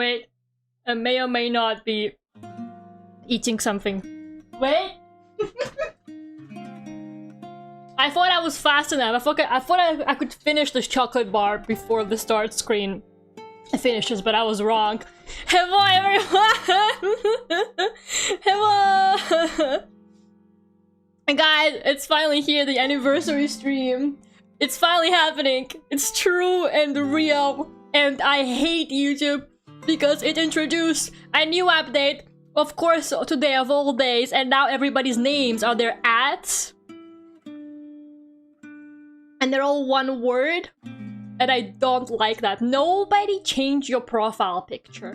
Wait, I may or may not be eating something. Wait. I thought I was fast enough. I thought I could finish this chocolate bar before the start screen finishes, but I was wrong. Hello, everyone! Hello! Guys, it's finally here, the anniversary stream. It's finally happening. It's true and real. And I hate YouTube because it introduced a new update. Of course, today of all days, and now everybody's names are their ads. And they're all one word. And I don't like that. Nobody change your profile picture.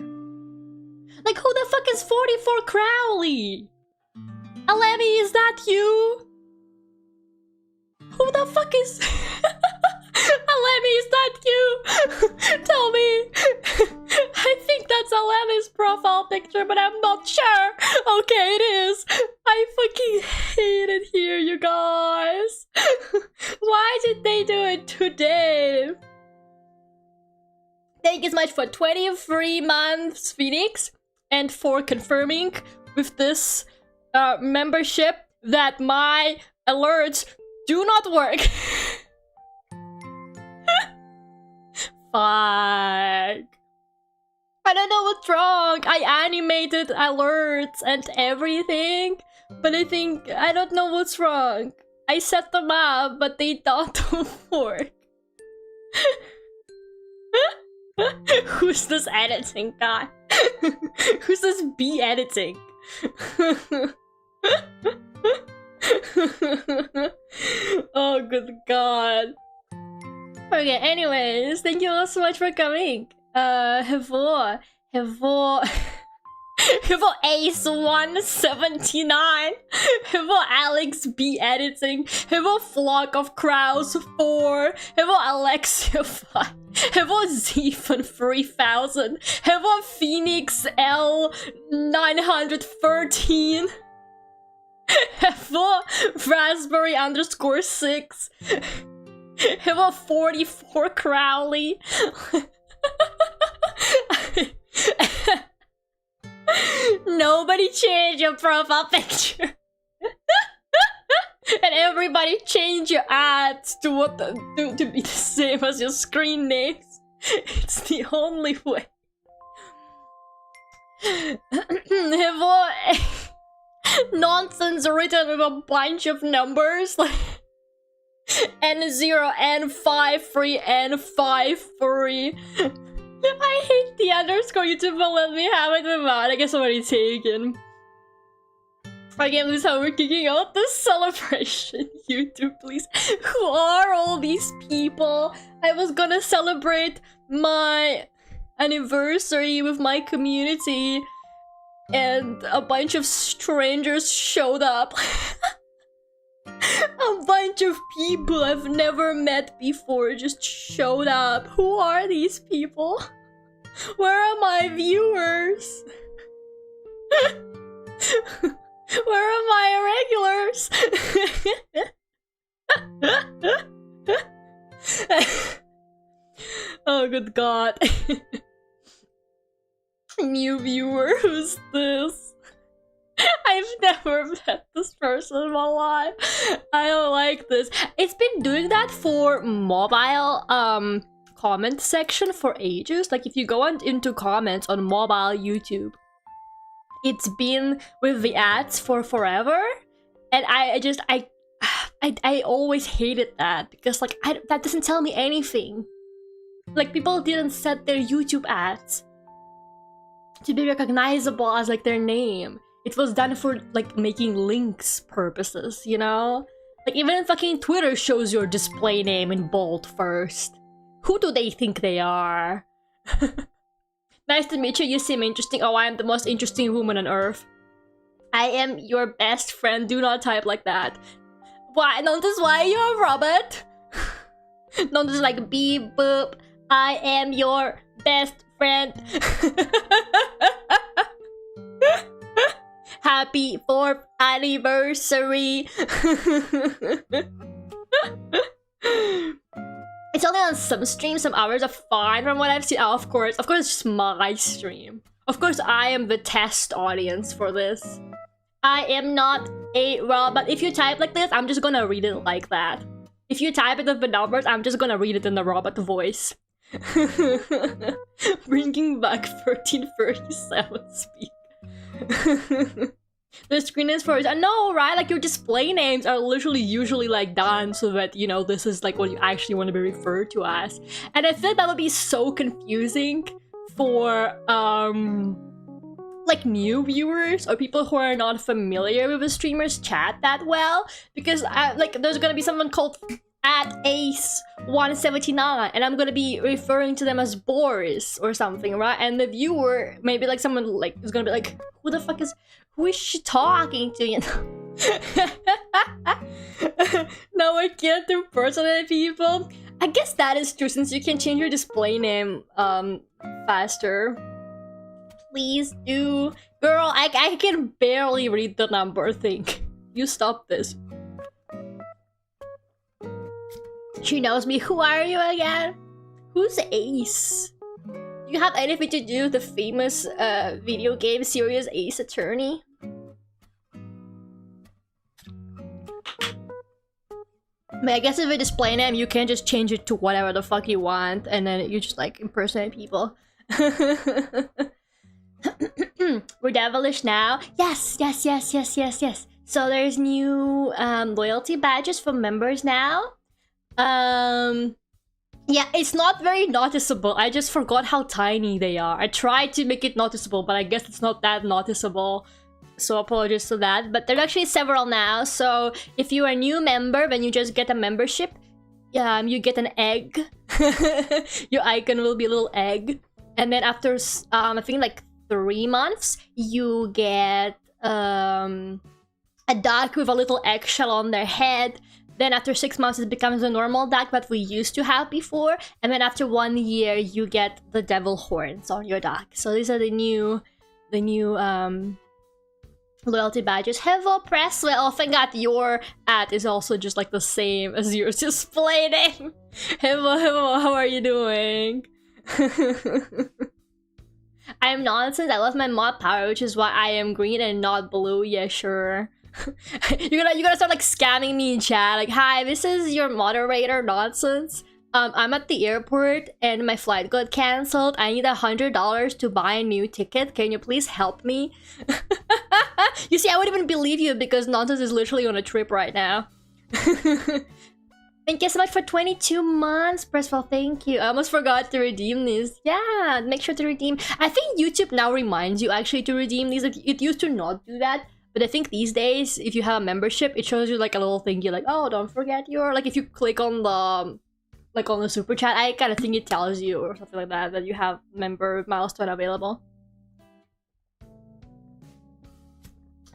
Like, who the fuck is 44 Crowley? Alemi, is that you? Who the fuck is... Alemi, is that you? Tell me. I think that's Alemi's profile picture, but I'm not sure. Okay, it is. I fucking hate it here, you guys. Why did they do it today? Thank you so much for 23 months, Phoenix, and for confirming with this membership that my alerts do not work. Fuck. I don't know what's wrong. I animated alerts and everything, but I don't know what's wrong. I set them up, but they don't work. Who's this editing guy? Who's this bee editing? Oh, good god. Okay, anyways, thank you all so much for coming. Hevo Ace 179, Hevo Alex B editing, Hevo Flock of Crows 4, Hevo Alexia 5, Hevo Zephan 3000, Hevo Phoenix L 913, Hevo Raspberry _6, Hevo 44 Crowley. Nobody change your profile picture. And everybody change your ads to to be the same as your screen names. It's the only way. Nonsense written with a bunch of numbers like N0, N53, N53. I hate the underscore. YouTube will let me have it without. I guess I'm already taken. Again, this is how we're kicking out the celebration. YouTube, please. Who are all these people? I was gonna celebrate my anniversary with my community, and a bunch of strangers showed up. A bunch of people I've never met before just showed up. Who are these people? Where are my viewers? Where are my regulars? Oh, good god. New viewer, who's this? I've never met this person in my life. I don't like this. It's been doing that for mobile comment section for ages. Like if you go into comments on mobile YouTube, it's been with the ads for forever. And I always hated that because like that doesn't tell me anything. Like people didn't set their YouTube ads to be recognizable as like their name. It was done for like making links purposes, you know? Like even fucking Twitter shows your display name in bold first. Who do they think they are? Nice to meet you. You seem interesting. Oh, I am the most interesting woman on earth. I am your best friend. Do not type like that. Why? Notice why you're a robot? Notice like beep boop. I am your best friend. Happy 4th anniversary. It's only on some streams, some hours are fine from what I've seen. Oh, of course, it's just my stream. Of course, I am the test audience for this. I am not a robot. If you type like this, I'm just gonna read it like that. If you type it with the numbers, I'm just gonna read it in the robot voice. Bringing back 1337 speak. The screen is for I know, right? Like your display names are literally usually like done so that, you know, this is like what you actually want to be referred to as. And I feel that would be so confusing for like new viewers or people who are not familiar with the streamer's chat that well, because like there's gonna be someone called @ace179 and I'm gonna be referring to them as Boris or something, right? And the viewer, maybe like someone like is gonna be like, who is she talking to? You know? Now I can't impersonate people. I guess that is true since you can change your display name faster. Please do. Girl, I can barely read the number thing. You stop this. She knows me. Who are you again? Who's Ace? Do you have anything to do with the famous video game series Ace Attorney? I mean, I guess if a display name, you can just change it to whatever the fuck you want, and then you just like impersonate people. We're devilish now. Yes. So there's new loyalty badges for members now. Yeah, it's not very noticeable. I just forgot how tiny they are. I tried to make it noticeable, but I guess it's not that noticeable. So apologies for that. But there's actually several now. So if you're a new member, then you just get a membership. You get an egg. Your icon will be a little egg. And then after, I think like 3 months, you get a duck with a little eggshell on their head. Then after 6 months, it becomes a normal duck that we used to have before. And then after 1 year, you get the devil horns on your duck. So these are the new loyalty badges. Hello, Presley. Oh, thank God your ad is also just like the same as yours. Display name. Hello, how are you doing? I am nonsense. I love my mod power, which is why I am green and not blue. Yeah, sure. You're gonna start like scamming me in chat. Like, hi, this is your moderator nonsense. I'm at the airport and my flight got cancelled. I need $100 to buy a new ticket. Can you please help me? You see, I wouldn't even believe you because nonsense is literally on a trip right now. Thank you so much for 22 months, Presswell. Thank you. I almost forgot to redeem these. Yeah, make sure to redeem. I think YouTube now reminds you actually to redeem these. It used to not do that. But I think these days, if you have a membership, it shows you like a little thing. You're like, oh, don't forget your... Like if you click on the... Like on the super chat, I kind of think it tells you or something like that you have member milestone available.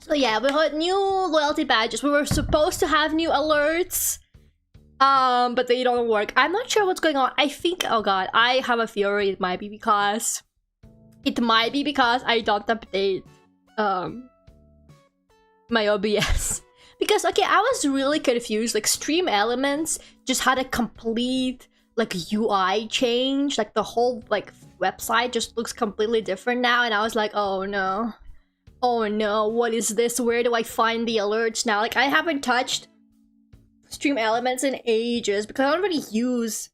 So yeah, we got new loyalty badges. We were supposed to have new alerts. But they don't work. I'm not sure what's going on. I think, oh god, I have a theory. It might be because I don't update my OBS. Because, okay, I was really confused. Like, Stream Elements just had a complete, like, UI change. Like, the whole, like, website just looks completely different now. And I was like, oh no. Oh no, what is this? Where do I find the alerts now? Like, I haven't touched Stream Elements in ages because I don't really use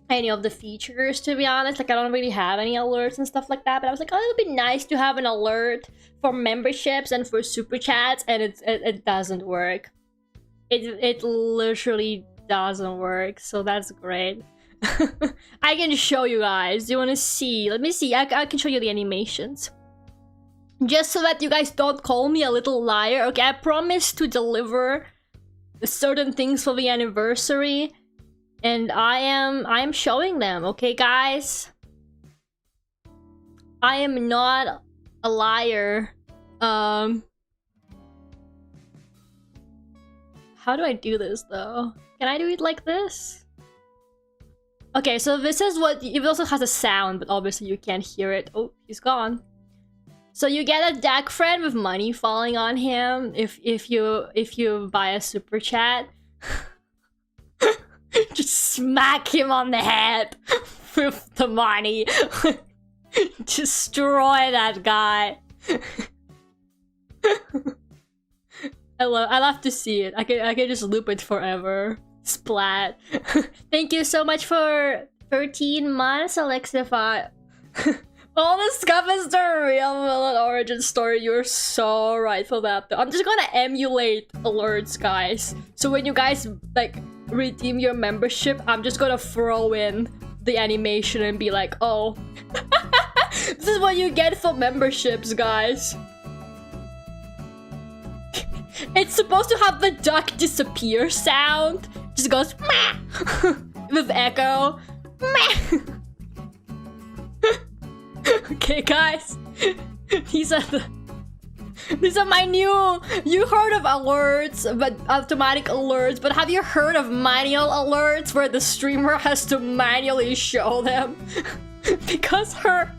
any of the features, to be honest. Like, I don't really have any alerts and stuff like that. But I was like, oh, it would be nice to have an alert for memberships and for super chats, and it doesn't work. It literally doesn't work, so that's great. I can show you guys. Do you want to see? Let me see. I can show you the animations. Just so that you guys don't call me a little liar. Okay, I promise to deliver certain things for the anniversary. And I'm showing them, okay, guys? I am not a liar. How do I do this, though? Can I do it like this? Okay, so this is what... It also has a sound, but obviously you can't hear it. Oh, he's gone. So you get a deck friend with money falling on him if you buy a super chat. Just smack him on the head with the money. Destroy that guy. I love to see it. I can just loop it forever. Splat. Thank you so much for 13 months, Alexify. All this stuff is the real villain origin story. You're so right for that. I'm just gonna emulate alerts, guys. So when you guys like redeem your membership, I'm just gonna throw in the animation and be like, oh, this is what you get for memberships, guys. It's supposed to have the duck disappear sound. Just goes meh with echo. Meh. Okay, guys. These are my new. You heard of alerts, but automatic alerts. But have you heard of manual alerts, where the streamer has to manually show them? because her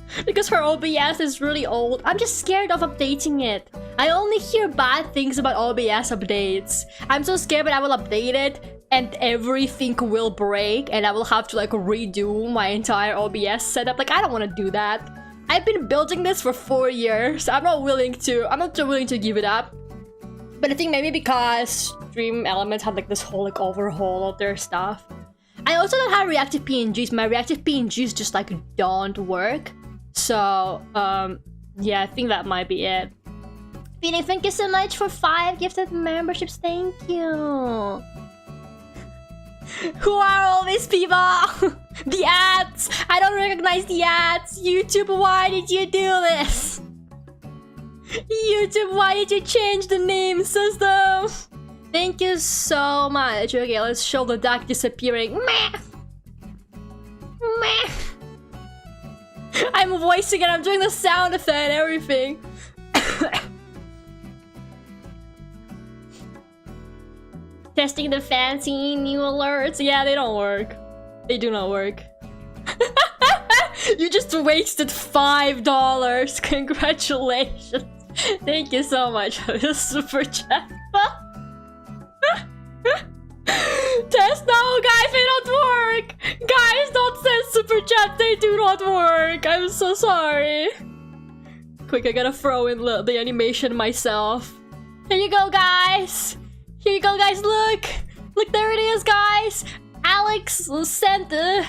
OBS is really old. I'm just scared of updating it. I only hear bad things about OBS updates. I'm so scared that I will update it and everything will break and I will have to like redo my entire OBS setup. Like, I don't want to do that. I've been building this for 4 years. I'm not willing to give it up. But I think maybe because Stream Elements had like this whole like overhaul of their stuff. I also don't have reactive PNGs. My reactive PNGs just like don't work. So yeah, I think that might be it. Feeling, thank you so much for 5 gifted memberships. Thank you. Who are all these people? The ads! I don't recognize the ads! YouTube, why did you do this? YouTube, why did you change the name system? Thank you so much. Okay, let's show the duck disappearing. Meh! Meh! I'm voicing it, I'm doing the sound effect and everything. Testing the fancy new alerts. Yeah, they don't work. They do not work. You just wasted $5. Congratulations. Thank you so much for the super chat. Test now, guys. They don't work. Guys, don't send super chat. They do not work. I'm so sorry. Quick, I gotta throw in the animation myself. Here you go, guys. Here you go, guys. Look, there it is, guys. Alex sent a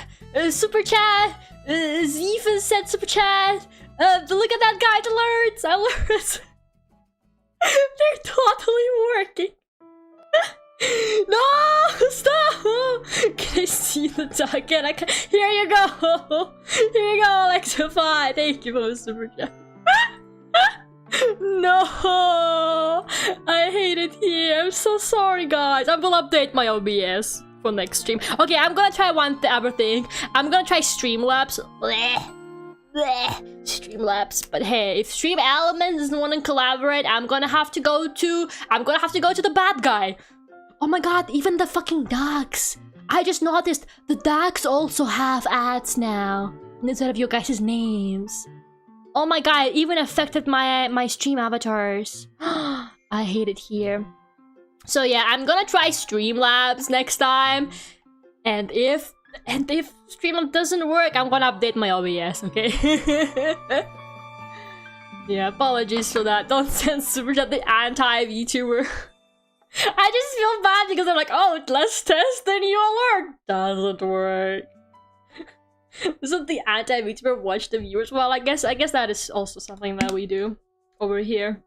super chat. Zephyr sent super chat. Look at that, guys. Alerts. They're totally working. No, stop. Can I see the duck? Here you go. Here you go, Alexify. Thank you for the super chat. No, I hate it here. I'm so sorry, guys. I will update my OBS for next stream. Okay, I'm gonna try one other thing. I'm gonna try Streamlabs. Streamlabs. But hey, if Stream Elements doesn't want to collaborate, I'm gonna have to go to the bad guy. Oh my god, even the fucking ducks. I just noticed the ducks also have ads now instead of your guys' names. Oh my god, it even affected my stream avatars. I hate it here. So yeah, I'm gonna try Streamlabs next time. And if Streamlabs doesn't work, I'm gonna update my OBS, okay? Yeah, apologies for that. Don't send super chat the anti-VTuber. I just feel bad because I'm like, oh, let's test the new alert. Doesn't work. Doesn't the anti-VTuber watch the viewers? Well, I guess that is also something that we do over here.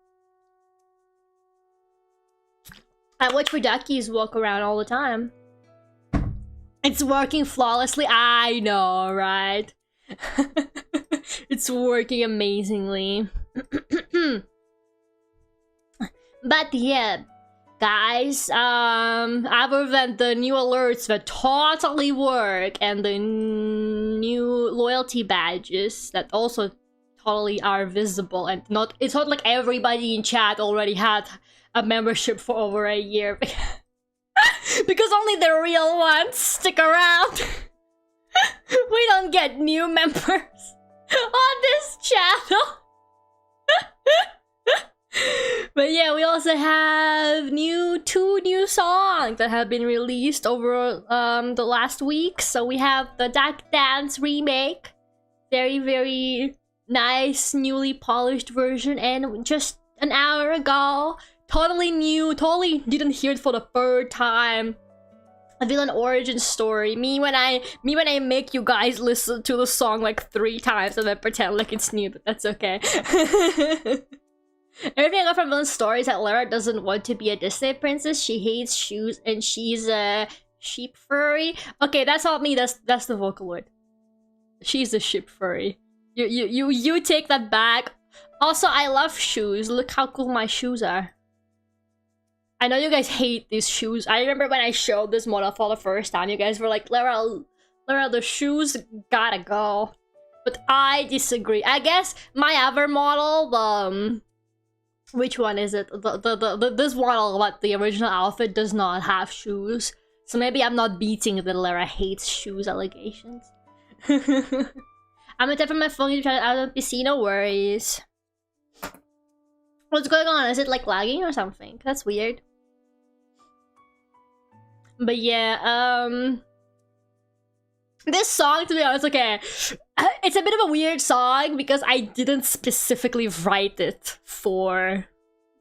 I watch Duckies walk around all the time. It's working flawlessly. I know, right? It's working amazingly. But yeah, guys, other than the new alerts that totally work and the new loyalty badges that also totally are visible, and it's not like everybody in chat already had a membership for over a year. Because only the real ones stick around. We don't get new members on this channel. But yeah, we also have two new songs that have been released over the last week. So we have the Duck Dance remake, very nice, newly polished version, and just an hour ago, totally new, totally didn't hear it for the third time. A villain origin story. Me when I make you guys listen to the song like 3 times and then pretend like it's new, but that's okay. Everything I got from villain stories that Lara doesn't want to be a Disney princess. She hates shoes and she's a sheep furry. Okay, that's not me. That's the Vocaloid. She's a sheep furry. You take that back. Also, I love shoes. Look how cool my shoes are. I know you guys hate these shoes. I remember when I showed this model for the first time, you guys were like, Lara, the shoes gotta go. But I disagree. I guess my other model, which one is it? This model, but the original outfit does not have shoes. So maybe I'm not beating the Lara hates shoes allegations. I'm gonna tap on my phone to try to out of PC, no worries. What's going on? Is it like lagging or something? That's weird. But yeah, this song, to be honest, okay, it's a bit of a weird song because I didn't specifically write it for,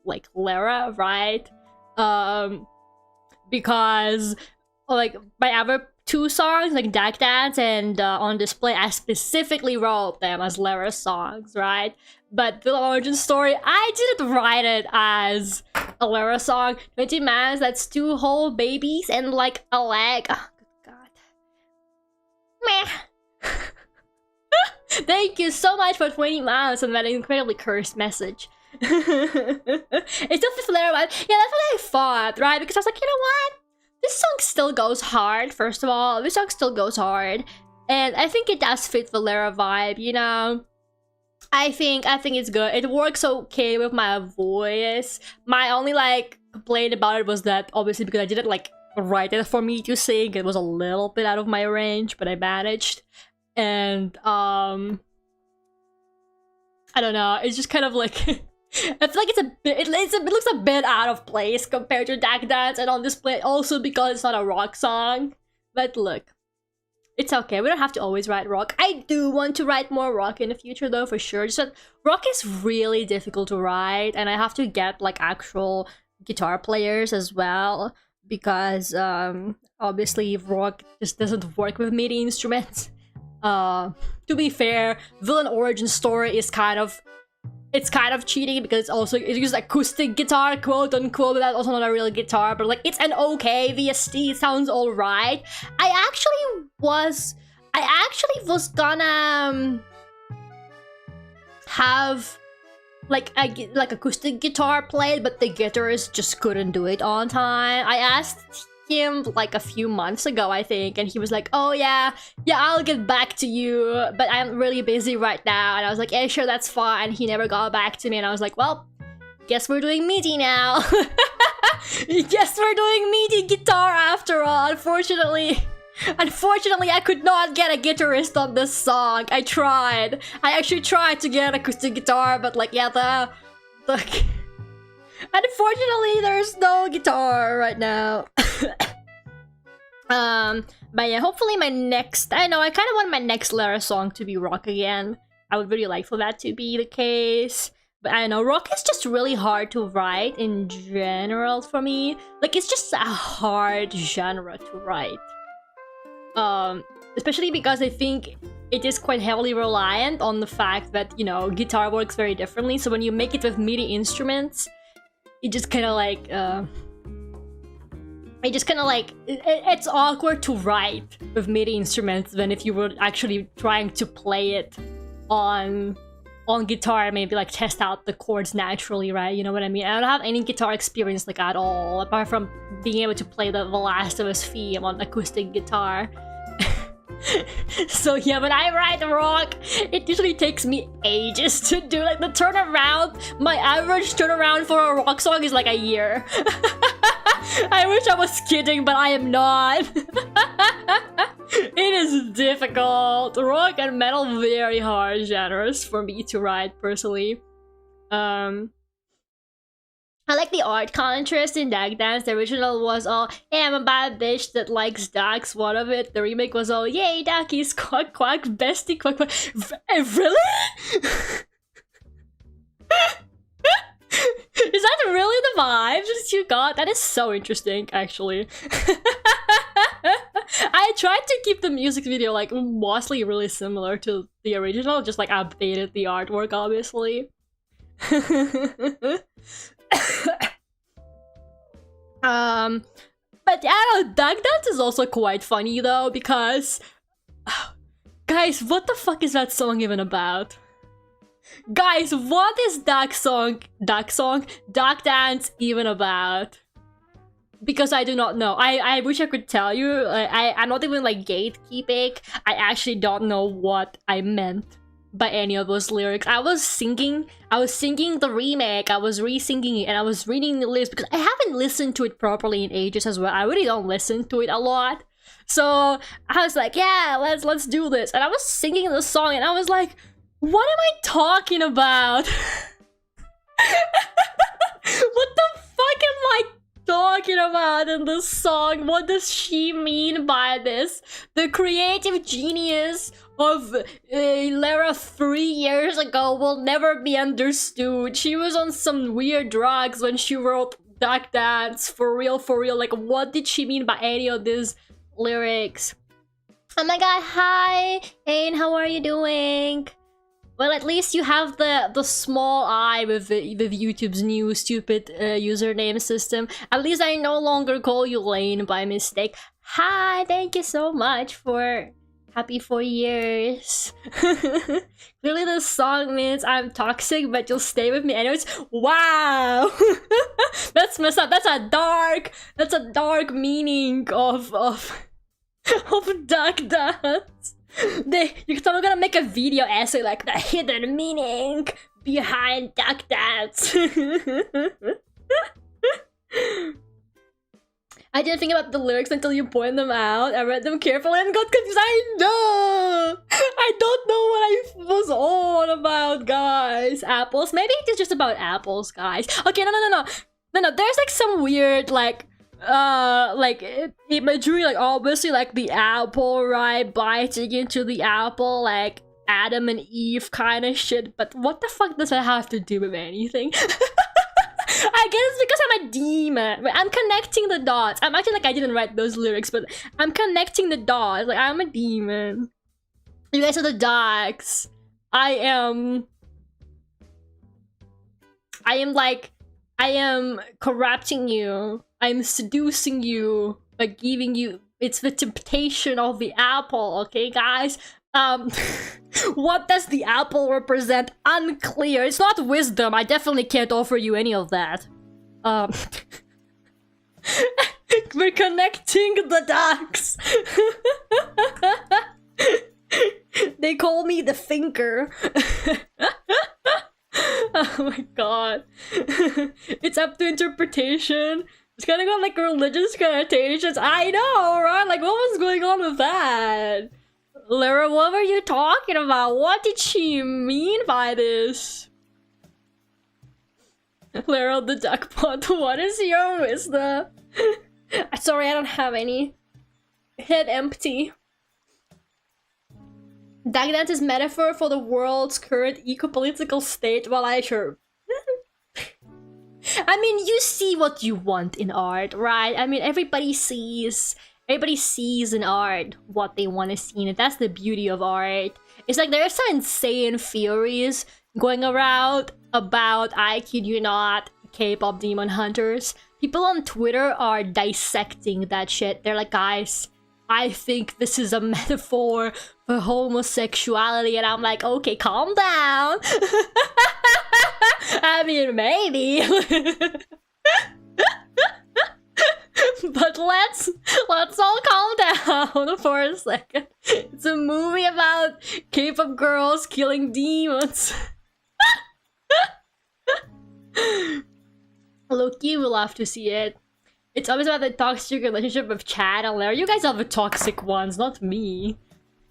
like, Lara, right? Because, like, my other 2 songs, like Duck Dance and On Display, I specifically wrote them as Lara songs, right? But the origin story, I didn't write it as a Lara song. 20 mans, that's 2 whole babies and like a leg. Oh, good god. Meh. Thank you so much for 20 mans and that incredibly cursed message. It's just the Lara vibe. Yeah, that's what I thought, right? Because I was like, you know what? This song still goes hard, first of all. This song still goes hard. And I think it does fit the Lara vibe, you know? I think it's good. It works okay with my voice. My only like complaint about it was that obviously because I didn't like write it for me to sing, it was a little bit out of my range, but I managed. And I don't know. It's just kind of like I feel like it's a bit. It looks a bit out of place compared to Duck Dance and On Display. Also because it's not a rock song. But look. It's okay, we don't have to always write rock. I do want to write more rock in the future though, for sure. Just that rock is really difficult to write and I have to get like actual guitar players as well. Because obviously rock just doesn't work with MIDI instruments. To be fair, Villain Origin Story is kind of cheating because it uses acoustic guitar, quote unquote, but that's also not a real guitar, but like it's an okay VST, it sounds alright. I actually was gonna have like acoustic guitar played, but the guitarist just couldn't do it on time. I asked him like a few months ago, I think, and he was like, oh yeah, I'll get back to you, but I'm really busy right now. And I was like, yeah, sure, that's fine. He never got back to me, and I was like, well, guess we're doing MIDI now. Guess we're doing MIDI guitar after all. Unfortunately, I could not get a guitarist on this song. I actually tried to get an acoustic guitar, but like, yeah, unfortunately, there's no guitar right now. But yeah, hopefully my next... I kind of want my next Lara song to be rock again. I would really like for that to be the case. But I know, rock is just really hard to write in general for me. Like, it's just a hard genre to write. Especially because I think it is quite heavily reliant on the fact that, you know, guitar works very differently. So when you make it with MIDI instruments, it just kind of like, it's awkward to write with MIDI instruments than if you were actually trying to play it on guitar, maybe like test out the chords naturally, right? You know what I mean? I don't have any guitar experience like at all, apart from being able to play the Last of Us theme on acoustic guitar. So yeah, when I write rock, it usually takes me ages to do. Like the turnaround, my average turnaround for a rock song is like a year. I wish I was kidding, but I am not. It is difficult. Rock and metal, very hard genres for me to write personally. I like the art contrast in Dag Dance. The original was all, hey, I'm a bad bitch that likes ducks, one of it. The remake was all, yay, duckies, quack quack, bestie, quack quack. Really? Is that really the vibes that you got? That is so interesting, actually. I tried to keep the music video like mostly really similar to the original, just like updated the artwork, obviously. But yeah, Dag Dance is also quite funny though, because guys, what the fuck is that song even about? Guys, what is Dag Dance even about? Because I do not know. I wish I could tell you. I'm not even like gatekeeping. I actually don't know what I meant by any of those lyrics. I was singing the remake, I was re-singing it, and I was reading the lyrics because I haven't listened to it properly in ages as well. I really don't listen to it a lot. So I was like, yeah, let's do this. And I was singing the song and I was like, what am I talking about? What the fuck am I talking about in this song? What does she mean by this? The creative genius of Lara 3 years ago will never be understood. She was on some weird drugs when she wrote Dag Dance, for real, for real. Like, what did she mean by any of these lyrics? Oh my god, hi! Ain, how are you doing? Well, at least you have the small eye with YouTube's new stupid username system. At least I no longer call you Lane by mistake. Hi, thank you so much for happy 4 years. Clearly this song means I'm toxic, but you'll stay with me anyways. Wow! That's messed up. That's a dark meaning of Dag Dance. Someone gonna make a video essay like the hidden meaning behind Dag Dance. I didn't think about the lyrics until you pointed them out. I read them carefully and got confused. I don't know what I was on about, guys. Apples? Maybe it is just about apples, guys. Okay, no. There's like some weird like imagery, like obviously like the apple, right, biting into the apple, like Adam and Eve kind of shit, but what the fuck does that have to do with anything? I guess it's because I'm a demon. Wait, I'm connecting the dots. I'm actually like, I didn't write those lyrics, but I'm connecting the dots. Like, I'm a demon. You guys are the dogs. I am corrupting you. I'm seducing you by giving you... It's the temptation of the apple, okay, guys? What does the apple represent? Unclear. It's not wisdom. I definitely can't offer you any of that. We're connecting the dots. They call me the thinker. Oh my god. It's up to interpretation. It's kind of got like religious connotations. I know, right? Like, what was going on with that? Lara, what were you talking about? What did she mean by this? Lara the duckpot, what is your wisdom? Sorry, I don't have any. Head empty. Dag Dance is metaphor for the world's current eco-political state. Well, I sure... I mean, you see what you want in art, right? I mean, everybody sees in art what they want to see, and that's the beauty of art. It's like there are some insane theories going around about, I kid you not, K-pop demon hunters. People on Twitter are dissecting that shit. They're like, guys, I think this is a metaphor for homosexuality, and I'm like, okay, calm down. I mean, maybe. But let's all calm down for a second. It's a movie about K-pop girls killing demons. Loki, we'll have to see it. It's always about the toxic relationship with Chad and Lara. You guys are the toxic ones, not me.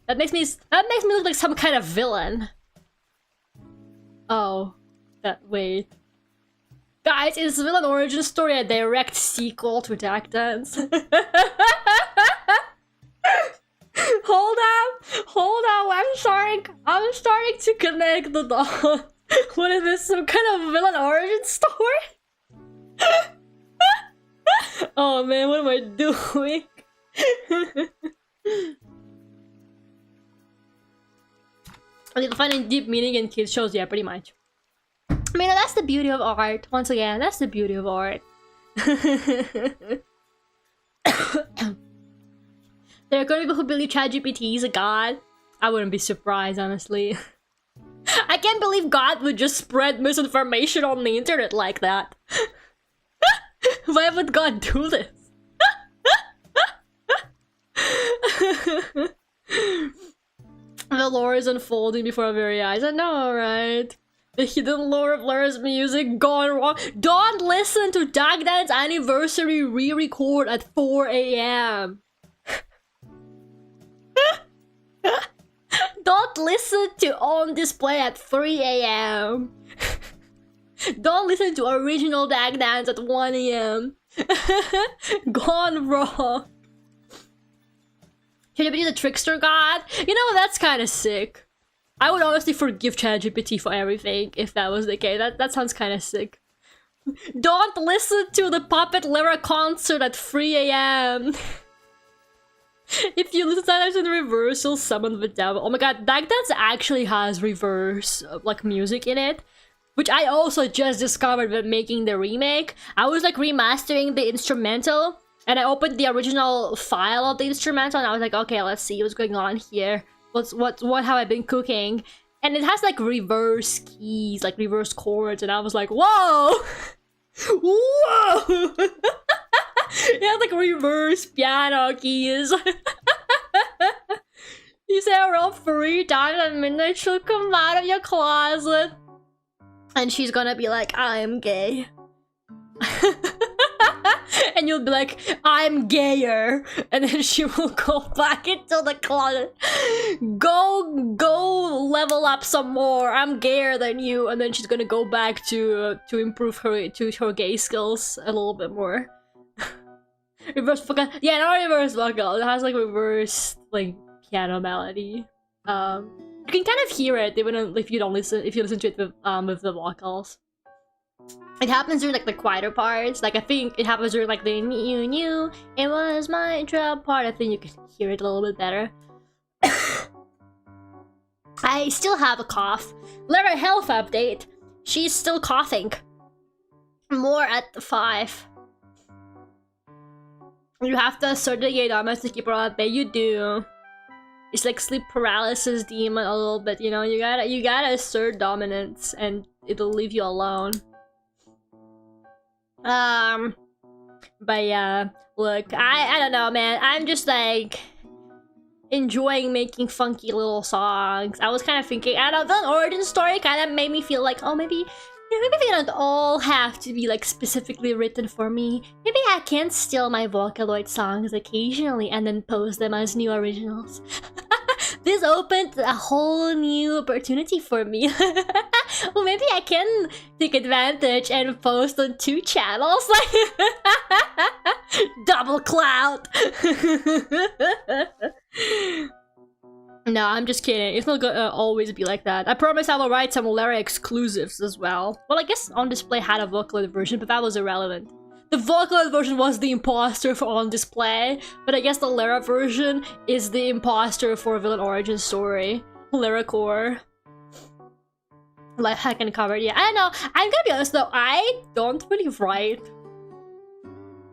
That makes me look like some kind of villain. Oh, wait. Guys, is Villain Origin Story a direct sequel to Tag Dance? Hold up, I'm starting to connect the dots. What is this, some kind of villain origin story? Oh man, what am I doing? I need to find a deep meaning in kids shows, yeah, pretty much. I mean, that's the beauty of art. Once again, that's the beauty of art. There are gonna be people who believe ChatGPT is a god. I wouldn't be surprised, honestly. I can't believe God would just spread misinformation on the internet like that. Why would God do this? The lore is unfolding before our very eyes. I know, right? The hidden lore of Lara's music gone wrong. Don't listen to Tag Dance Anniversary re-record at 4 AM. Don't listen to On Display at 3 AM. Don't listen to original Tag Dance at 1 AM. Gone wrong. ChatGPT is a trickster god? You know, that's kind of sick. I would honestly forgive ChatGPT for everything if that was the case. That sounds kind of sick. Don't listen to the Puppet Lyra concert at 3 AM. If you listen sometimes in reverse, you'll summon the devil. Oh my god, Tag Dance actually has reverse, like, music in it. Which I also just discovered when making the remake. I was, like, remastering the instrumental. And I opened the original file of the instrumental. And I was like, okay, let's see what's going on here. What have I been cooking? And it has, like, reverse keys, like, reverse chords. And I was like, whoa! Whoa! It has, like, reverse piano keys. You say around 3 times at midnight, she'll come out of your closet. And she's gonna be like, I'm gay. And you'll be like, I'm gayer. And then she will go back into the closet. Go level up some more. I'm gayer than you. And then she's gonna go back to improve her gay skills a little bit more. Reverse vocal. Yeah, not reverse vocal. It has like reverse like piano melody. You can kind of hear it even if you don't listen. If you listen to it with the vocals. It happens during like the quieter parts. Like I think it happens during like the you knew it was my trap part. I think you can hear it a little bit better. I still have a cough. Lara health update. She's still coughing. More at 5. You have to assert the gay dominance to keep her at bay. You do. It's like sleep paralysis demon a little bit, you know. You gotta assert dominance, and it'll leave you alone. But yeah, look, I don't know, man. I'm just like enjoying making funky little songs. I was kind of thinking, I don't know, the origin story kind of made me feel like, oh, maybe they don't all have to be like specifically written for me. Maybe I can steal my Vocaloid songs occasionally and then post them as new originals. This opened a whole new opportunity for me. Well, maybe I can take advantage and post on 2 channels. Like double clout. No, I'm just kidding. It's not gonna always be like that. I promise I will write some Lara exclusives as well. Well, I guess On Display had a Vocaloid version, but that was irrelevant. The Vocaloid version was the imposter for On Display, but I guess the Lara version is the imposter for Villain Origin Story. Lara Core. Lifehack and covered, yeah. I don't know. I'm gonna be honest though, I don't really write...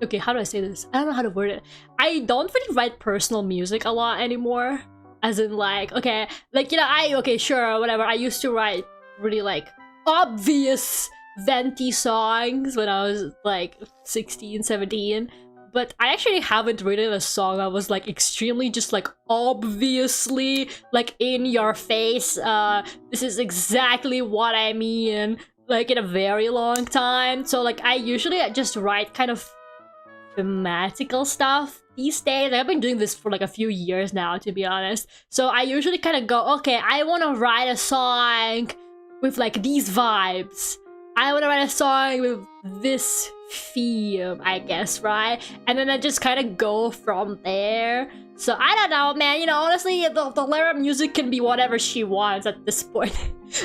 Okay, how do I say this? I don't know how to word it. I don't really write personal music a lot anymore. As in like, okay, like, you know, okay, sure, whatever. I used to write really like obvious venti songs when I was like 16, 17. But I actually haven't written a song that was like extremely just like obviously like in your face. This is exactly what I mean, like in a very long time. So like I usually just write kind of thematical stuff these days. I've been doing this for like a few years now, to be honest. So I usually kind of go, okay, I want to write a song with like these vibes. I want to write a song with this theme, I guess, right? And then I just kind of go from there. So I don't know, man. You know, honestly, the Lara music can be whatever she wants at this point.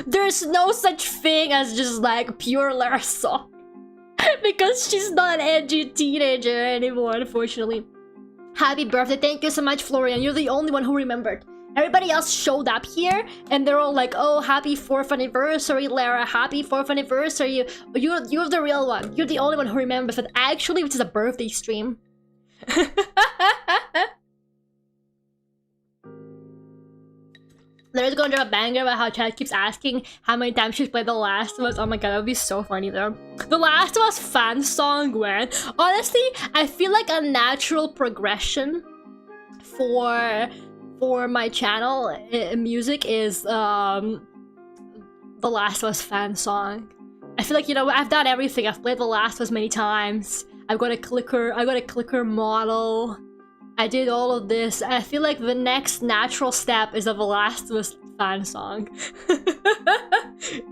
There's no such thing as just like pure Lara song. Because she's not an edgy teenager anymore, unfortunately. Happy birthday. Thank you so much, Florian. You're the only one who remembered. Everybody else showed up here, and they're all like, oh, happy 4th anniversary, Lara. Happy 4th anniversary. You're the real one. You're the only one who remembers it. Actually, which is a birthday stream. There's going to be a banger about how Chad keeps asking how many times she's played The Last of Us. Oh my god, that would be so funny though. The Last of Us fan song, when honestly, I feel like a natural progression for my channel music is The Last of Us fan song. I feel like, you know, I've done everything. I've played The Last of Us many times. I've got a clicker model. I did all of this. I feel like the next natural step is a The Last of Us fan song.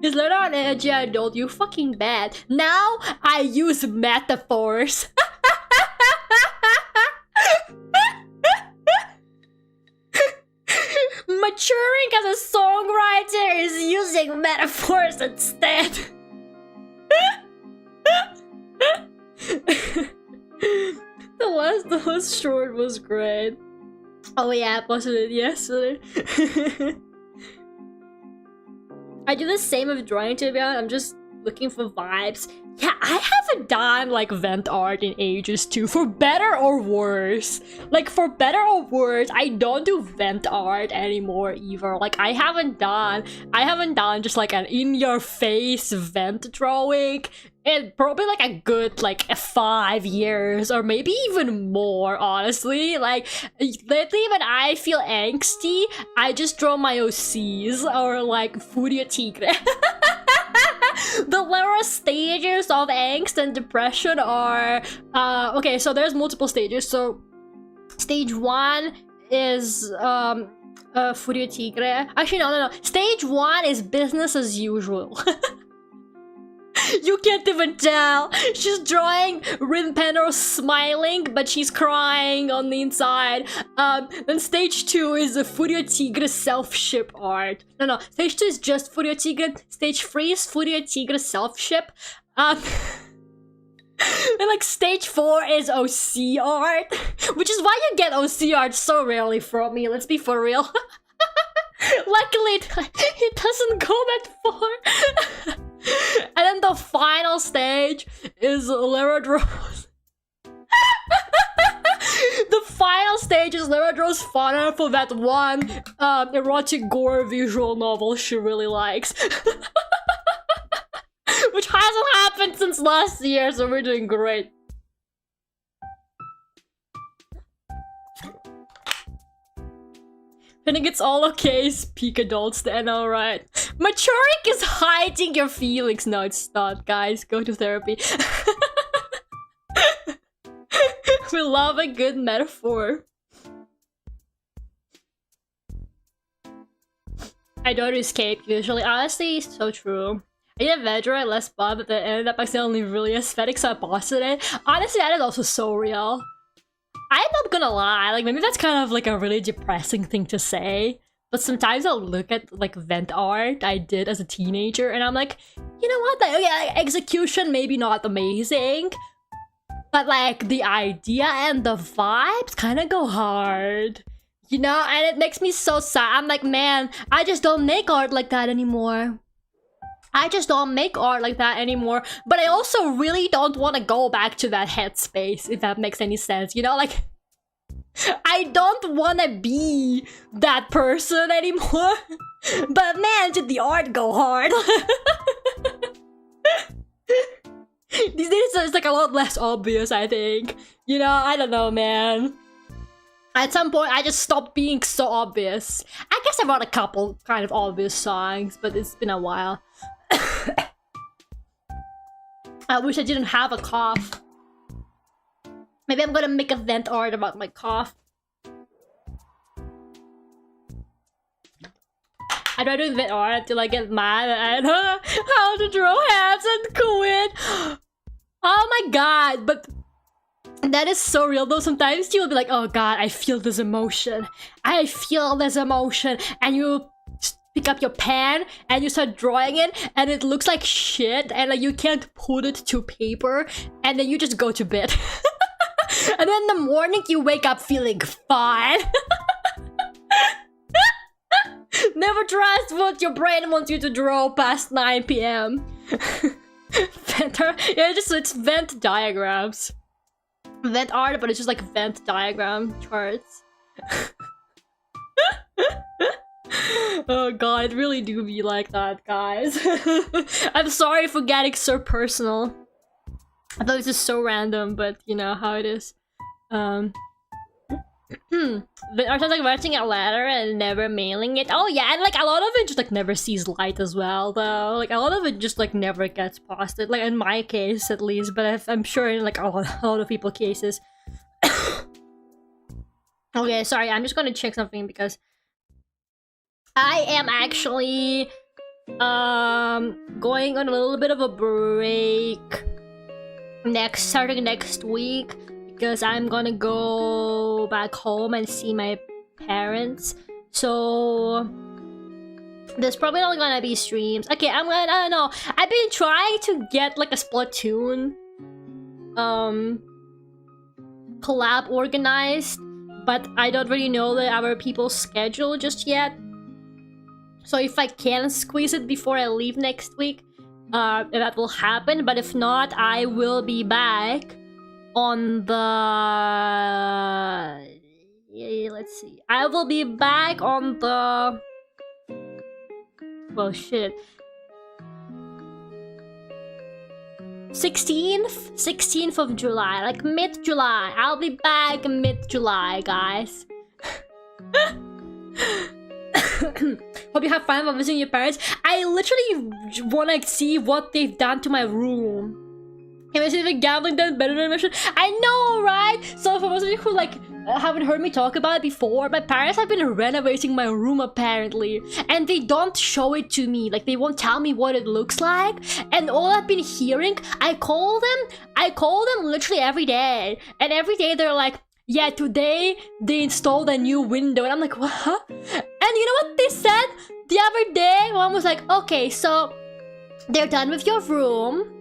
Is Lara an edgy adult? You fucking bad. Now I use metaphors. Maturing as a songwriter is using metaphors instead. The Last of Us short was great. Oh yeah, I posted it yesterday. I do the same with drawing, to be honest. I'm just looking for vibes. Yeah, I haven't done like vent art in ages too, for better or worse. Like for better or worse, I don't do vent art anymore either. Like I haven't done just like an in-your-face vent drawing in probably like a good like 5 years or maybe even more, honestly. Like lately when I feel angsty, I just draw my OCs or like Furia Tigre. The Lara stages of angst and depression are okay, so there's multiple stages. So stage 1 is Furia Tigre. Actually no. Stage 1 is business as usual. You can't even tell. She's drawing Rin Penrose smiling, but she's crying on the inside. Then stage 2 is a Furia Tigre self-ship art. No. Stage 2 is just Furia Tigre. Stage 3 is Furia Tigre self-ship. And like stage 4 is OC art, which is why you get OC art so rarely from me. Let's be for real. Luckily, it doesn't go that far. And then the final stage is Lara draws. The final stage is Lara draws fun art for that one erotic gore visual novel she really likes. Which hasn't happened since last year, so we're doing great. I think it's all okay, peak adults then, alright. Maturing is hiding your feelings. No, it's not, guys. Go to therapy. We love a good metaphor. I don't escape usually. Honestly, so true. I did a Vedra less fun, but then ended up accidentally really aesthetic, so I posted it. Honestly, that is also so real. I'm not gonna lie, like maybe that's kind of like a really depressing thing to say, but sometimes I'll look at like vent art I did as a teenager and I'm like, you know what, like, okay, execution maybe not amazing, but like the idea and the vibes kind of go hard, you know, and it makes me so sad. I'm like, man, I just don't make art like that anymore. I just don't make art like that anymore, but I also really don't want to go back to that headspace, if that makes any sense, you know, like, I don't want to be that person anymore, but man, did the art go hard. These days it's like a lot less obvious, I think, you know, I don't know, man. At some point, I just stopped being so obvious. I guess I wrote a couple kind of obvious songs, but it's been a while. I wish I didn't have a cough. Maybe I'm gonna make a vent art about my cough. I try to invent art until I get mad at how to draw hands and quit. Oh my god, but that is so real though. Sometimes you'll be like, oh god, I feel this emotion. I feel this emotion. And you pick up your pen and you start drawing it and it looks like shit and like you can't put it to paper and then you just go to bed. And then in the morning you wake up feeling fine. Never trust what your brain wants you to draw past 9 p.m. Yeah, it's vent diagrams. Vent art, but it's just like vent diagram charts. Oh god, it really do be like that, guys. I'm sorry for getting so personal. I thought this is so random, but you know how it is. Or just like writing a letter and never mailing it. Oh yeah, and like a lot of it just like never sees light as well though. Like a lot of it just like never gets posted. Like in my case at least, but I'm sure in like a lot of people's cases. Okay, sorry, I'm just gonna check something because I am actually going on a little bit of a break starting next week. Because I'm gonna go back home and see my parents. So there's probably not gonna be streams. Okay, I don't know. I've been trying to get like a Splatoon collab organized, but I don't really know the other people's schedule just yet. So if I can squeeze it before I leave next week, that will happen. But if not, I will be back on the let's see. I will be back on the well shit 16th of July, like mid-July. I'll be back mid-July, guys. Hope you have fun while visiting your parents. I literally wanna see what they've done to my room. Can I see the gambling done better than mission? I know, right? So for those of you who like haven't heard me talk about it before, my parents have been renovating my room apparently, and they don't show it to me. Like they won't tell me what it looks like. And all I've been hearing, I call them literally every day, and every day they're like, yeah, today they installed a new window, and I'm like, what? And you know what they said the other day? One was like, okay, so they're done with your room.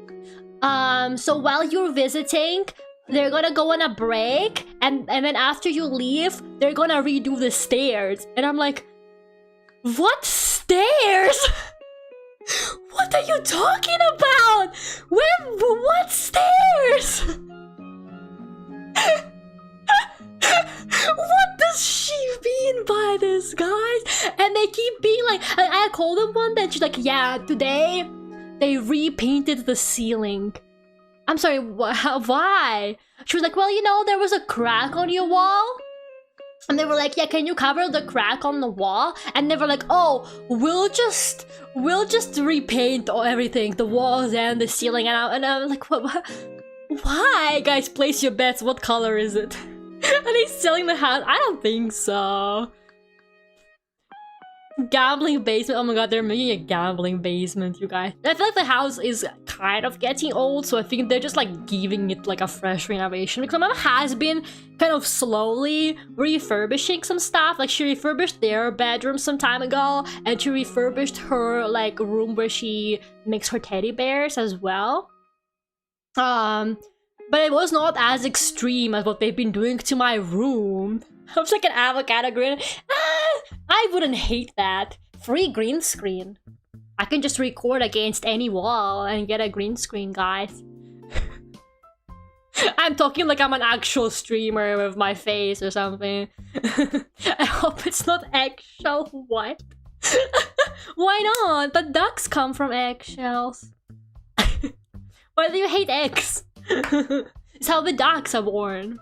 So while you're visiting, they're gonna go on a break, and then after you leave, they're gonna redo the stairs. And I'm like, what stairs? What are you talking about? What stairs? What does she mean by this, guys? And they keep being like, I called them one day, and she's like, yeah, today they repainted the ceiling. I'm sorry, why? She was like, well, you know, there was a crack on your wall. And they were like, yeah, can you cover the crack on the wall? And they were like, oh, we'll just repaint everything, the walls and the ceiling. And I was like, what? Why? Guys, place your bets. What color is it? Are they selling the house? I don't think so. Gambling basement. Oh my god, they're making a gambling basement, you guys. I feel like the house is kind of getting old, so I think they're just like giving it like a fresh renovation. Because my mom has been kind of slowly refurbishing some stuff. Like she refurbished their bedroom some time ago, and she refurbished her like room where she makes her teddy bears as well. But it was not as extreme as what they've been doing to my room. I was like an avocado grin. I wouldn't hate that. Free green screen. I can just record against any wall and get a green screen, guys. I'm talking like I'm an actual streamer with my face or something. I hope it's not eggshell. What? Why not? But ducks come from eggshells. Why do you hate eggs? It's how the ducks are born.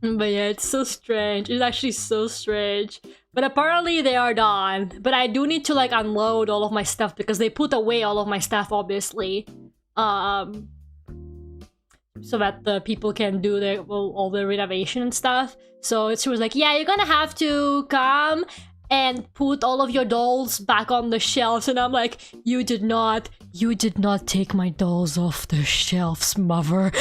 But yeah, it's so strange. It's actually so strange. But apparently they are done. But I do need to like unload all of my stuff because they put away all of my stuff, obviously. So that the people can do their all the renovation and stuff. So she was like, yeah, you're gonna have to come and put all of your dolls back on the shelves, and I'm like, you did not take my dolls off the shelves, mother.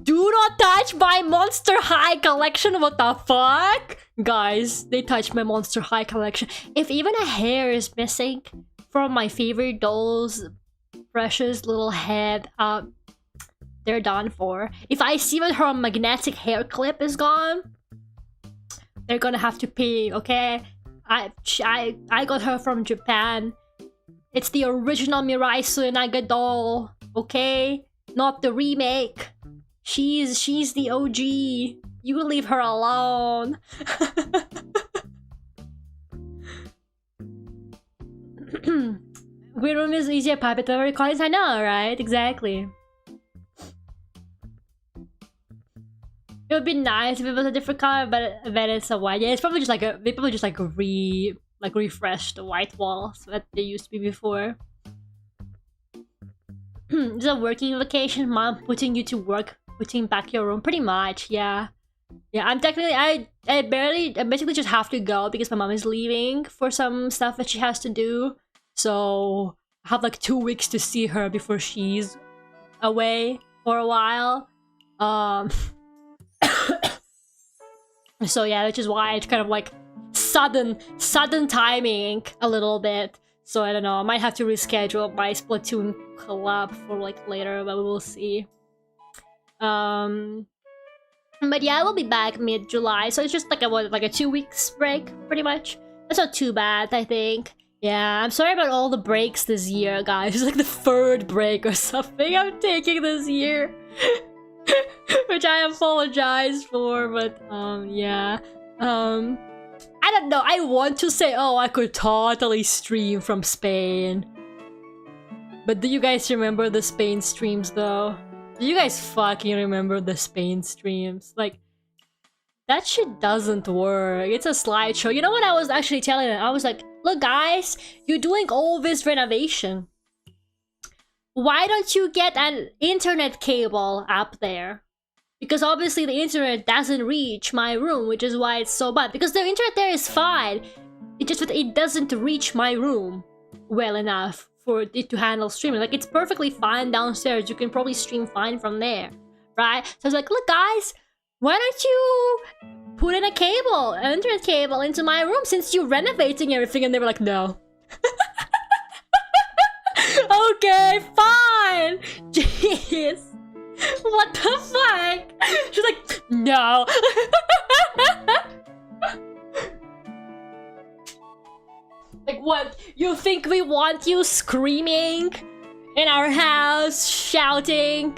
Do not touch my Monster High collection. What the fuck? Guys, they touched my Monster High collection. If even a hair is missing from my favorite doll's precious little head, they're done for. If I see that her magnetic hair clip is gone, they're gonna have to pay, okay? I got her from Japan. It's the original Mirai Suenaga doll, okay? Not the remake. She's the OG. You leave her alone. Green room is easier puppet over recordings. I know, right? Exactly. It would be nice if it was a different color, but then it's a white. Yeah, it's probably just like they probably just like refreshed the white walls that they used to be before. It's a working vacation, mom putting you to work, putting back your room. Pretty much, yeah. Yeah, I'm technically I basically just have to go because my mom is leaving for some stuff that she has to do. So I have like 2 weeks to see her before she's away for a while. So yeah, which is why it's kind of like sudden timing a little bit. So I don't know, I might have to reschedule my Splatoon collab for like later, but we will see. But yeah, I will be back mid-July, so it's just like a 2 weeks break, pretty much. That's not too bad, I think. Yeah, I'm sorry about all the breaks this year, guys. It's like the 3rd break or something I'm taking this year. Which I apologize for, but yeah. I don't know, I want to say, oh, I could totally stream from Spain. But do you guys remember the Spain streams though? Do you guys fucking remember the Spain streams? Like, that shit doesn't work. It's a slideshow. You know what I was actually telling them? I was like, look guys, you're doing all this renovation. Why don't you get an internet cable up there? Because obviously the internet doesn't reach my room, which is why it's so bad. Because the internet there is fine. It's just that it doesn't reach my room well enough for it to handle streaming. Like, it's perfectly fine downstairs. You can probably stream fine from there, right? So I was like, look guys, why don't you put in a cable, an internet cable into my room since you're renovating everything? And they were like, no. Okay, fine. Jeez. What the fuck? She's like, no. Like, what? You think we want you screaming in our house, shouting?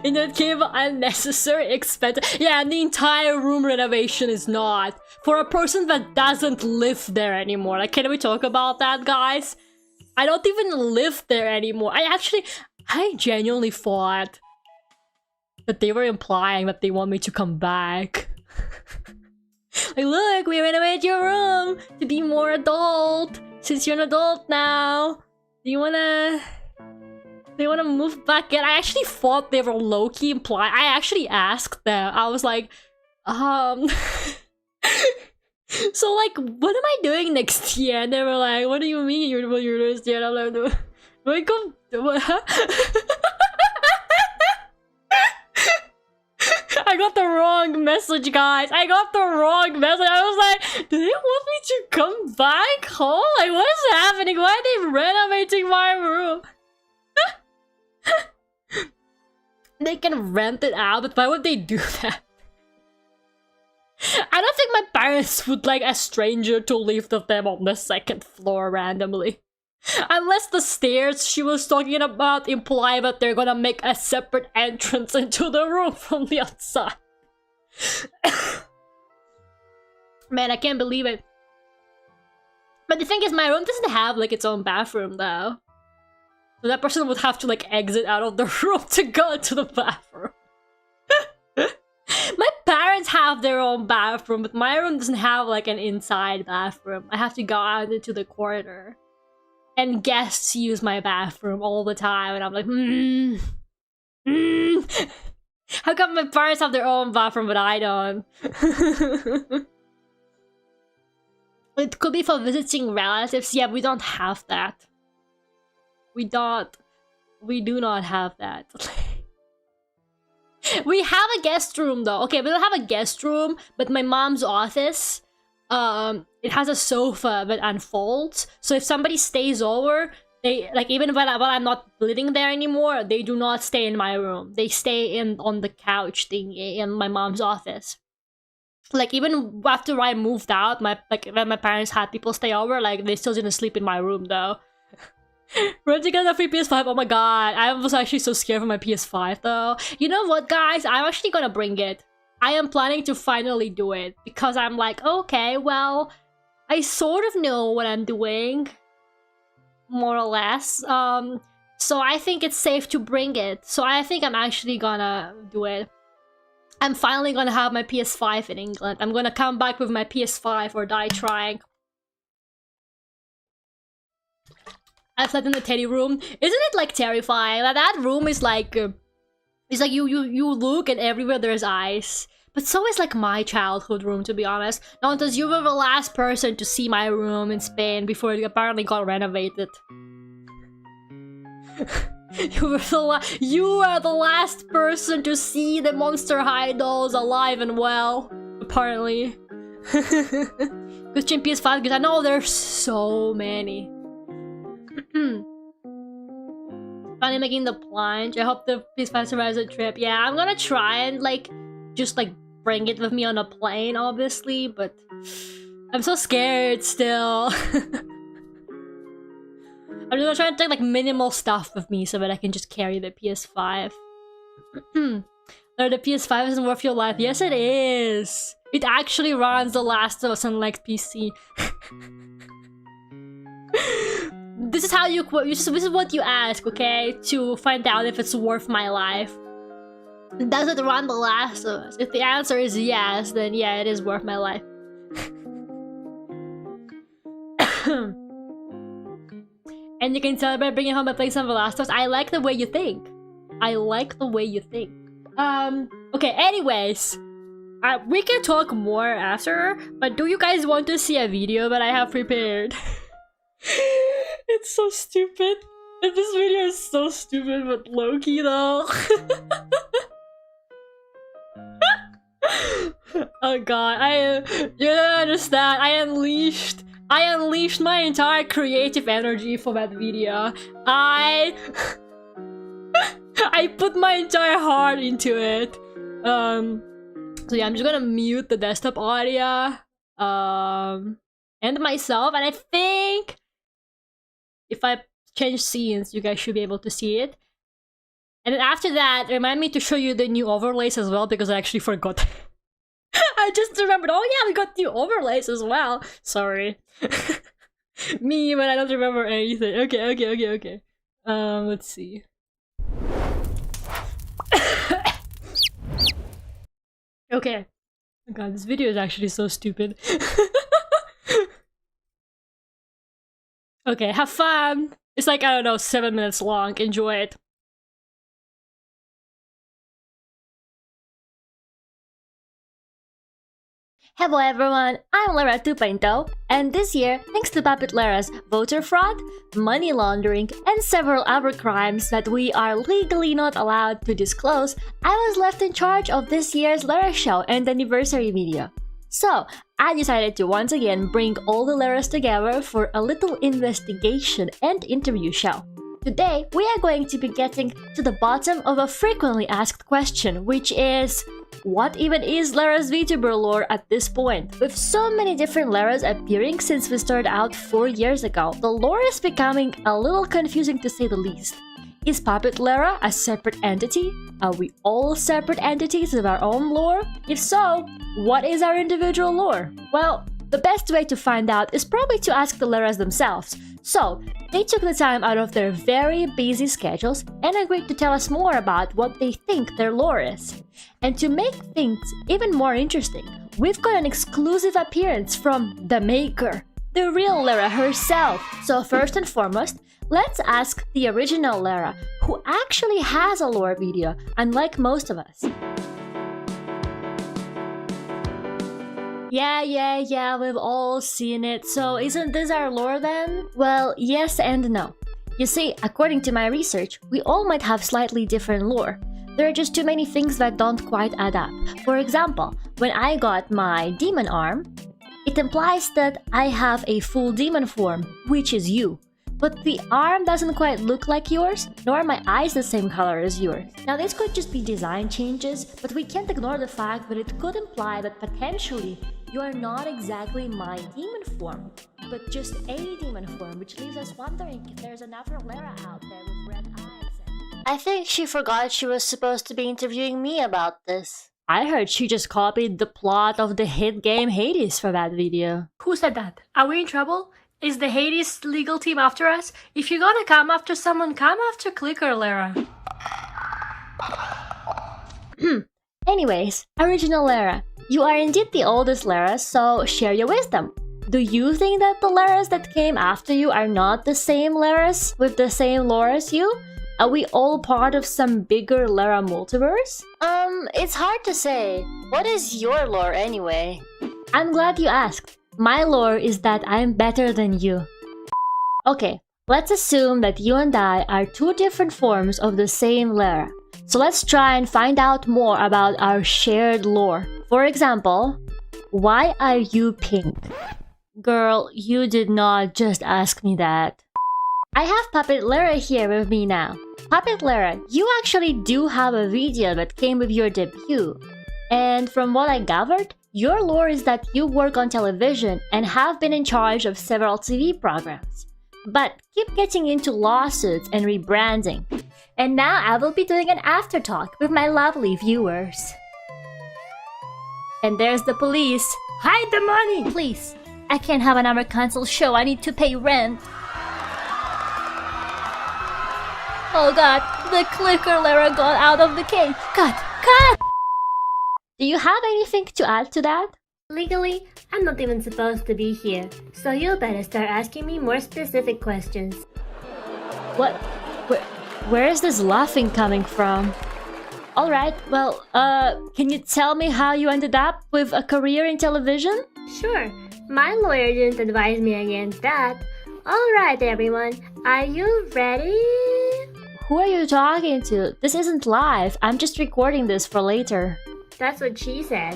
In that cable, unnecessary expense. Yeah, and the entire room renovation is not. For a person that doesn't live there anymore. Like, can we talk about that, guys? I don't even live there anymore. I genuinely thought that they were implying that they want me to come back. Like, look, we renovate your room to be more adult. Since you're an adult now, do you wanna move back in? I actually thought they were low-key implying. I actually asked them. I was like, so like, what am I doing next year? And they were like, what do you mean you're next year? And I'm like, do I come? I got the wrong message, guys. I got the wrong message. I was like, do they want me to come back home? Like, what is happening? Why are they renovating my room? They can rent it out, but why would they do that? I don't think my parents would like a stranger to live with them on the 2nd floor randomly. Unless the stairs she was talking about imply that they're gonna make a separate entrance into the room from the outside. Man, I can't believe it. But the thing is, my room doesn't have like its own bathroom though. So that person would have to like exit out of the room to go to the bathroom. My parents have their own bathroom, but my room doesn't have like an inside bathroom. I have to go out into the corridor. And guests use my bathroom all the time, and I'm like, How come my parents have their own bathroom, but I don't? It could be for visiting relatives. Yeah, we don't have that. We do not have that. We have a guest room though. Okay, we don't have a guest room, but my mom's office, it has a sofa that unfolds. So if somebody stays over, they like even when I'm not living there anymore, they do not stay in my room. They stay on the couch thing in my mom's office. Like even after I moved out, when my parents had people stay over, like they still didn't sleep in my room though. Renting a free PS5, oh my god. I was actually so scared for my PS5 though. You know what guys, I'm actually gonna bring it. I am planning to finally do it because I'm like, okay, well, I sort of know what I'm doing. More or less. So I think it's safe to bring it. So I think I'm actually gonna do it. I'm finally gonna have my PS5 in England. I'm gonna come back with my PS5 or die trying. I slept in the teddy room. Isn't it like terrifying? That room is like, it's like you look and everywhere there's eyes. But so is like my childhood room, to be honest. No, because you were the last person to see my room in Spain before it apparently got renovated. You are the last person to see the Monster High dolls alive and well, apparently. Christian PS5, because I know there's so many. Finally making the plunge. I hope the PS5 survives the trip. Yeah, I'm gonna try and like just like bring it with me on a plane, obviously, but I'm so scared still. I'm just gonna try to take like minimal stuff with me so that I can just carry the PS5. The PS5 isn't worth your life. Yes, it is. It actually runs The Last of Us on like PC. This is how this is what you ask, okay? To find out if it's worth my life. Does it run The Last of Us? If the answer is yes, then yeah, it is worth my life. And you can celebrate bringing home a place on The Last of Us. I like the way you think. I like the way you think. Okay, anyways. We can talk more after, but do you guys want to see a video that I have prepared? It's so stupid. This video is so stupid, but low-key though. Oh god, you don't understand. I unleashed my entire creative energy for that video. I put my entire heart into it. So yeah, I'm just gonna mute the desktop audio, and myself, and I think if I change scenes, you guys should be able to see it. And then after that, remind me to show you the new overlays as well, because I actually forgot. I just remembered, oh yeah, we got new overlays as well. Sorry. Me, but I don't remember anything. Okay. Let's see. Okay. Oh god, this video is actually so stupid. Okay, have fun! It's like, I don't know, 7 minutes long. Enjoy it. Hello everyone, I'm Lara 2.0, and this year, thanks to Puppet Lara's voter fraud, money laundering, and several other crimes that we are legally not allowed to disclose, I was left in charge of this year's Lara show and anniversary video. So, I decided to once again bring all the Laras together for a little investigation and interview show. Today, we are going to be getting to the bottom of a frequently asked question, which is, what even is Lara's Vtuber lore at this point? With so many different Laras appearing since we started out 4 years ago, the lore is becoming a little confusing to say the least. Is Puppet Lara a separate entity? Are we all separate entities with our own lore? If so, what is our individual lore? Well, the best way to find out is probably to ask the Laras themselves. So, they took the time out of their very busy schedules and agreed to tell us more about what they think their lore is. And to make things even more interesting, we've got an exclusive appearance from the Maker, the real Lara herself. So first and foremost, let's ask the original Lara, who actually has a lore video, unlike most of us. Yeah, we've all seen it. So isn't this our lore then? Well, yes and no. You see, according to my research, we all might have slightly different lore. There are just too many things that don't quite add up. For example, when I got my demon arm, it implies that I have a full demon form, which is you. But the arm doesn't quite look like yours, nor are my eyes the same color as yours. Now this could just be design changes, but we can't ignore the fact that it could imply that potentially you are not exactly my demon form, but just a demon form, which leaves us wondering if there's another Lara out there with red eyes. I think she forgot she was supposed to be interviewing me about this. I heard she just copied the plot of the hit game Hades for that video. Who said that? Are we in trouble? Is the Hades legal team after us? If you're gonna come after someone, come after Clicker, Lara. Anyways, original Lara, you are indeed the oldest Lara, so share your wisdom. Do you think that the Laras that came after you are not the same Laras with the same lore as you? Are we all part of some bigger Lara multiverse? It's hard to say. What is your lore anyway? I'm glad you asked. My lore is that I'm better than you. Okay, let's assume that you and I are two different forms of the same Lara. So let's try and find out more about our shared lore. For example, why are you pink? Girl, you did not just ask me that. I have Puppet Lara here with me now. Puppet Lara, you actually do have a video that came with your debut. And from what I gathered, your lore is that you work on television and have been in charge of several TV programs, but keep getting into lawsuits and rebranding. And now I will be doing an after talk with my lovely viewers. And there's the police. Hide the money! Please, I can't have another cancelled show. I need to pay rent. Oh god, the Clicker Lara got out of the cage. Cut! Do you have anything to add to that? Legally, I'm not even supposed to be here, so you better start asking me more specific questions. What? Where is this laughing coming from? Alright, well, can you tell me how you ended up with a career in television? Sure, my lawyer didn't advise me against that. Alright everyone, are you ready? Who are you talking to? This isn't live, I'm just recording this for later. That's what she said.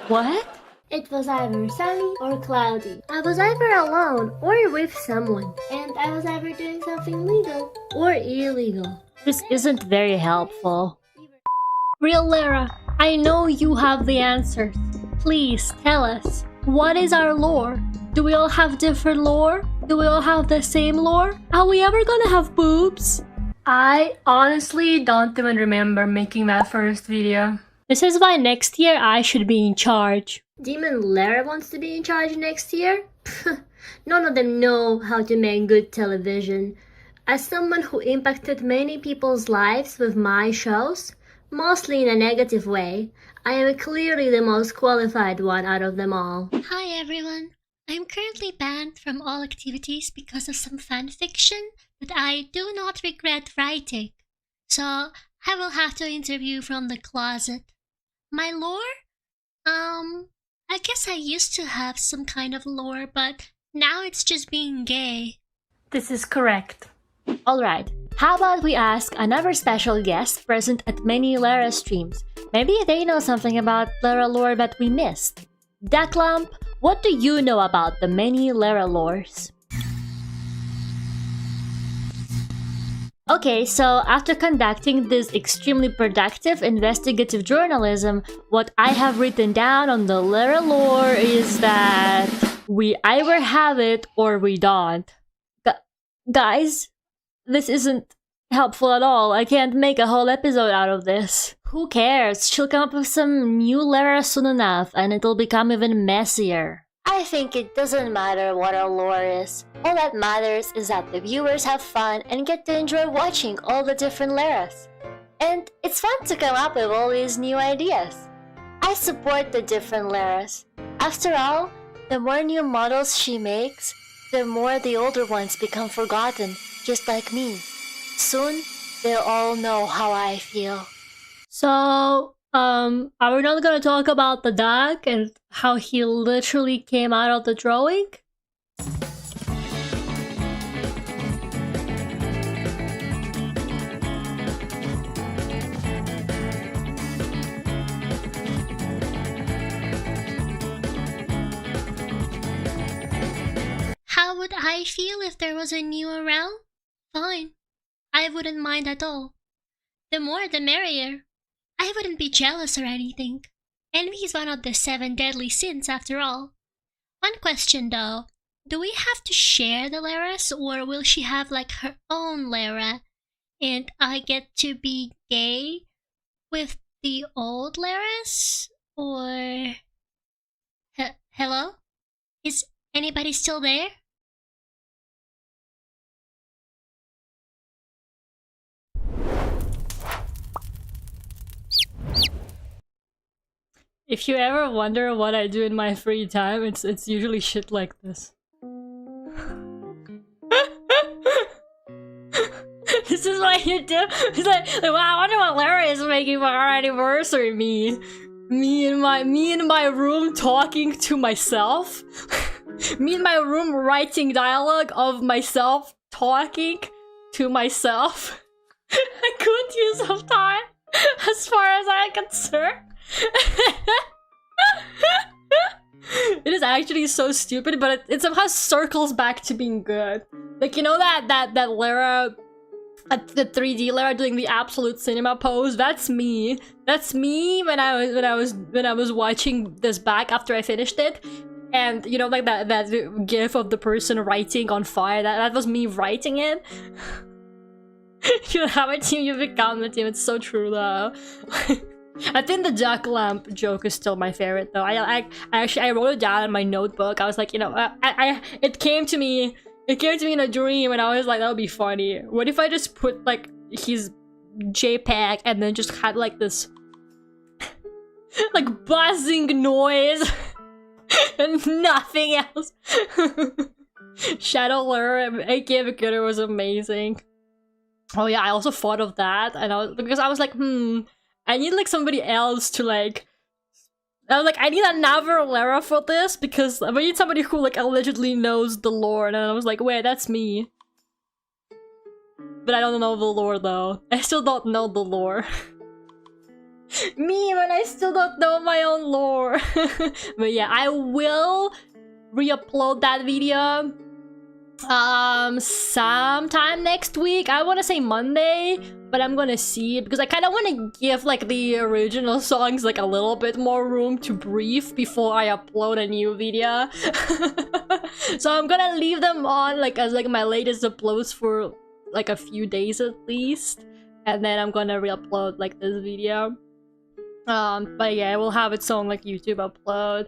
What? It was either sunny or cloudy. I was either alone or with someone. And I was either doing something legal or illegal. This isn't very helpful. Real Lara, I know you have the answers. Please tell us, what is our lore? Do we all have different lore? Do we all have the same lore? Are we ever gonna have boobs? I honestly don't even remember making that first video. This is why next year I should be in charge. Demon Lara wants to be in charge next year? None of them know how to make good television. As someone who impacted many people's lives with my shows, mostly in a negative way, I am clearly the most qualified one out of them all. Hi everyone. I'm currently banned from all activities because of some fan fiction that I do not regret writing. So I will have to interview from the closet. My lore? I guess I used to have some kind of lore, but now it's just being gay. This is correct. Alright, how about we ask another special guest present at many Lara streams. Maybe they know something about Lara lore that we missed. Duckult, what do you know about the many Lara lores? Okay, so after conducting this extremely productive investigative journalism, what I have written down on the Lara lore is that we either have it or we don't. Guys, this isn't helpful at all. I can't make a whole episode out of this. Who cares? She'll come up with some new Lara soon enough and it'll become even messier. I think it doesn't matter what our lore is. All that matters is that the viewers have fun and get to enjoy watching all the different Laras. And it's fun to come up with all these new ideas. I support the different Laras. After all, the more new models she makes, the more the older ones become forgotten, just like me. Soon, they'll all know how I feel. So, Are we not gonna talk about the duck and how he literally came out of the drawing? How would I feel if there was a new around? Fine. I wouldn't mind at all. The more the merrier. I wouldn't be jealous or anything. Envy is one of the 7 deadly sins after all. One question though. Do we have to share the Laras, or will she have like her own Lara? And I get to be gay with the old Laras? Or... hello? Is anybody still there? If you ever wonder what I do in my free time, it's usually shit like this. This is what you do. It's like, wow, I wonder what Larry is making for our anniversary. Me in my room talking to myself. Me in my room writing dialogue of myself talking to myself. I could use some time, as far as I'm concerned. It is actually so stupid, but it somehow circles back to being good. Like, you know that Lara, the 3D Lara doing the absolute cinema pose. That's me. That's me when I was watching this back after I finished it, and you know, like that gif of the person writing on fire. That was me writing it. You have a team, you become the team. It's so true though. I think the duck lamp joke is still my favorite though. I actually wrote it down in my notebook. I was like, you know, it came to me in a dream, and I was like, that would be funny. What if I just put like his JPEG and then just had like this like buzzing noise and nothing else. Shadow Lure, aka Vtuber, was amazing. Oh yeah, I also thought of that, and because I was like, I need like somebody else to like. I was like, I need another Lara for this because I need somebody who like allegedly knows the lore, and I was like, wait, that's me. But I don't know the lore though. I still don't know the lore. Me when I still don't know my own lore. But yeah, I will re-upload that video sometime next week. I want to say Monday, but I'm gonna see, because I kind of want to give like the original songs like a little bit more room to breathe before I upload a new video. So I'm gonna leave them on like as like my latest uploads for like a few days at least, and then I'm gonna re-upload like this video. But yeah, I will have its own like YouTube upload.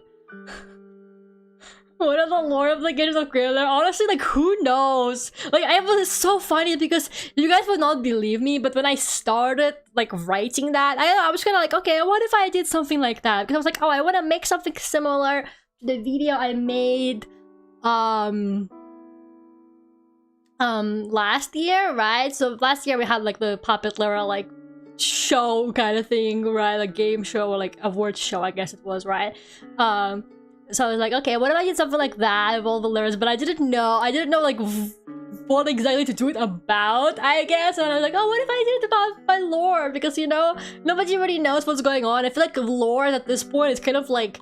What are the lore implications of Greyler? Honestly, like, who knows? Like, it was so funny because you guys would not believe me, but when I started, like, writing that, I was kind of like, okay, what if I did something like that? Because I was like, oh, I want to make something similar to the video I made, last year, right? So last year we had, like, the Puppet Lara, like, show kind of thing, right? Like, game show or, like, award show, I guess it was, right? So I was like, okay, what if I did something like that of all the Laras? But I didn't know like what exactly to do it about, I guess. And I was like, oh, what if I did it about my lore? Because, you know, nobody really knows what's going on. I feel like lore at this point is kind of like,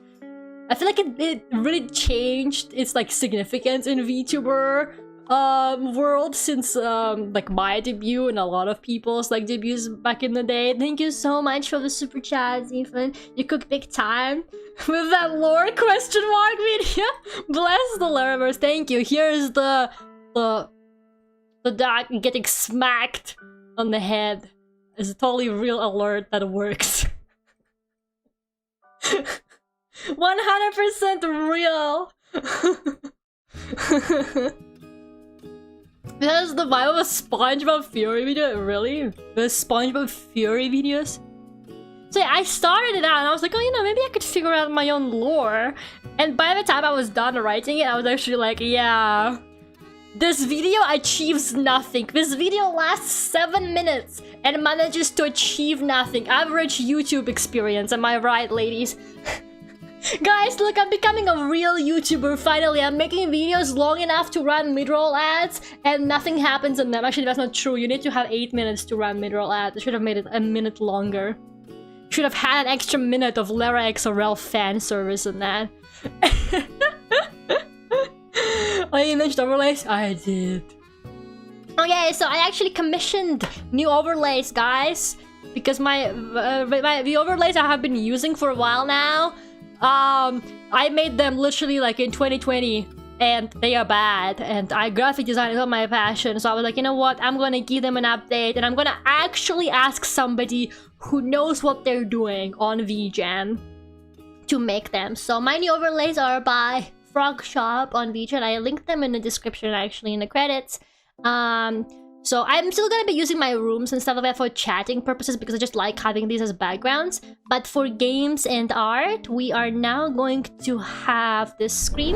I feel like it really changed its like significance in VTuber world since like my debut and a lot of people's like debuts back in the day. Thank you so much for the super chats, Ethan. You cooked big time with that lore question mark video. Bless the Laraverse. Thank you. Here's the duck getting smacked on the head. It's a totally real alert that works. 100% real. That's the vibe of a SpongeBob Fury video, really? The SpongeBob Fury videos? So yeah, I started it out and I was like, oh, you know, maybe I could figure out my own lore. And by the time I was done writing it, I was actually like, yeah, This video achieves nothing. This video lasts 7 minutes and manages to achieve nothing. Average YouTube experience, am I right, ladies? Guys, look, I'm becoming a real YouTuber finally. I'm making videos long enough to run mid-roll ads and nothing happens in them. Actually, that's not true. You need to have 8 minutes to run mid-roll ads. I should have made it a minute longer. Should have had an extra minute of Lara XRL fan service in that. Oh, you mentioned overlays? I did. Okay, so I actually commissioned new overlays, guys. Because the overlays I have been using for a while now, I made them literally like in 2020 and they are bad, and graphic design is not my passion, so I was like, you know what, I'm gonna give them an update and I'm gonna actually ask somebody who knows what they're doing on VGen to make them. So my new overlays are by Frog Shop on VGen. I linked them in the description, actually, in the credits. So I'm still gonna be using my rooms and stuff like that for chatting purposes because I just like having these as backgrounds. But for games and art, we are now going to have this screen.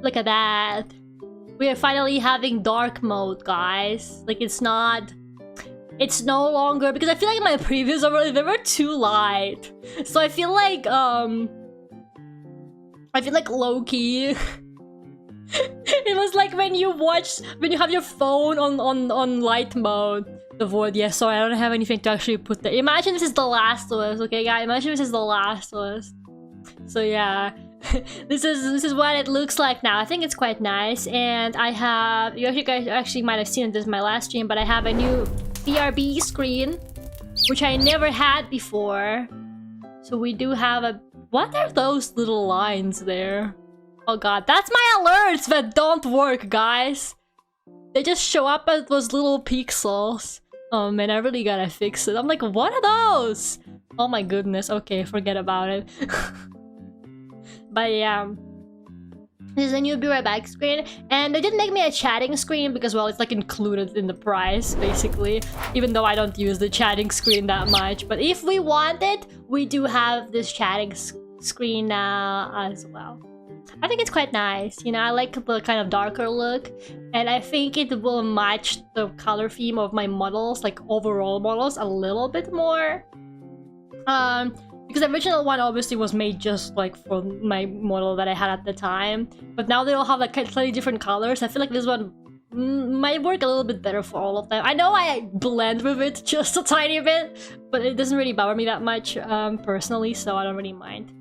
Look at that. We are finally having dark mode, guys. Like, it's no longer, because I feel like in my previous overlay they were too light. So I feel like low-key. It was like when you have your phone on light mode. The void, yeah, sorry, I don't have anything to actually put there. Imagine this is The Last of Us, okay, guys? Imagine this is The Last of Us. So yeah, this is what it looks like now. I think it's quite nice, and I have, you guys actually might have seen this in my last stream, but I have a new BRB screen, which I never had before. So we do have a, what are those little lines there? Oh god, that's my alerts that don't work, guys. They just show up as those little pixels. Oh man, I really gotta fix it. I'm like, what are those? Oh my goodness, okay, forget about it. But yeah, this is a new Be Right Back screen, and they didn't make me a chatting screen because, well, it's like included in the price, basically, even though I don't use the chatting screen that much. But if we want it, we do have this chatting screen now as well. I think it's quite nice, you know, I like the kind of darker look, and I think it will match the color theme of my models, like overall models, a little bit more. Because the original one obviously was made just like for my model that I had at the time, but now they all have like slightly different colors. I feel like this one might work a little bit better for all of them. I know I blend with it just a tiny bit, but it doesn't really bother me that much personally, so I don't really mind.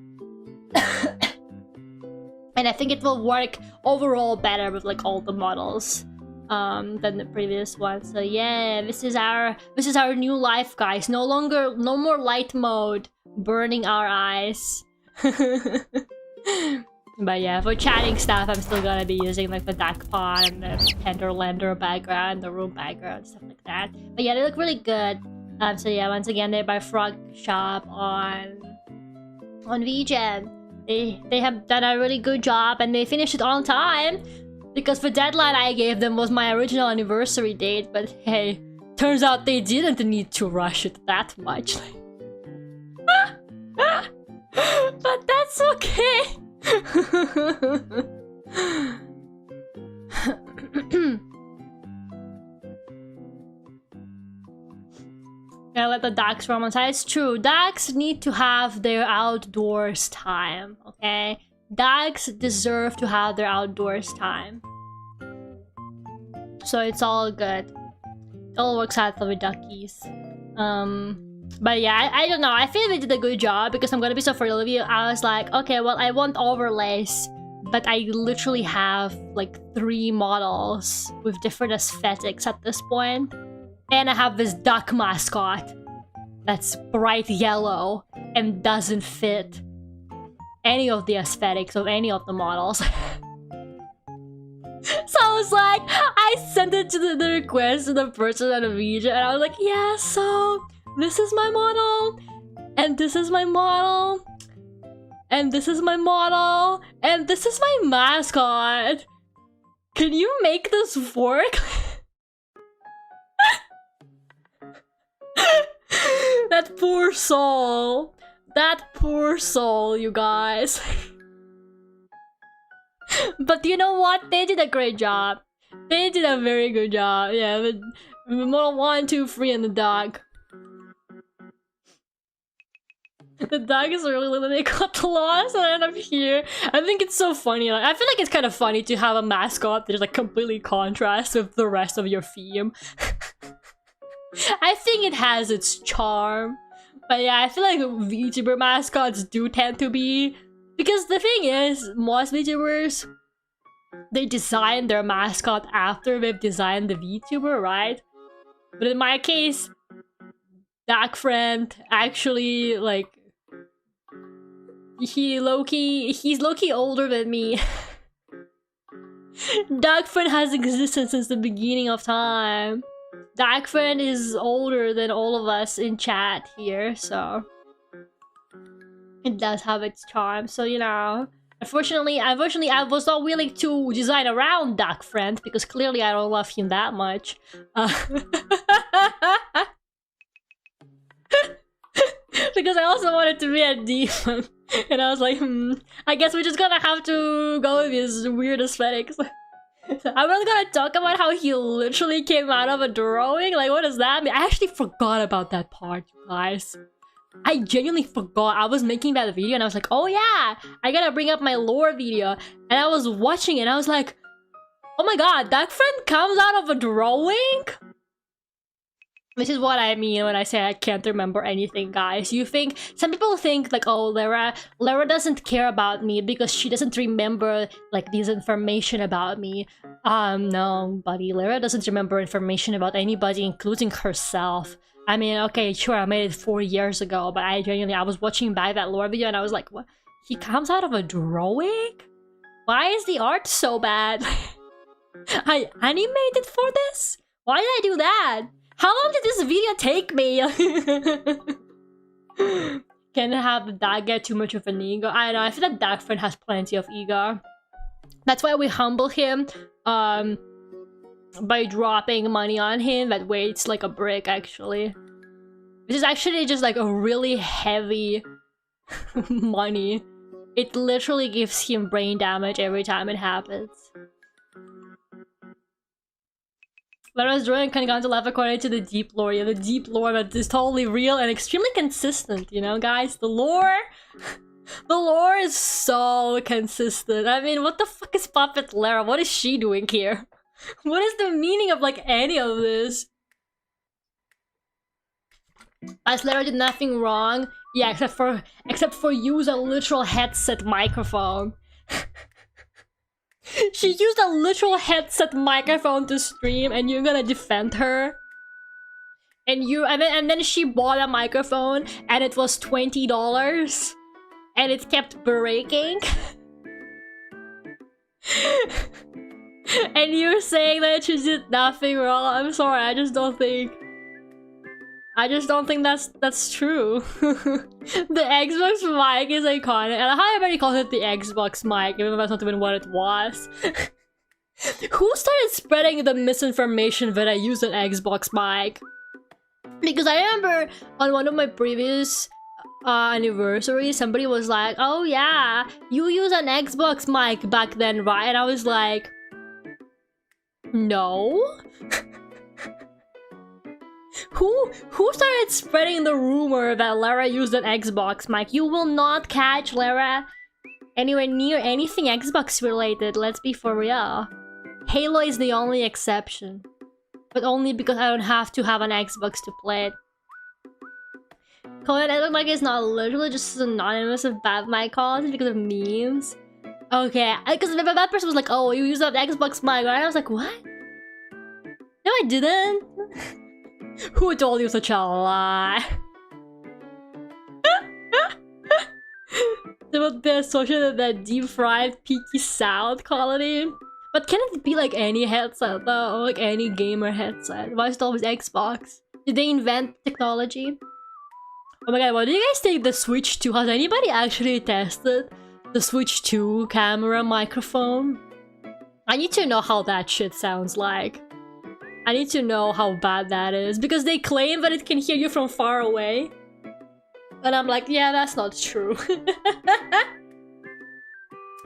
And I think it will work overall better with like all the models than the previous one. So yeah, this is our new life, guys. No more light mode burning our eyes. But yeah, for chatting stuff, I'm still gonna be using like the duck pond and the Tenderlander background, the room background, stuff like that. But yeah, they look really good. So yeah, once again, they're by Frog Shop on VGen. They have done a really good job, and they finished it on time because the deadline I gave them was my original anniversary date. But hey, turns out they didn't need to rush it that much. But that's okay. Gotta let the ducks roam outside. It's true. Ducks need to have their outdoors time, okay? Ducks deserve to have their outdoors time. So it's all good. It all works out for the duckies. But yeah, I don't know. I feel they did a good job because I'm gonna be so for real with you. I was like, okay, well, I want overlays, but I literally have like 3 models with different aesthetics at this point. And I have this duck mascot that's bright yellow and doesn't fit any of the aesthetics of any of the models. So I was like, I sent it to the request to the person on the video, and I was like, yeah, so this is my model, and this is my model, and this is my model, and this is my mascot. Can you make this work? That poor soul. That poor soul, you guys. But you know what? They did a great job. They did a very good job. Yeah, but model 1, 2, 3, and the dog. The dog is really little. They got lost and ended up here. I think it's so funny. Like, I feel like it's kind of funny to have a mascot that is like completely contrast with the rest of your theme. I think it has its charm. But yeah, I feel like VTuber mascots do tend to be, because the thing is, most VTubers, they design their mascot after they've designed the VTuber, right? But in my case, Dark Friend actually, like, he's low-key older than me. Dark Friend has existed since the beginning of time. Dark Friend is older than all of us in chat here, so it does have its charm. So, you know, unfortunately, I was not willing to design around Dark Friend because clearly I don't love him that much. Because I also wanted to be a demon, and I was like, I guess we're just gonna have to go with his weird aesthetics. I'm not gonna talk about how he literally came out of a drawing. Like, what does that mean? I actually forgot about that part, you guys. I genuinely forgot. I was making that video and I was like, oh yeah, I gotta bring up my lore video. And I was watching it and I was like, oh my god, that friend comes out of a drawing? This is what I mean when I say I can't remember anything, guys. Some people think like, oh, Lara doesn't care about me because she doesn't remember like this information about me. No, buddy, Lara doesn't remember information about anybody, including herself. I mean, okay, sure, I made it 4 years ago, but I was watching back that lore video and I was like, what? He comes out of a drawing? Why is the art so bad? I animated for this? Why did I do that? How long did this video take me? Can have that get too much of an ego? I know, I feel that Dark Friend has plenty of ego. That's why we humble him by dropping money on him that weighs like a brick, actually. Which is actually just like a really heavy money. It literally gives him brain damage every time it happens. Lara's drawing can go to life according to the deep lore. Yeah, the deep lore that is totally real and extremely consistent, you know, guys? The lore is so consistent. I mean, what the fuck is Puppet Lara? What is she doing here? What is the meaning of, like, any of this? As Lara did nothing wrong. Yeah, except for use a literal headset microphone. She used a literal headset microphone to stream, and you're gonna defend her? And then she bought a microphone, and it was $20, and it kept breaking. And you're saying that she did nothing wrong. I'm sorry, I just don't think that's true. The Xbox mic is iconic, and how everybody calls it the Xbox mic, even though that's not even what it was. Who started spreading the misinformation that I use an Xbox mic? Because I remember on one of my previous anniversaries, somebody was like, "Oh yeah, you use an Xbox mic back then, right?" And I was like, "No." Who started spreading the rumor that Lara used an Xbox mic? You will not catch Lara anywhere near anything Xbox related, let's be for real. Halo is the only exception. But only because I don't have to have an Xbox to play it. Comment, I look like it's not literally just synonymous with bad mic calls because of memes. Okay, because that person was like, "Oh, you use that Xbox mic," right? I was like, what? No, I didn't. Who told you such a lie? They associated that deep fried peaky sound quality. But can it be like any headset though? Or like any gamer headset? Why is it always Xbox? Did they invent technology? Oh my god, what do you guys think the Switch 2? Has anybody actually tested the Switch 2 camera microphone? I need to know how that shit sounds like. I need to know how bad that is, because they claim that it can hear you from far away. And I'm like, yeah, that's not true.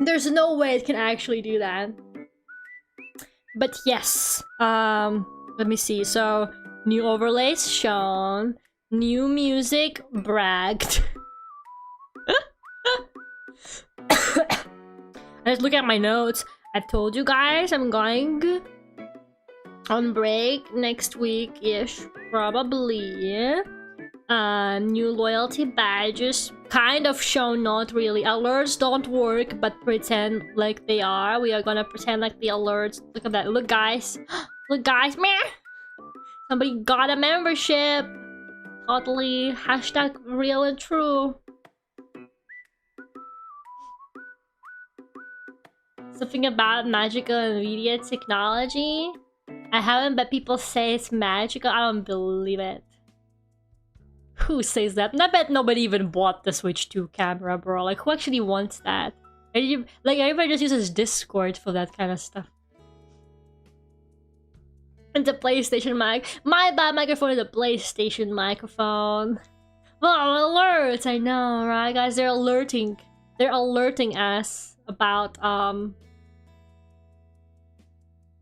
There's no way it can actually do that. But yes, let me see. So new overlays shown, new music bragged. Let's look at my notes. I told you guys I'm going on break next week-ish, probably. New loyalty badges, kind of shown, not really. Alerts don't work, but pretend like they are. We are gonna pretend like the alerts. Look at that. Look, guys. Look, guys. Meh. Somebody got a membership. Totally. Hashtag real and true. Something about magical NVIDIA technology. I haven't, but people say it's magical. I don't believe it. Who says that? I bet nobody even bought the Switch 2 camera, bro. Like, who actually wants that? Like, everybody just uses Discord for that kind of stuff. And the PlayStation mic. My bad microphone is a PlayStation microphone. Well, alerts! I know, right, guys? They're alerting. They're alerting us about,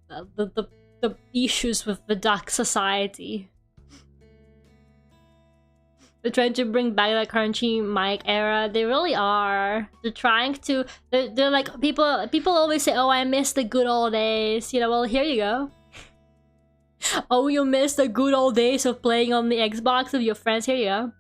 the issues with the Duck Society. They're trying to bring back the crunchy mic era. They really are. They're trying to. They're like people always say, "Oh, I miss the good old days." You know. Well, here you go. Oh, you miss the good old days of playing on the Xbox with your friends. Here you go.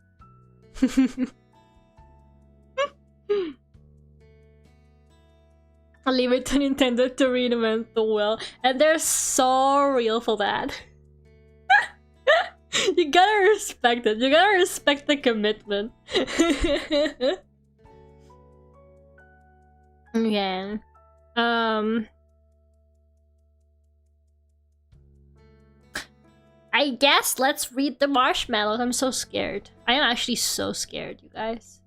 I'll leave it to Nintendo to reinvent the wheel, and they're so real for that. You gotta respect it. You gotta respect the commitment. Okay. I guess let's read the marshmallows. I'm so scared. I am actually so scared, you guys.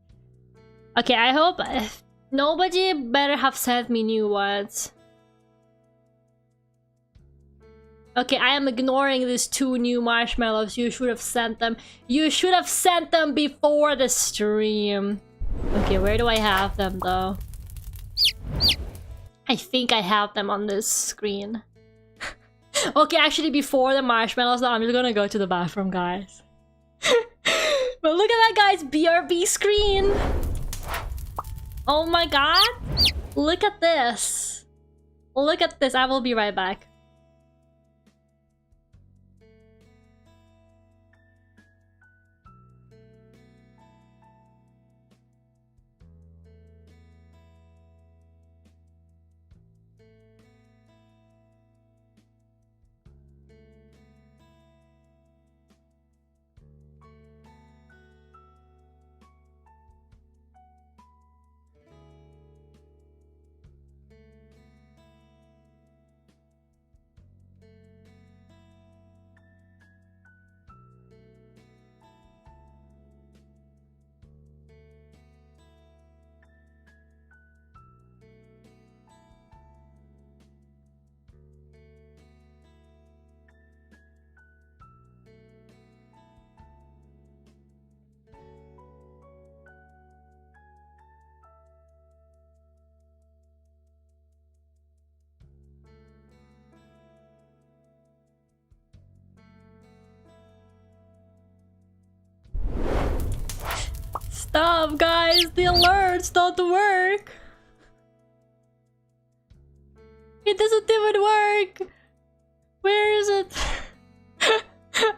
Okay, I hope nobody better have sent me new ones. Okay, I am ignoring these 2 new marshmallows. You should have sent them. You should have sent them before the stream. Okay, where do I have them though? I think I have them on this screen. Okay, actually before the marshmallows, I'm just gonna go to the bathroom, guys. But look at that, guys! BRB screen! Oh my god! Look at this! Look at this, I will be right back. Stop, guys! The alerts don't work! It doesn't even work! Where is it?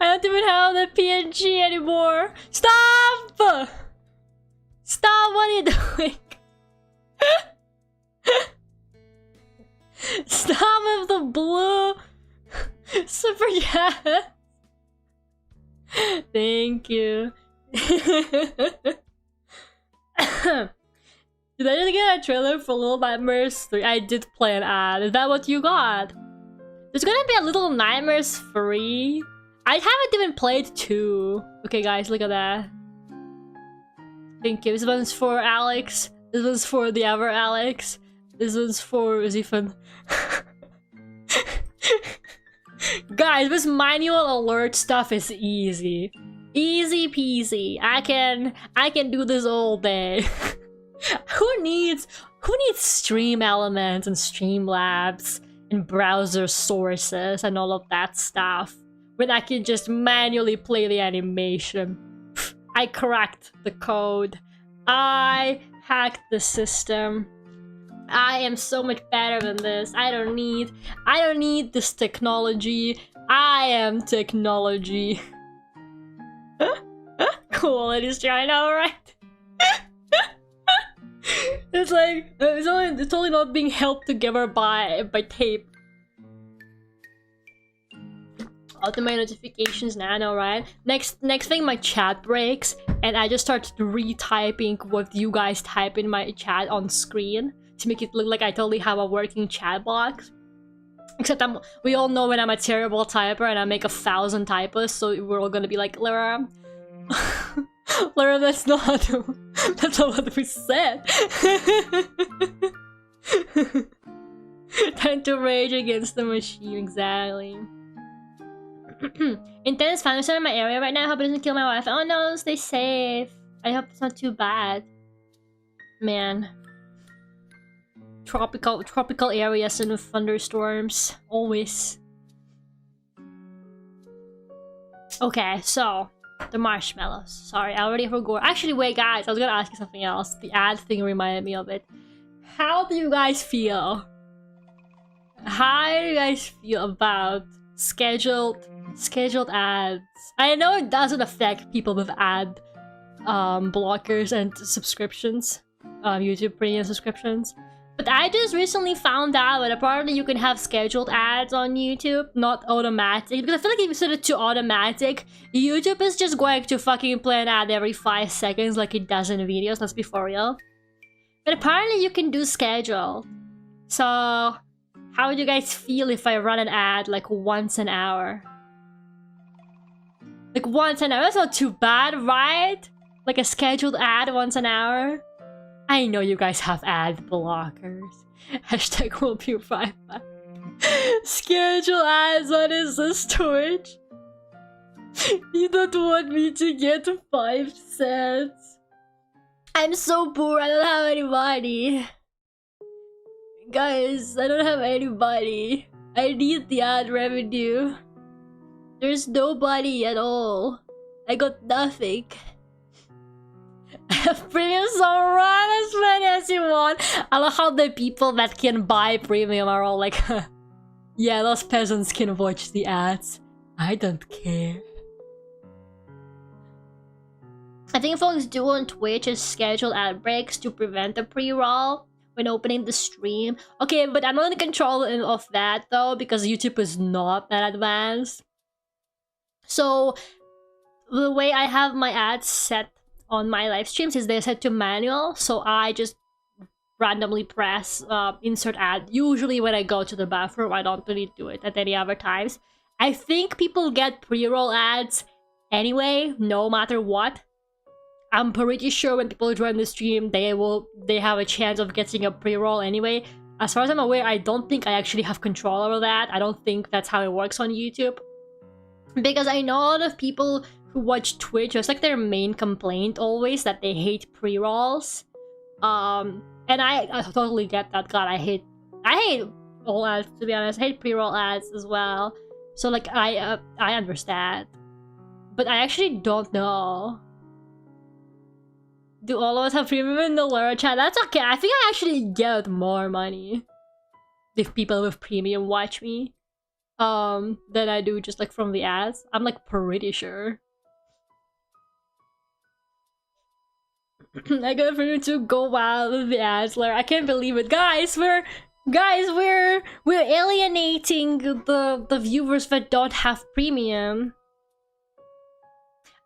I don't even have the PNG anymore! Stop! Stop! What are you doing? Stop with the blue super chat! Thank you. Did I just get a trailer for Little Nightmares 3? I did play an ad. Is that what you got? There's gonna be a Little Nightmares 3. I haven't even played 2. Okay, guys, look at that. Thank you. This one's for Alex. This one's for the other Alex. This one's for Zifan. Guys, this manual alert stuff is easy. Easy peasy. I can do this all day. Who needs Who needs Stream Elements and Streamlabs and browser sources and all of that stuff when I can just manually play the animation? I cracked the code. I hacked the system. I am so much better than this. I don't need this technology. I am technology. Quality stream, I know, right? It's like it's only not being held together by tape. Automate notifications now, I know, right? Next thing, my chat breaks and I just start retyping what you guys type in my chat on screen to make it look like I totally have a working chat box. Except we all know when I'm a terrible typer and I make 1,000 typos, so we're all gonna be like, Lara, Lara, that's not what we said. Time to rage against the machine, exactly. Intense thunderstorm in my area right now. I hope it doesn't kill my wife. Oh no, stay safe. I hope it's not too bad. Man. Tropical areas and thunderstorms. Always. Okay, so the marshmallows. Sorry, I already forgot. Actually, wait, guys, I was gonna ask you something else. The ad thing reminded me of it. How do you guys feel? How do you guys feel about scheduled ads? I know it doesn't affect people with ad blockers and subscriptions, YouTube Premium subscriptions. But I just recently found out that apparently you can have scheduled ads on YouTube, not automatic. Because I feel like if you set it to automatic, YouTube is just going to fucking play an ad every 5 seconds like it does in videos, let's be for real. But apparently you can do scheduled. So, how would you guys feel if I run an ad like once an hour? Like once an hour, that's not too bad, right? Like a scheduled ad once an hour? I know you guys have ad blockers. Hashtag will be right back. Schedule ads, what is this, Twitch? You don't want me to get 5 cents. I'm so poor, I don't have any money. Guys, I don't have anybody. I need the ad revenue. There's nobody at all. I got nothing. I have premium, so run as many as you want. I love how the people that can buy premium are all like, yeah, those peasants can watch the ads. I don't care. I think folks do on Twitch is schedule ad breaks to prevent the pre-roll when opening the stream. Okay, but I'm not in control of that though, because YouTube is not that advanced. So the way I have my ads set on my live streams is they're set to manual, so I just randomly press insert ad. Usually when I go to the bathroom, I don't really do it at any other times. I think people get pre-roll ads anyway, no matter what. I'm pretty sure when people join the stream, they have a chance of getting a pre-roll anyway. As far as I'm aware, I don't think I actually have control over that. I don't think that's how it works on YouTube. Because I know a lot of people who watch Twitch, it's like their main complaint always that they hate pre-rolls. And I totally get that. God, I hate all ads, to be honest. I hate pre-roll ads as well. So like I understand. But I actually don't know. Do all of us have premium in the Lara chat? That's okay. I think I actually get more money if people with premium watch me than I do just like from the ads. I'm like pretty sure. I got premium to go wild with the ads, Lara. I can't believe it, guys. We're alienating the viewers that don't have premium.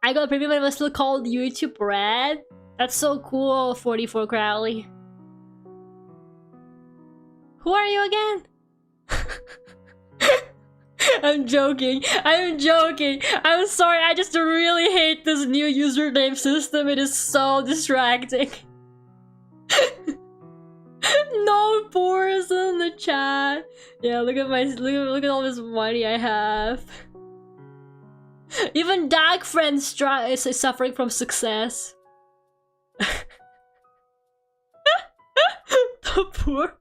I got premium and it was still called YouTube Red. That's so cool, 44 Crowley. Who are you again? I'm joking. I'm joking. I'm sorry. I just really hate this new username system. It is so distracting. No pores in the chat. Yeah, look at all this money I have. Even Dark Friends is suffering from success. the worst.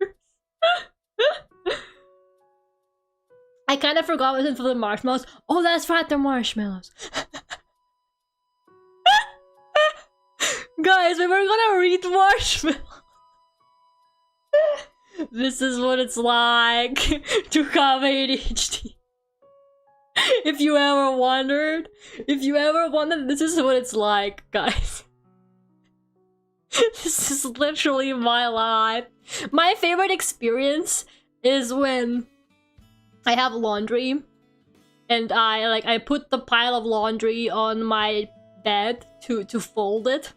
I kind of forgot what was for the marshmallows. Oh, that's right, the marshmallows. Guys, we were gonna read marshmallows. This is what it's like to have ADHD. If you ever wondered, this is what it's like, guys. This is literally my life. My favorite experience is when I have laundry and I put the pile of laundry on my bed to fold it,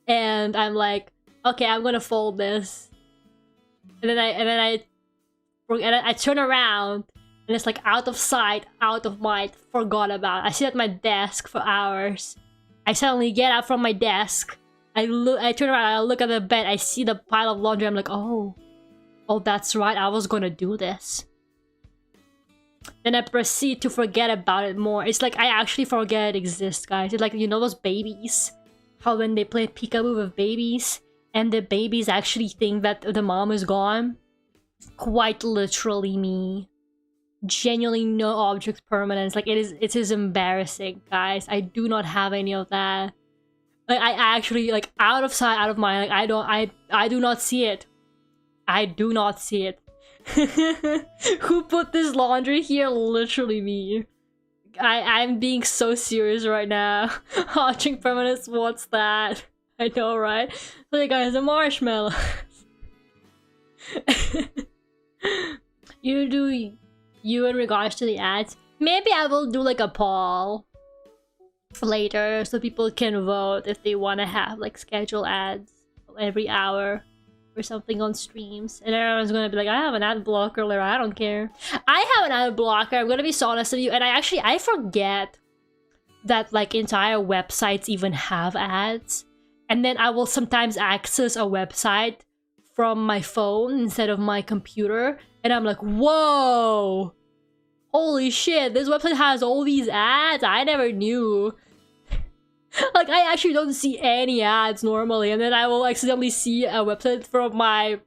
and I'm like, okay, I'm gonna fold this, and then I turn around and it's like out of sight, out of mind, forgot about it. I sit at my desk for hours. I suddenly get up from my desk. I turn around, I look at the bed, I see the pile of laundry. I'm like, oh, that's right, I was gonna do this. Then I proceed to forget about it more. It's like I actually forget it exists, guys. It's like, you know those babies? How when they play peekaboo with babies, and the babies actually think that the mom is gone? Quite literally me. Genuinely no object permanence. Like, it is embarrassing, guys. I do not have any of that. Like, I actually, like, out of sight, out of mind. Like, I do not see it. I do not see it. Who put this laundry here? Literally me. I'm being so serious right now. Object permanence, what's that? I know, right? Look, guys, a marshmallow. You in regards to the ads? Maybe I will do like a poll later so people can vote if they want to have like scheduled ads every hour or something on streams, and everyone's gonna be like, I have an ad blocker, or I don't care. I have an ad blocker, I'm gonna be so honest with you, and I forget that like entire websites even have ads, and then I will sometimes access a website from my phone instead of my computer, and I'm like, whoa, holy shit, this website has all these ads, I never knew. Like, I actually don't see any ads normally, and then I will accidentally see a website from my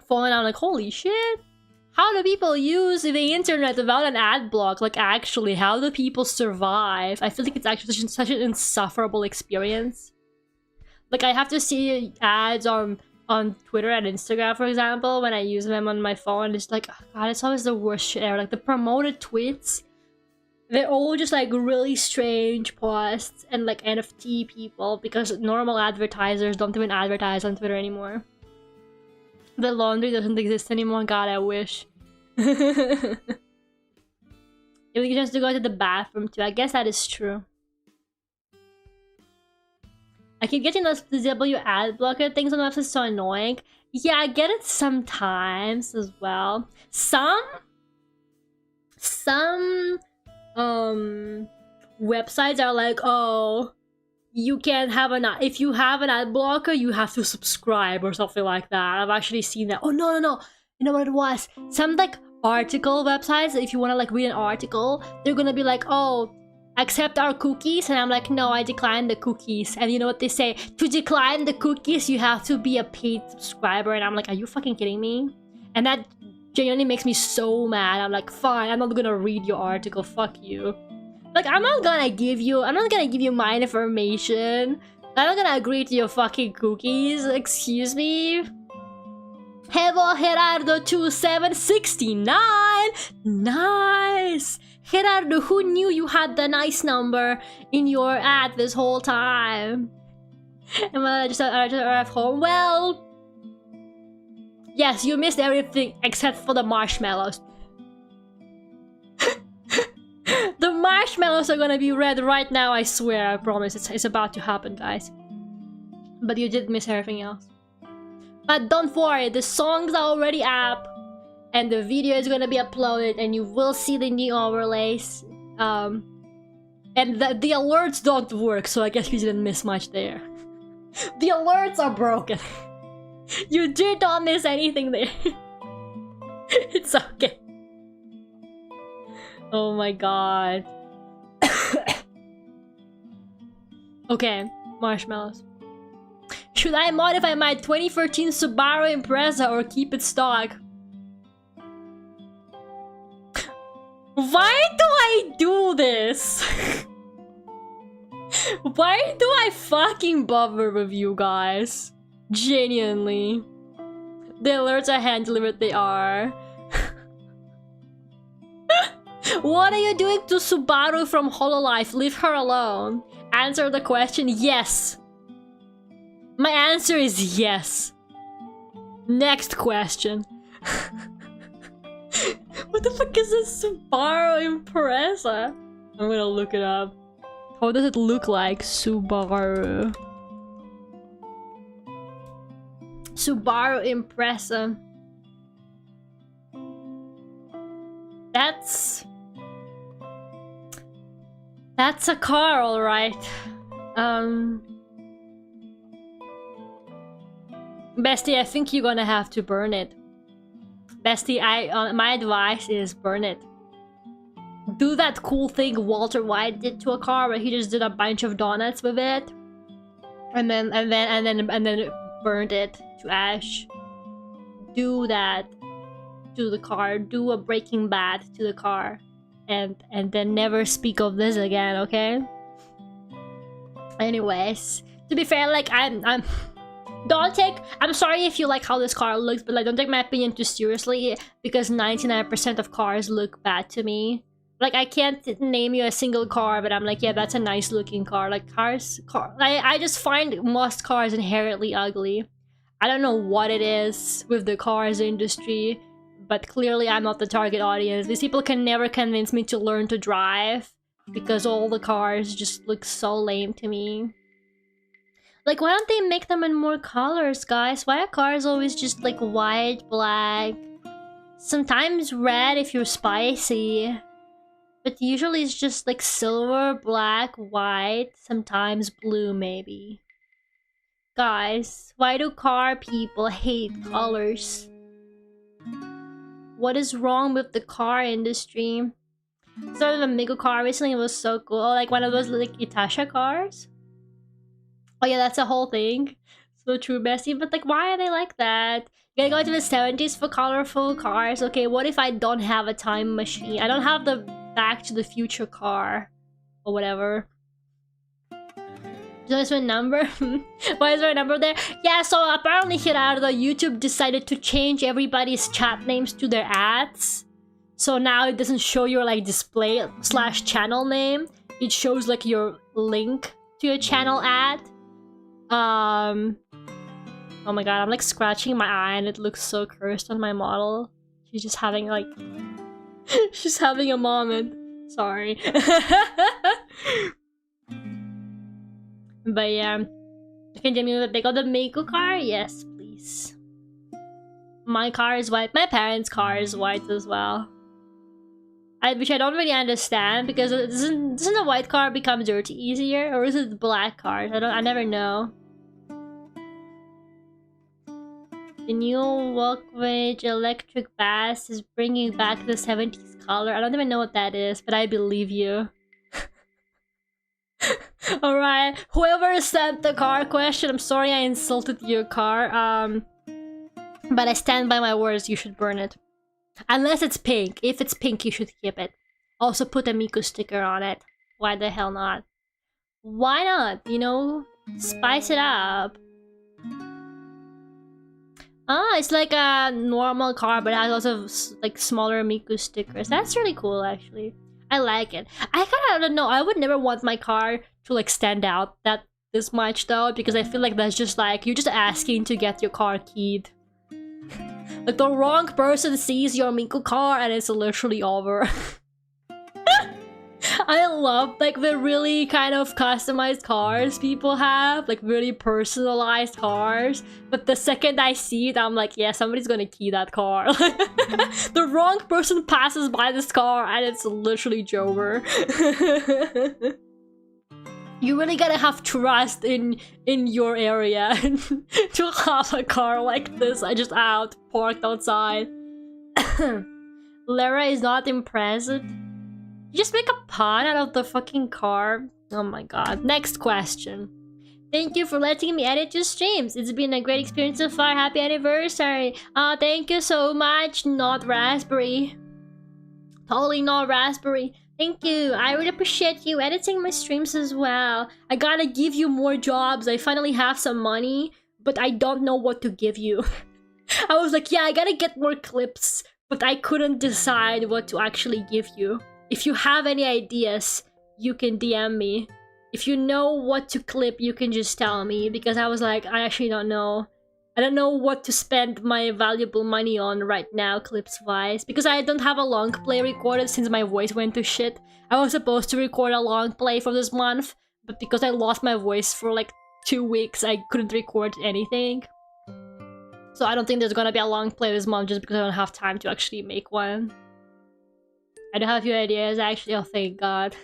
phone, and I'm like, holy shit, how do people use the internet without an ad block? Like, actually, how do people survive? I feel like it's actually such an insufferable experience. Like, I have to see ads on Twitter and Instagram, for example, when I use them on my phone. It's like, oh god, it's always the worst shit ever. Like, the promoted tweets, they're all just like really strange posts and like NFT people, because normal advertisers don't even advertise on Twitter anymore. The laundry doesn't exist anymore. God, I wish. If we just to go to the bathroom too, I guess that is true. I keep getting those W ad blocker things on the website, so annoying. Yeah, I get it sometimes as well. Some websites are like, oh, you can't have if you have an ad blocker, you have to subscribe or something like that. I've actually seen that. Oh no, you know what it was? Some like article websites, if you want to like read an article, they're gonna be like, oh, accept our cookies, and I'm like, no, I decline the cookies. And you know what they say? To decline the cookies, you have to be a paid subscriber. And I'm like, are you fucking kidding me? And that genuinely makes me so mad. I'm like, fine, I'm not gonna read your article, fuck you. Like, I'm not gonna give you my information. I'm not gonna agree to your fucking cookies, excuse me. Evo Gerardo 2769, nice. Gerardo, who knew you had the nice number in your ad this whole time? Am I just arrived home? Well, yes, you missed everything except for the marshmallows. The marshmallows are gonna be red right now, I swear, I promise. It's about to happen, guys. But you did miss everything else. But don't worry, the songs are already up, and the video is gonna be uploaded, and you will see the new overlays. And the alerts don't work, so I guess you didn't miss much there. The alerts are broken. You did not miss anything there. It's okay. Oh my god. Okay, marshmallows. Should I modify my 2013 Subaru Impreza or keep it stock? Why do I do this? Why do I fucking bother with you guys? Genuinely. The alerts are hand delivered, they are. What are you doing to Subaru from Hololive? Leave her alone. Answer the question, yes. My answer is yes. Next question. What the fuck is this Subaru Impreza? I'm gonna look it up. How does it look like? Subaru. Subaru Impreza. That's a car, alright. Bestie, I think you're gonna have to burn it. Bestie, my advice is burn it. Do that cool thing Walter White did to a car where he just did a bunch of donuts with it. And then burned it to ash. Do that to the car. Do a Breaking Bad to the car. And then never speak of this again, okay? Anyways, to be fair, like I'm sorry if you like how this car looks, but like don't take my opinion too seriously because 99% of cars look bad to me. Like I can't name you a single car, but I'm like, yeah, that's a nice looking car. Like I just find most cars inherently ugly. I don't know what it is with the cars industry, but clearly I'm not the target audience. These people can never convince me to learn to drive because all the cars just look so lame to me. Like, why don't they make them in more colors, guys? Why are cars always just like white, black? Sometimes red if you're spicy. But usually it's just like silver, black, white, sometimes blue maybe. Guys, why do car people hate colors? What is wrong with the car industry? So the Migo car recently was so cool. Like one of those like Itasha cars. Oh yeah, that's a whole thing. So true, bestie. But like, why are they like that? You gotta go to the 70s for colorful cars. Okay, what if I don't have a time machine? I don't have the Back to the Future car. Or whatever. Is there a number? Why is there a number there? Yeah, so apparently Gerardo, YouTube decided to change everybody's chat names to their ads. So now it doesn't show your like display / channel name. It shows like your link to your channel ad. Oh my god, I'm like scratching my eye and it looks so cursed on my model. She's just having like... she's having a moment. Sorry. But yeah, can you me the pick of the Mako car? Yes, please. My car is white. My parents' car is white as well. Which I don't really understand because doesn't a white car become dirty easier, or is it the black cars? I never know. The new Volkswagen electric bass is bringing back the 70s color. I don't even know what that is, but I believe you. Alright, whoever sent the car question, I'm sorry I insulted your car. But I stand by my words, you should burn it. Unless it's pink. If it's pink, you should keep it. Also put a Miku sticker on it. Why the hell not? Why not? You know, spice it up. Ah, it's like a normal car, but it has also like smaller Miku stickers. That's really cool, actually. I like it. I kind of don't know. I would never want my car to like stand out this much though, because I feel like that's just like you're just asking to get your car keyed. Like the wrong person sees your Miku car and it's literally over. I love like the really kind of customized cars people have, like really personalized cars. But the second I see it, I'm like, yeah, somebody's gonna key that car. The wrong person passes by this car and it's literally Jover. You really gotta have trust in your area to have a car like this. I just parked outside. Lara is not impressed. You just make a pun out of the fucking car. Oh my god. Next question. Thank you for letting me edit your streams. It's been a great experience so far. Happy anniversary. Thank you so much. Not raspberry. Totally not raspberry. Thank you. I really appreciate you editing my streams as well. I gotta give you more jobs. I finally have some money, but I don't know what to give you. I was like, yeah, I gotta get more clips, but I couldn't decide what to actually give you. If you have any ideas, you can DM me. If you know what to clip, you can just tell me, because I was like, I actually don't know. I don't know what to spend my valuable money on right now, clips-wise, because I don't have a long play recorded since my voice went to shit. I was supposed to record a long play for this month, but because I lost my voice for like 2 weeks, I couldn't record anything. So I don't think there's gonna be a long play this month just because I don't have time to actually make one. I don't have your ideas actually, oh thank god.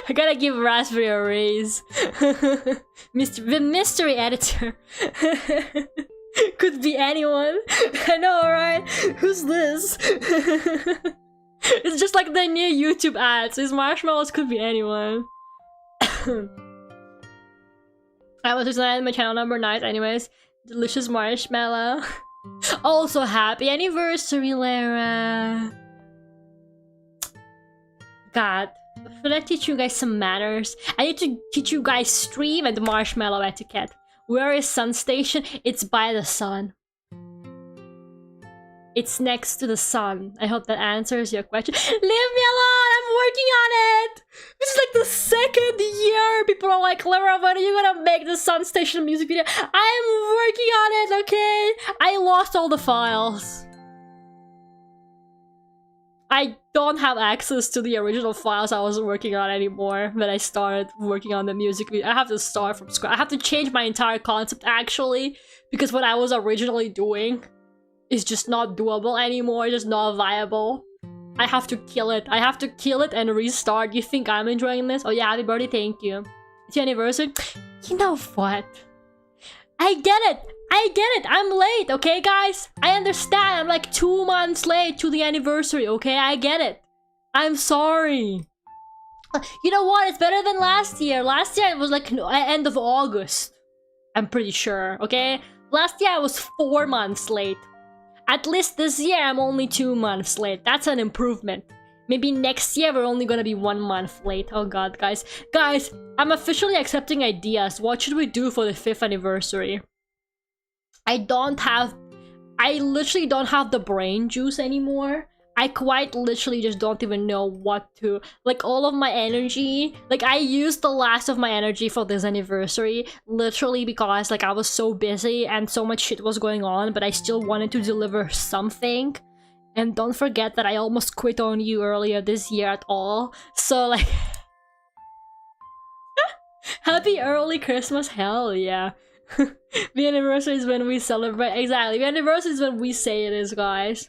I gotta give Raspberry a raise. The mystery editor. Could be anyone. I know, right? Who's this? It's just like the new YouTube ads. These marshmallows could be anyone. I was designing my channel number 9 anyways. Delicious marshmallow. Also happy anniversary, Lara. God. Should I teach you guys some manners? I need to teach you guys stream and marshmallow etiquette. Where is Sun Station? It's by the sun. It's next to the sun. I hope that answers your question. Leave me alone! I'm working on it! This is like the 2nd year. People are like, Lara, when are you gonna make the Sun Station music video? I'm working on it, okay? I lost all the files. I don't have access to the original files I was working on anymore when I started working on the music video. I have to start from scratch. I have to change my entire concept actually, because what I was originally doing is just not doable anymore, just not viable. I have to kill it. I have to kill it and restart. You think I'm enjoying this? Oh yeah, happy birthday, thank you. It's your anniversary? You know what? I get it! I get it! I'm late, okay guys? I understand, I'm like 2 months late to the anniversary, okay? I get it. I'm sorry. You know what? It's better than last year. Last year it was like end of August. I'm pretty sure, okay? Last year I was 4 months late. At least this year I'm only 2 months late. That's an improvement. Maybe next year we're only gonna be 1 month late. Oh god, guys. Guys, I'm officially accepting ideas. What should we do for the 5th anniversary? I literally don't have the brain juice anymore. I quite literally just don't even know what to... Like, all of my energy... Like, I used the last of my energy for this anniversary, literally because, like, I was so busy and so much shit was going on, but I still wanted to deliver something. And don't forget that I almost quit on you earlier this year at all. So, like... Happy early Christmas, hell yeah. The anniversary is when we celebrate. Exactly, the anniversary is when we say it is, guys.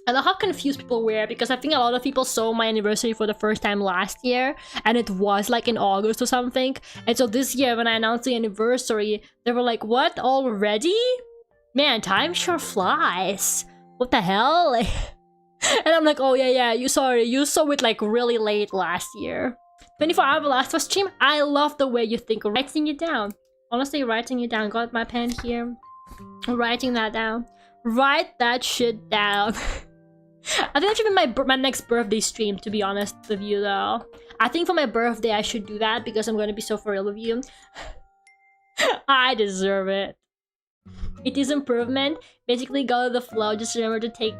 I know how confused people were, because I think a lot of people saw my anniversary for the first time last year, and it was like in August or something. And so this year, when I announced the anniversary, they were like, what, already? Man, time sure flies. What the hell? And I'm like, oh yeah, you saw it like really late last year. 24-hour last for stream. I love the way you think. Writing it down. Honestly, writing it down. Got my pen here. Writing that down. Write that shit down. I think that should be my next birthday stream, to be honest with you, though. I think for my birthday, I should do that because I'm going to be so for real with you. I deserve it. It is improvement. Basically, go with the flow. Just remember to take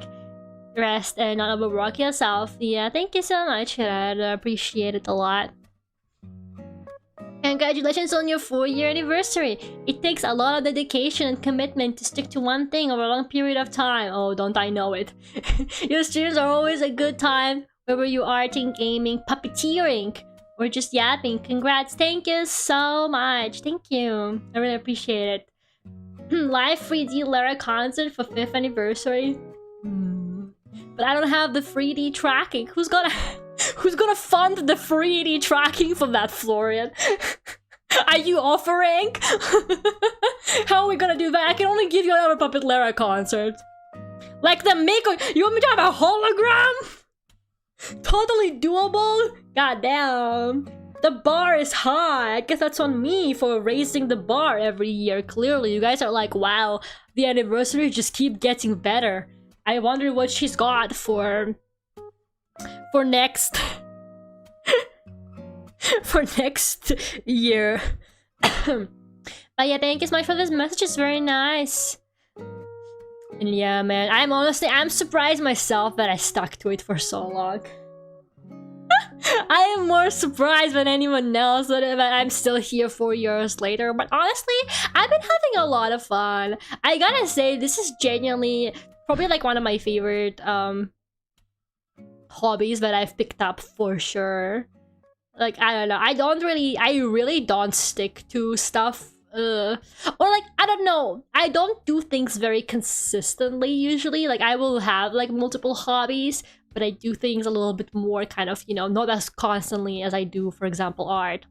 rest and not overwork yourself. Yeah, thank you so much. I appreciate it a lot. Congratulations on your 4-year anniversary. It takes a lot of dedication and commitment to stick to one thing over a long period of time. Oh, don't I know it. Your streams are always a good time, whether you are arting, gaming, puppeteering, or just yapping. Congrats. Thank you so much. Thank you. I really appreciate it. Live 3D Lara concert for 5th anniversary. But I don't have the 3D tracking. Who's gonna fund the 3D tracking for that, Florian? Are you offering? How are we gonna do that? I can only give you another Puppet Lara concert. Like the Miko. You want me to have a hologram? Totally doable? God damn. The bar is high. I guess that's on me for raising the bar every year. Clearly, you guys are like, wow, the anniversary just keep getting better. I wonder what she's got for next for next year. But yeah, thank you so much for this message. It's very nice. And yeah, man, I'm surprised myself that I stuck to it for so long. I am more surprised than anyone else that I'm still here 4 years later. But honestly, I've been having a lot of fun. I gotta say, this is genuinely probably like one of my favorite hobbies that I've picked up for sure. Like, I don't know, I really don't stick to stuff. Or like, I don't know, I don't do things very consistently usually. Like, I will have like multiple hobbies, but I do things a little bit more kind of, you know, not as constantly as I do, for example, art.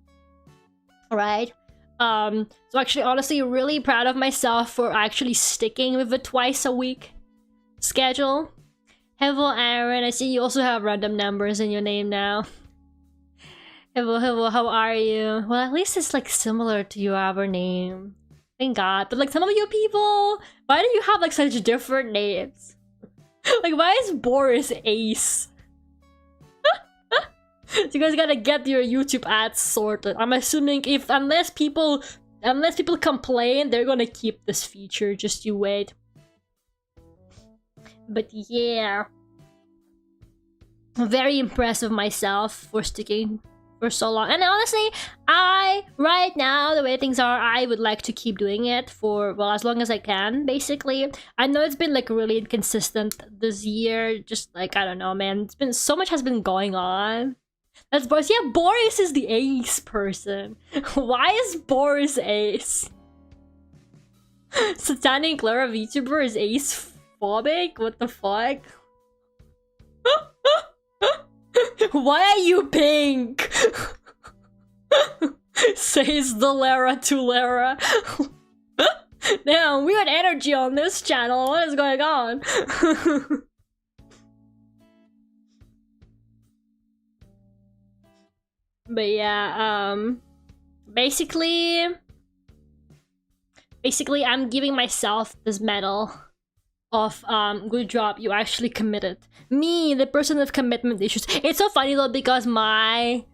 Alright? So actually, honestly, really proud of myself for actually sticking with the twice a week schedule. Hello, Aaron, I see you also have random numbers in your name now. Hello, how are you? Well, at least it's like similar to your other name. Thank God. But like some of you people, why do you have like such different names? Like, why is Boris Ace? You guys gotta get your YouTube ads sorted. I'm assuming unless people complain, they're gonna keep this feature. Just you wait. But yeah, I'm very impressed with myself for sticking for so long. And honestly, right now, the way things are, I would like to keep doing it for, well, as long as I can, basically. I know it's been like really inconsistent this year, just like, I don't know, man, it's been, so much has been going on. That's Boris. Yeah, Boris is the ace person. Why is Boris ace? Satanic Clara Vtuber is ace phobic? What the fuck? Why are you pink? Says the Lara to Lara. Damn, weird energy on this channel. What is going on? But yeah, basically I'm giving myself this medal of good job, you actually committed. Me, the person with commitment issues. It's so funny though, because my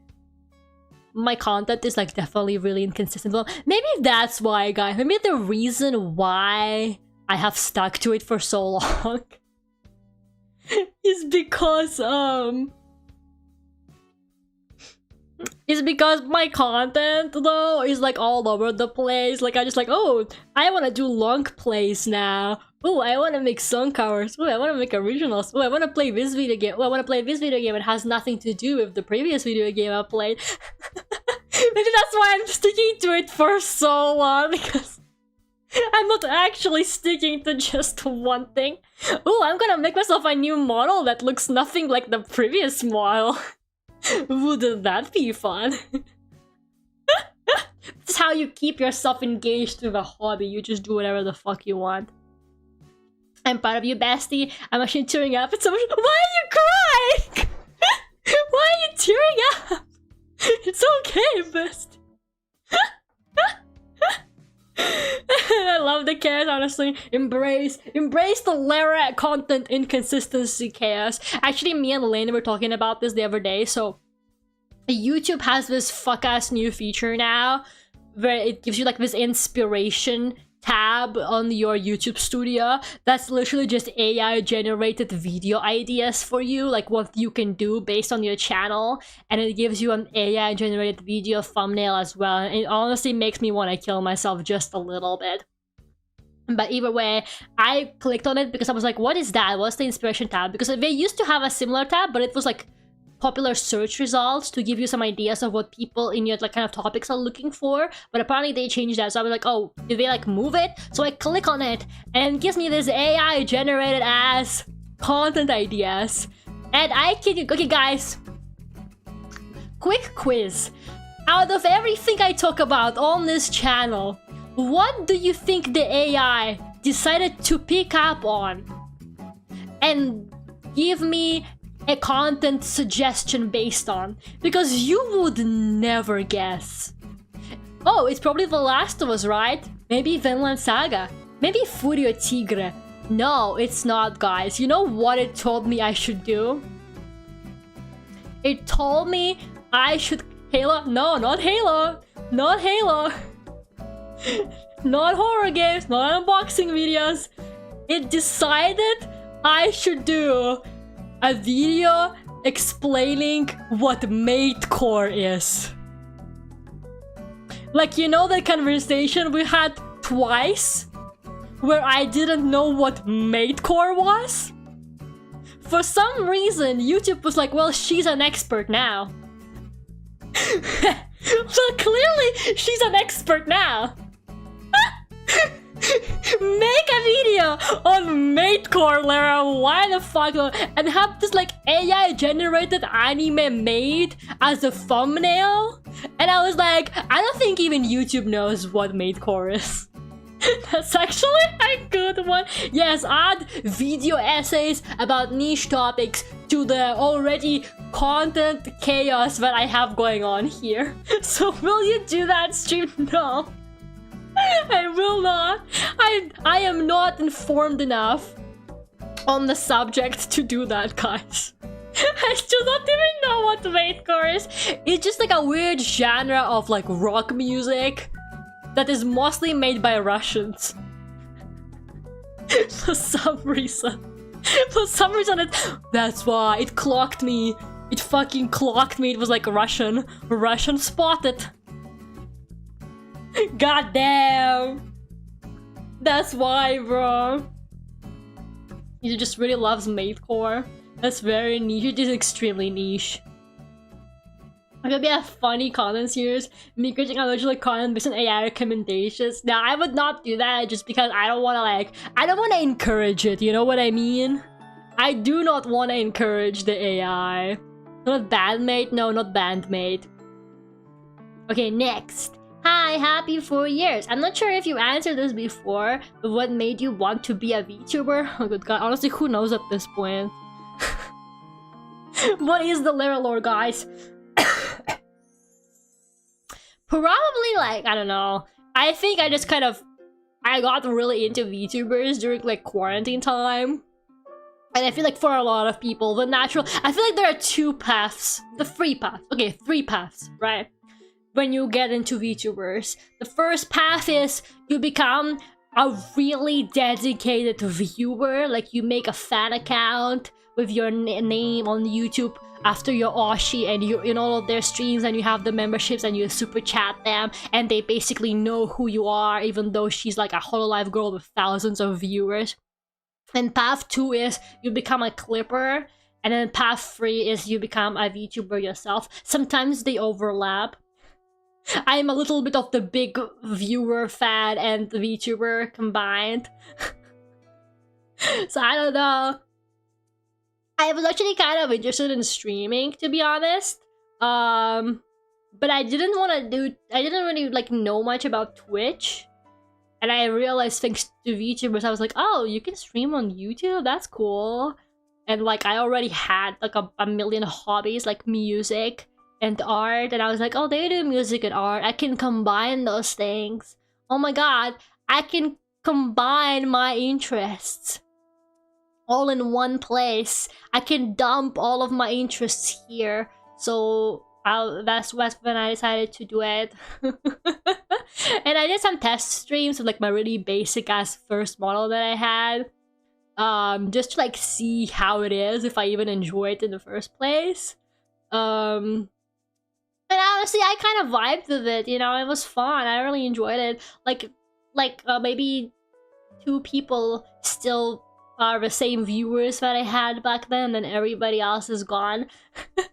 content is like definitely really inconsistent. Well, maybe that's why, guys. Maybe the reason why I have stuck to it for so long is because my content though is like all over the place. Like, I just like, oh, I want to do long plays now. Oh, I want to make song covers. Oh, I want to make originals. Oh, I want to play this video game. Oh, I want to play this video game. It has nothing to do with the previous video game I played. Maybe that's why I'm sticking to it for so long, because I'm not actually sticking to just one thing. Oh, I'm gonna make myself a new model that looks nothing like the previous model. Wouldn't that be fun? This is how you keep yourself engaged with a hobby. You just do whatever the fuck you want. I'm proud of you, bestie. I'm actually tearing up. It's so much. Why are you crying? Why are you tearing up? It's okay, bestie. I love the chaos, honestly. Embrace the Lara content inconsistency chaos. Actually, me and Lane were talking about this the other day. So YouTube has this fuck-ass new feature now where it gives you like this inspiration tab on your YouTube studio that's literally just AI generated video ideas for you, like what you can do based on your channel, and it gives you an AI generated video thumbnail as well. And it honestly makes me want to kill myself just a little bit. But either way, I clicked on it because I was like, what is that? What's the inspiration tab? Because they used to have a similar tab, but it was like popular search results to give you some ideas of what people in your like kind of topics are looking for. But apparently they changed that, so I was like, oh, did they like move it? So I click on it and it gives me this AI generated ass content ideas. And I kid you, okay guys, quick quiz. Out of everything I talk about on this channel, what do you think the AI decided to pick up on and give me a content suggestion based on, because you would never guess. Oh, it's probably The Last of Us, right? Maybe Vinland Saga. Maybe Furio Tigre. No, it's not, guys. You know what it told me I should do? It told me I should... Halo? No, not Halo. Not Halo. Not horror games, not unboxing videos. It decided I should do a video explaining what matecore is. Like, you know that conversation we had twice? Where I didn't know what matecore was? For some reason, YouTube was like, well, she's an expert now. Well, clearly, she's an expert now. Make a video on matecore, Lara. Why the fuck? And have this like AI generated anime made as a thumbnail. And I was like, I don't think even YouTube knows what matecore is. That's actually a good one. Yes, add video essays about niche topics to the already content chaos that I have going on here. So will you do that, stream? No. I will not. I am not informed enough on the subject to do that, guys. I still don't even know what matecore is. It's just like a weird genre of like rock music that is mostly made by Russians. For some reason. For some reason that's why it clocked me. It fucking clocked me. It was like Russian. Russian spotted. God damn. That's why, bro. He just really loves matecore. That's very niche. It is extremely niche. It could be a funny content series, me creating original content based on AI recommendations. Now, I would not do that just because I don't want to I don't want to encourage it, you know what I mean? I do not want to encourage the AI. Not bandmate? No, not bandmate. Okay, next. Hi, happy 4 years. I'm not sure if you answered this before, but what made you want to be a VTuber? Oh good god, honestly, who knows at this point? What is the Lara lore, guys? Probably like, I don't know. I think I just I got really into VTubers during like quarantine time. And I feel like for a lot of people, I feel like there are two paths. Three paths, right? When you get into VTubers. The first path is you become a really dedicated viewer. Like you make a fan account with your name on YouTube after your Oshi and you're in all of their streams and you have the memberships and you super chat them and they basically know who you are even though she's like a hololive girl with thousands of viewers. And path 2 is you become a clipper, and then path 3 is you become a VTuber yourself. Sometimes they overlap. I'm a little bit of the big viewer fan and the VTuber combined. So I don't know. I was actually kind of interested in streaming, to be honest. But I didn't really like know much about Twitch. And I realized thanks to VTubers, I was like, oh, you can stream on YouTube? That's cool. And like I already had like a million hobbies like music and art. And I was like, oh, they do music and art. I can combine those things. Oh my god, I can combine my interests all in one place. I can dump all of my interests here. So that's when I decided to do it. And I did some test streams with like my really basic ass first model that I had. Just to like see how it is, if I even enjoy it in the first place. And honestly, I kind of vibed with it, you know, it was fun. I really enjoyed it. Like maybe 2 people still are the same viewers that I had back then, and everybody else is gone. But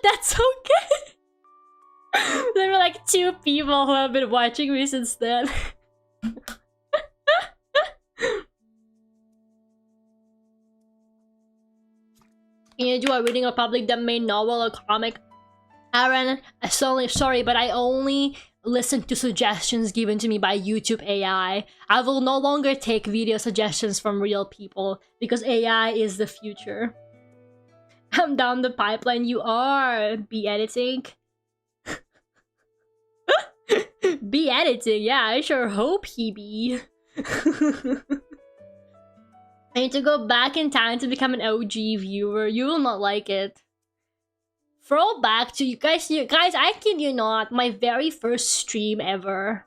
that's okay. There were like 2 people who have been watching me since then. Can you do a reading of public domain novel or comic? Aaron, sorry, but I only listen to suggestions given to me by YouTube AI. I will no longer take video suggestions from real people because AI is the future. I'm down the pipeline. You are. Be editing. Be editing. Yeah, I sure hope he be. I need to go back in time to become an OG viewer. You will not like it. Throwback to you guys, I kid you not, my very first stream ever,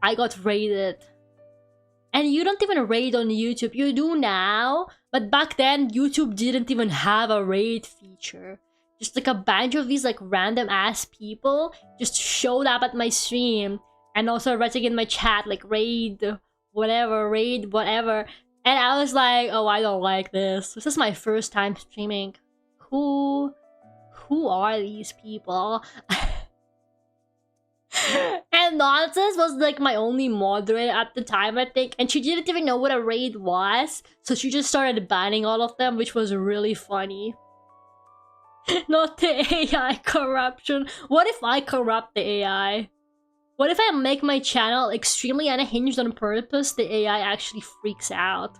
I got raided. And you don't even raid on YouTube, you do now, but back then YouTube didn't even have a raid feature. Just like a bunch of these like random ass people just showed up at my stream and also writing in my chat like raid whatever, and I was like, oh, I don't like this. This is my first time streaming. Who are these people? And Nonsense was like my only moderator at the time, I think, and she didn't even know what a raid was, so she just started banning all of them, which was really funny. Not the AI corruption. What if I corrupt the AI? What if I make my channel extremely unhinged on purpose? The AI actually freaks out.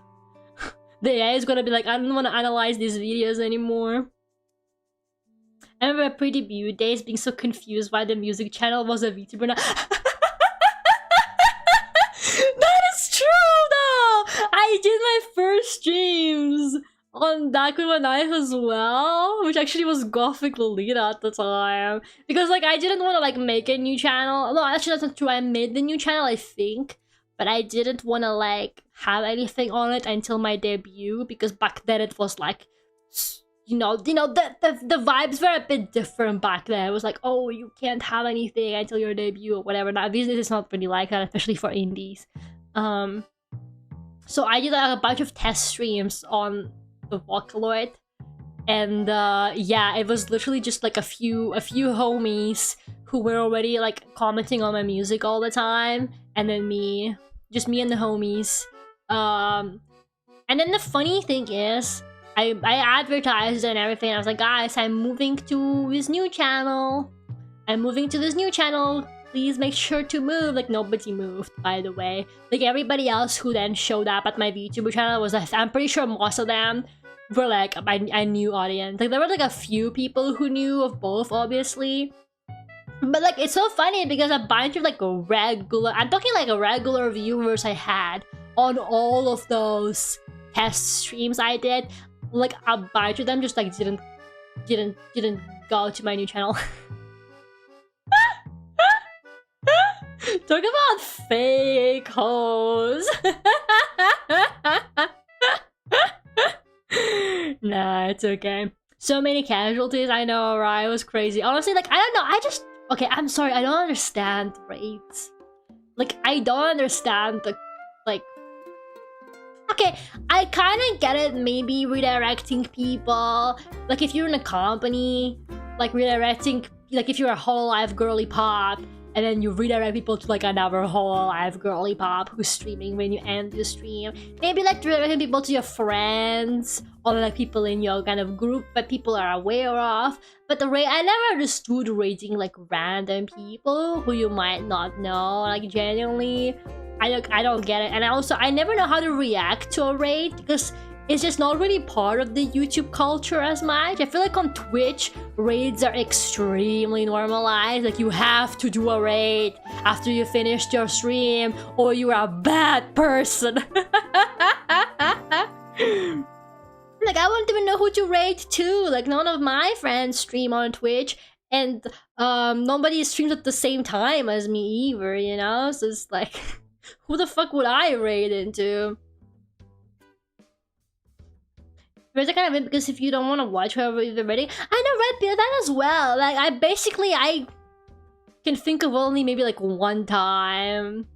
The AI is gonna be like, I don't want to analyze these videos anymore. I remember Pretty Beauty days being so confused why the music channel was a VTuber. That is true though! I did my first streams on Duckult Knife as well, which actually was Gothic Lolita at the time. Because like I didn't want to like make a new channel. No, actually that's not true. I made the new channel, I think. But I didn't want to like have anything on it until my debut, because back then it was like, you know, the vibes were a bit different back then. It was like, oh, you can't have anything until your debut or whatever. Now these days it's not really like that, especially for indies. So I did like a bunch of test streams on the Vocaloid, and yeah, it was literally just like a few homies who were already like commenting on my music all the time, and then just me and the homies. And then the funny thing is, I advertised and everything. I was like, guys, I'm moving to this new channel. Please make sure to move. Like, nobody moved, by the way. Like, everybody else who then showed up at my VTuber channel was like, I'm pretty sure most of them were like a new audience. Like, there were like a few people who knew of both, obviously. But like, it's so funny because a bunch of like I'm talking like regular viewers I had on all of those test streams I did. Like a bunch of them just like didn't go to my new channel. Talk about fake hoes. Nah, it's okay. So many casualties, I know, right? It was crazy. Honestly, like, I don't know, okay, I'm sorry, I don't understand raids. Like, I don't understand the, like... Okay, I kind of get it, maybe redirecting people. Like, if you're in a company, like, redirecting... Like, if you're a Hololive girly pop, and then you redirect people to, like, another Hololive girly pop who's streaming when you end the stream. Maybe, like, redirecting people to your friends, or, like, people in your kind of group that people are aware of. But I never understood raiding, like, random people who you might not know, like, genuinely. I don't get it. And I never know how to react to a raid, because it's just not really part of the YouTube culture as much. I feel like on Twitch, raids are extremely normalized. Like, you have to do a raid after you finished your stream, or you're a bad person. Like, I wouldn't even know who to raid to. Like, none of my friends stream on Twitch, and nobody streams at the same time as me either, you know? So it's like, who the fuck would I raid into? There's a kind of it, because if you don't want to watch whoever you're raiding, I know Red Pill that as well. Like, I can think of only maybe like one time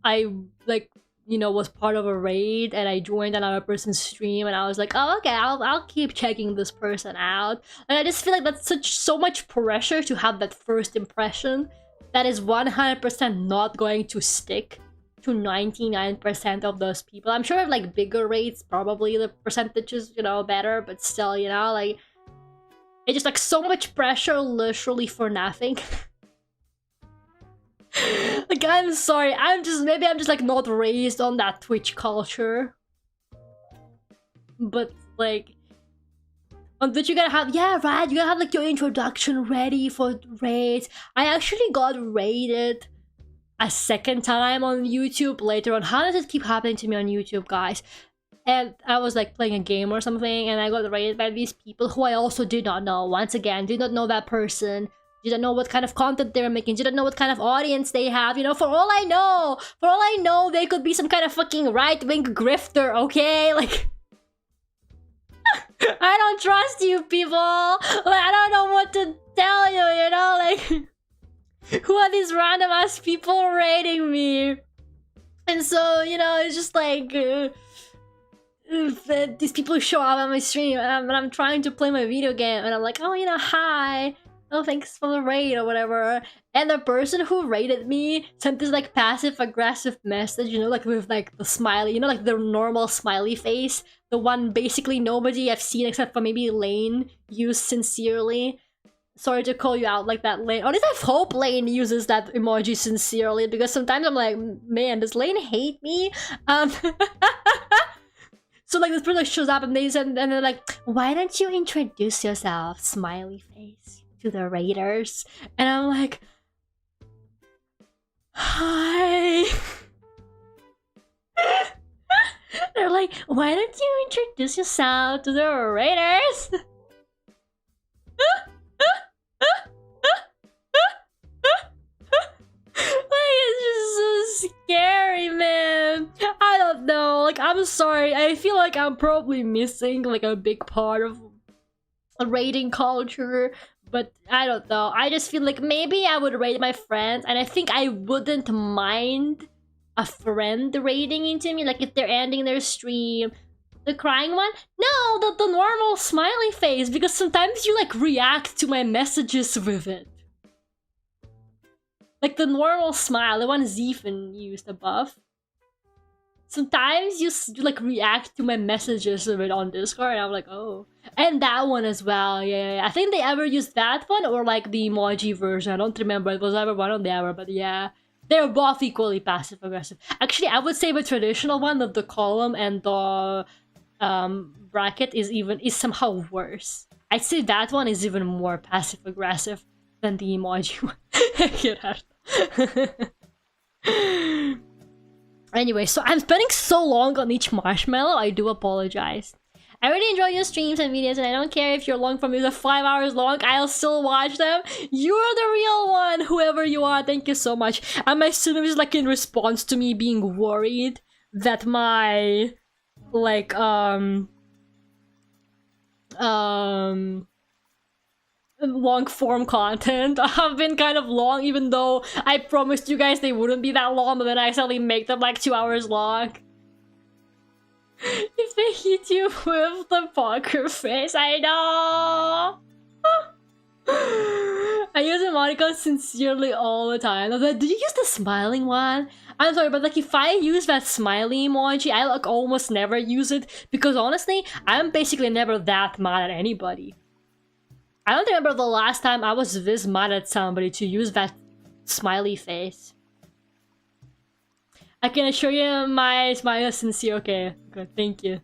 I, like, you know, was part of a raid and I joined another person's stream and I was like, oh, okay, I'll keep checking this person out. And I just feel like that's so much pressure to have that first impression that is 100% not going to stick to 99% of those people. I'm sure like bigger raids, probably the percentage is, you know, better, but still, you know, like, it's just like so much pressure literally for nothing. Like, I'm sorry, maybe I'm just like not raised on that Twitch culture. But like, on Twitch you gotta have, yeah, right, you gotta have like your introduction ready for raids. I actually got raided a second time on YouTube later on. How does it keep happening to me on YouTube, guys? And I was like playing a game or something, and I got raided by these people who I also did not know. Once again, did not know that person. Didn't know what kind of content they were making. Didn't know what kind of audience they have. You know, for all I know, they could be some kind of fucking right-wing grifter, okay? Like, I don't trust you people. Like, I don't know what to tell you, you know? Like, who are these random ass people raiding me? And so, you know, it's just like... these people show up on my stream and I'm trying to play my video game and I'm like, oh, you know, hi, oh, thanks for the raid or whatever. And the person who raided me sent this like passive aggressive message, you know, like with like the smiley, you know, like the normal smiley face, the one basically nobody I've seen except for maybe Lane used sincerely. Sorry to call you out like that, Lane. Or at least I hope Lane uses that emoji sincerely, because sometimes I'm like, man, does Lane hate me? So like this person shows up and they're like, why don't you introduce yourself, smiley face, to the raiders? And I'm like, hi. They're like, why don't you introduce yourself to the raiders? It's just so scary, man. I don't know. Like, I'm sorry. I feel like I'm probably missing like a big part of a raiding culture, but I don't know. I just feel like maybe I would raid my friends, and I think I wouldn't mind a friend raiding into me, like if they're ending their stream. The crying one? No, the normal smiley face, because sometimes you like react to my messages with it. Like the normal smile, the one Zephan used above. Sometimes you like react to my messages with it on Discord, and I'm like, oh. And that one as well, yeah. I think they ever used that one or like the emoji version. I don't remember. It was either one or the other, but yeah. They're both equally passive aggressive. Actually, I would say the traditional one of the column and the bracket is somehow worse. I'd say that one is even more passive aggressive than the emoji one. Anyway, so I'm spending so long on each marshmallow, I do apologize. I really enjoy your streams and videos, and I don't care if you're long from me, they're 5 hours long, I'll still watch them. You're the real one, whoever you are, thank you so much. I'm assuming it's like in response to me being worried that my like long form content have been kind of long, even though I promised you guys they wouldn't be that long, but then I suddenly make them like 2 hours long. If they hit you with the poker face, I know. I use emoticons sincerely all the time. Did you use the smiling one? I'm sorry, but like if I use that smiley emoji, I like almost never use it, because honestly, I'm basically never that mad at anybody. I don't remember the last time I was this mad at somebody to use that smiley face. I can assure you my smile is sincere. Okay, good, thank you.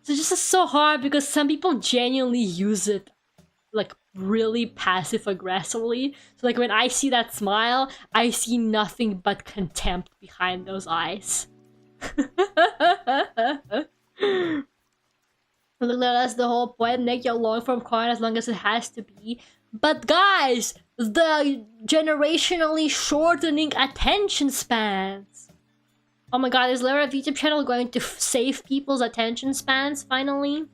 So it's just so hard because some people genuinely use it like really passive aggressively. So like when I see that smile, I see nothing but contempt behind those eyes. Look, that's the whole point. Make your long form content as long as it has to be. But guys, the generationally shortening attention spans. Oh my god, is there a YouTube channel going to save people's attention spans finally?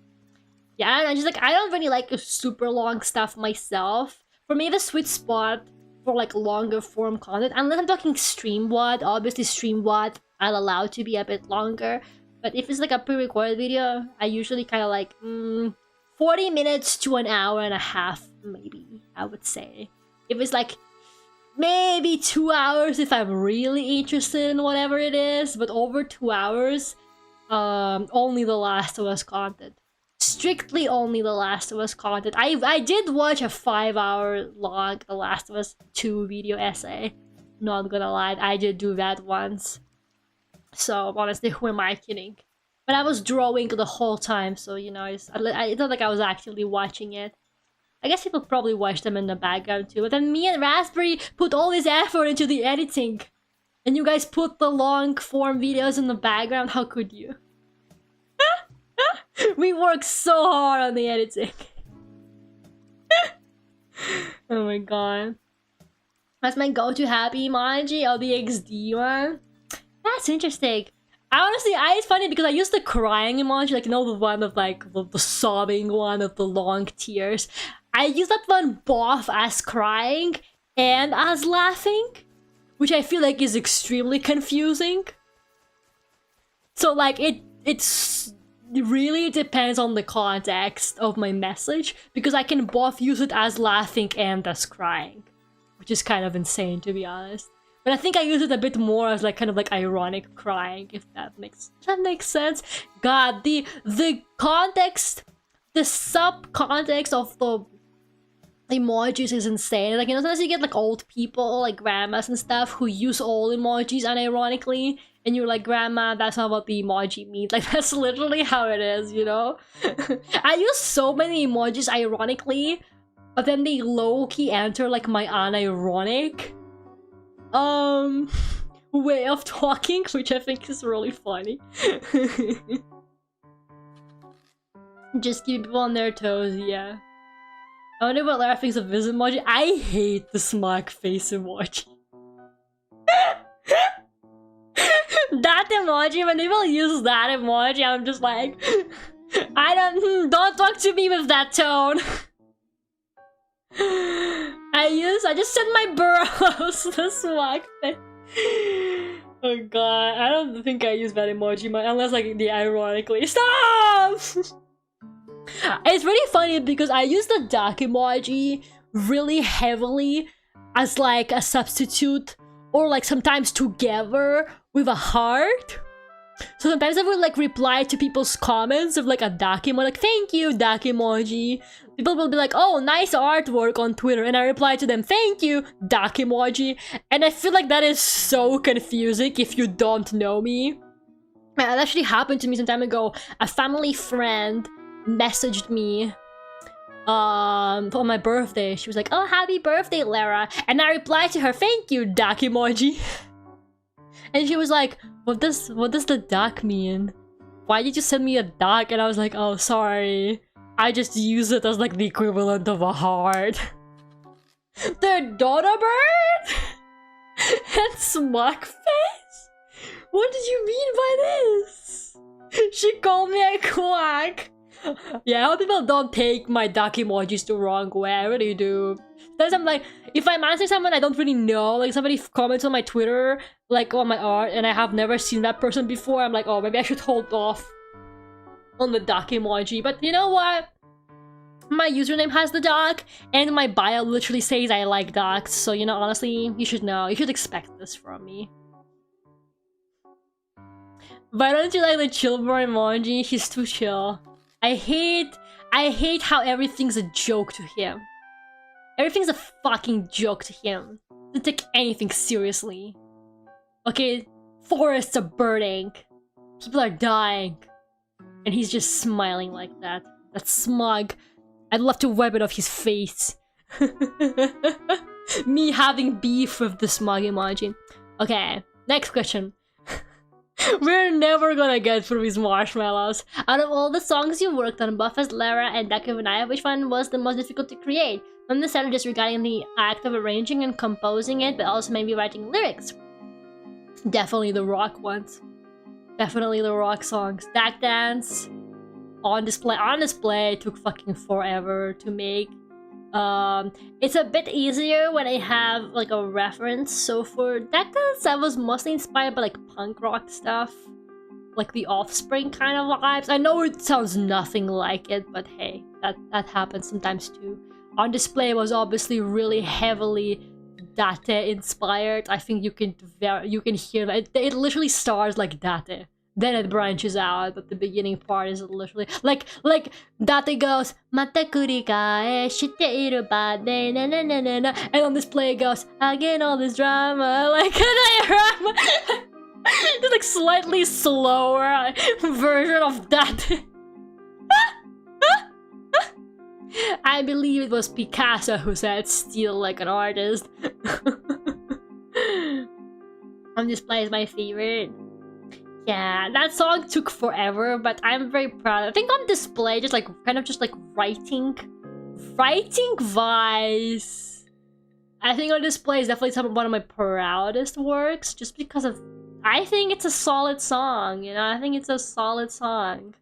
Yeah, I don't know, just like, I don't really like super long stuff myself. For me, the sweet spot for like longer form content, unless I'm talking stream WOD, obviously stream WOD I'll allow to be a bit longer. But if it's like a pre-recorded video, I usually kind of like 40 minutes to an hour and a half, maybe, I would say. If it's like maybe 2 hours if I'm really interested in whatever it is, but over 2 hours, only The Last of Us content. Strictly only The Last of Us content. I did watch a 5 hour long The Last of Us 2 video essay. Not gonna lie, I did do that once. So honestly, who am I kidding? But I was drawing the whole time, so you know, it's not like I was actually watching it. I guess people probably watch them in the background too. But then me and Raspberry put all this effort into the editing. And you guys put the long form videos in the background. How could you? We work so hard on the editing. Oh my god. That's my go-to happy emoji. Oh, the XD one. That's interesting. It's funny because I use the crying emoji, like, you know, the one of like the sobbing one of the long tears. I use that one both as crying and as laughing, which I feel like is extremely confusing. So like it really depends on the context of my message, because I can both use it as laughing and as crying, which is kind of insane, to be honest. But I think I use it a bit more as like kind of like ironic crying, if that makes sense. God, the context, the sub-context of the emojis is insane. Like, you know, sometimes you get like old people, like grandmas and stuff, who use all emojis unironically, and you're like, grandma, that's not what the emoji means. Like, that's literally how it is, you know? I use so many emojis ironically, but then they low-key enter like my unironic way of talking, which I think is really funny. Just keep people on their toes, yeah. I wonder what Lara thinks of this emoji. I hate the smug face emoji. That emoji, when people use that emoji, I'm just like, don't talk to me with that tone. I just said my burrows, the smug face. Oh god, I don't think I use that emoji much, unless like the ironically. Stop! It's really funny because I use the duck emoji really heavily as like a substitute, or like sometimes together with a heart. So sometimes I would like reply to people's comments of like a duck emoji, like, thank you, duck emoji. People will be like, oh, nice artwork on Twitter, and I reply to them, thank you, duck emoji. And I feel like that is so confusing if you don't know me. That actually happened to me some time ago. A family friend messaged me for my birthday. She was like, oh, happy birthday, Lara. And I replied to her, thank you, duck emoji. And she was like, what does the duck mean? Why did you send me a duck? And I was like, oh, sorry. I just use it as like the equivalent of a heart. The dodo bird? And smug face? What did you mean by this? She called me a quack. Yeah, I hope people don't take my duck emojis the wrong way. I really do. Sometimes I'm like, if I'm answering someone I don't really know, like somebody comments on my Twitter, like on my art, and I have never seen that person before, I'm like, oh, maybe I should hold off on the duck emoji. But you know what? My username has the duck, and my bio literally says I like ducks. So, you know, honestly, you should know. You should expect this from me. Why don't you like the chill boy emoji? He's too chill. I hate how everything's a joke to him. Everything's a fucking joke to him. Doesn't take anything seriously. Okay, forests are burning. People are dying. And he's just smiling like that. That's smug. I'd love to wipe it off his face. Me having beef with the smug emoji. Okay, next question. We're never gonna get through these marshmallows. Out of all the songs you worked on, both as Lara and Duckult, which one was the most difficult to create? Not necessarily just regarding the act of arranging and composing it, but also maybe writing lyrics. Definitely the rock ones. Definitely the rock songs. Duck Dance, On Display took fucking forever to make. It's a bit easier when I have like a reference. So for Duck Dance, I was mostly inspired by like punk rock stuff, like the Offspring kind of vibes. I know it sounds nothing like it, but hey, that happens sometimes too. On Display was obviously really heavily Date inspired. I think you can hear that it literally stars like Date. then it branches out, but the beginning part is literally like Date goes Mata kurikaeshite iru bade na na na na na, and on this play it goes again all this drama like it's like slightly slower version of that. I believe it was Picasso who said steal like an artist. On Display is my favorite. Yeah, that song took forever, but I'm very proud. I think On Display just like kind of just like writing wise. I think On Display is definitely one of my proudest works, just because of I think it's a solid song, you know. I think it's a solid song.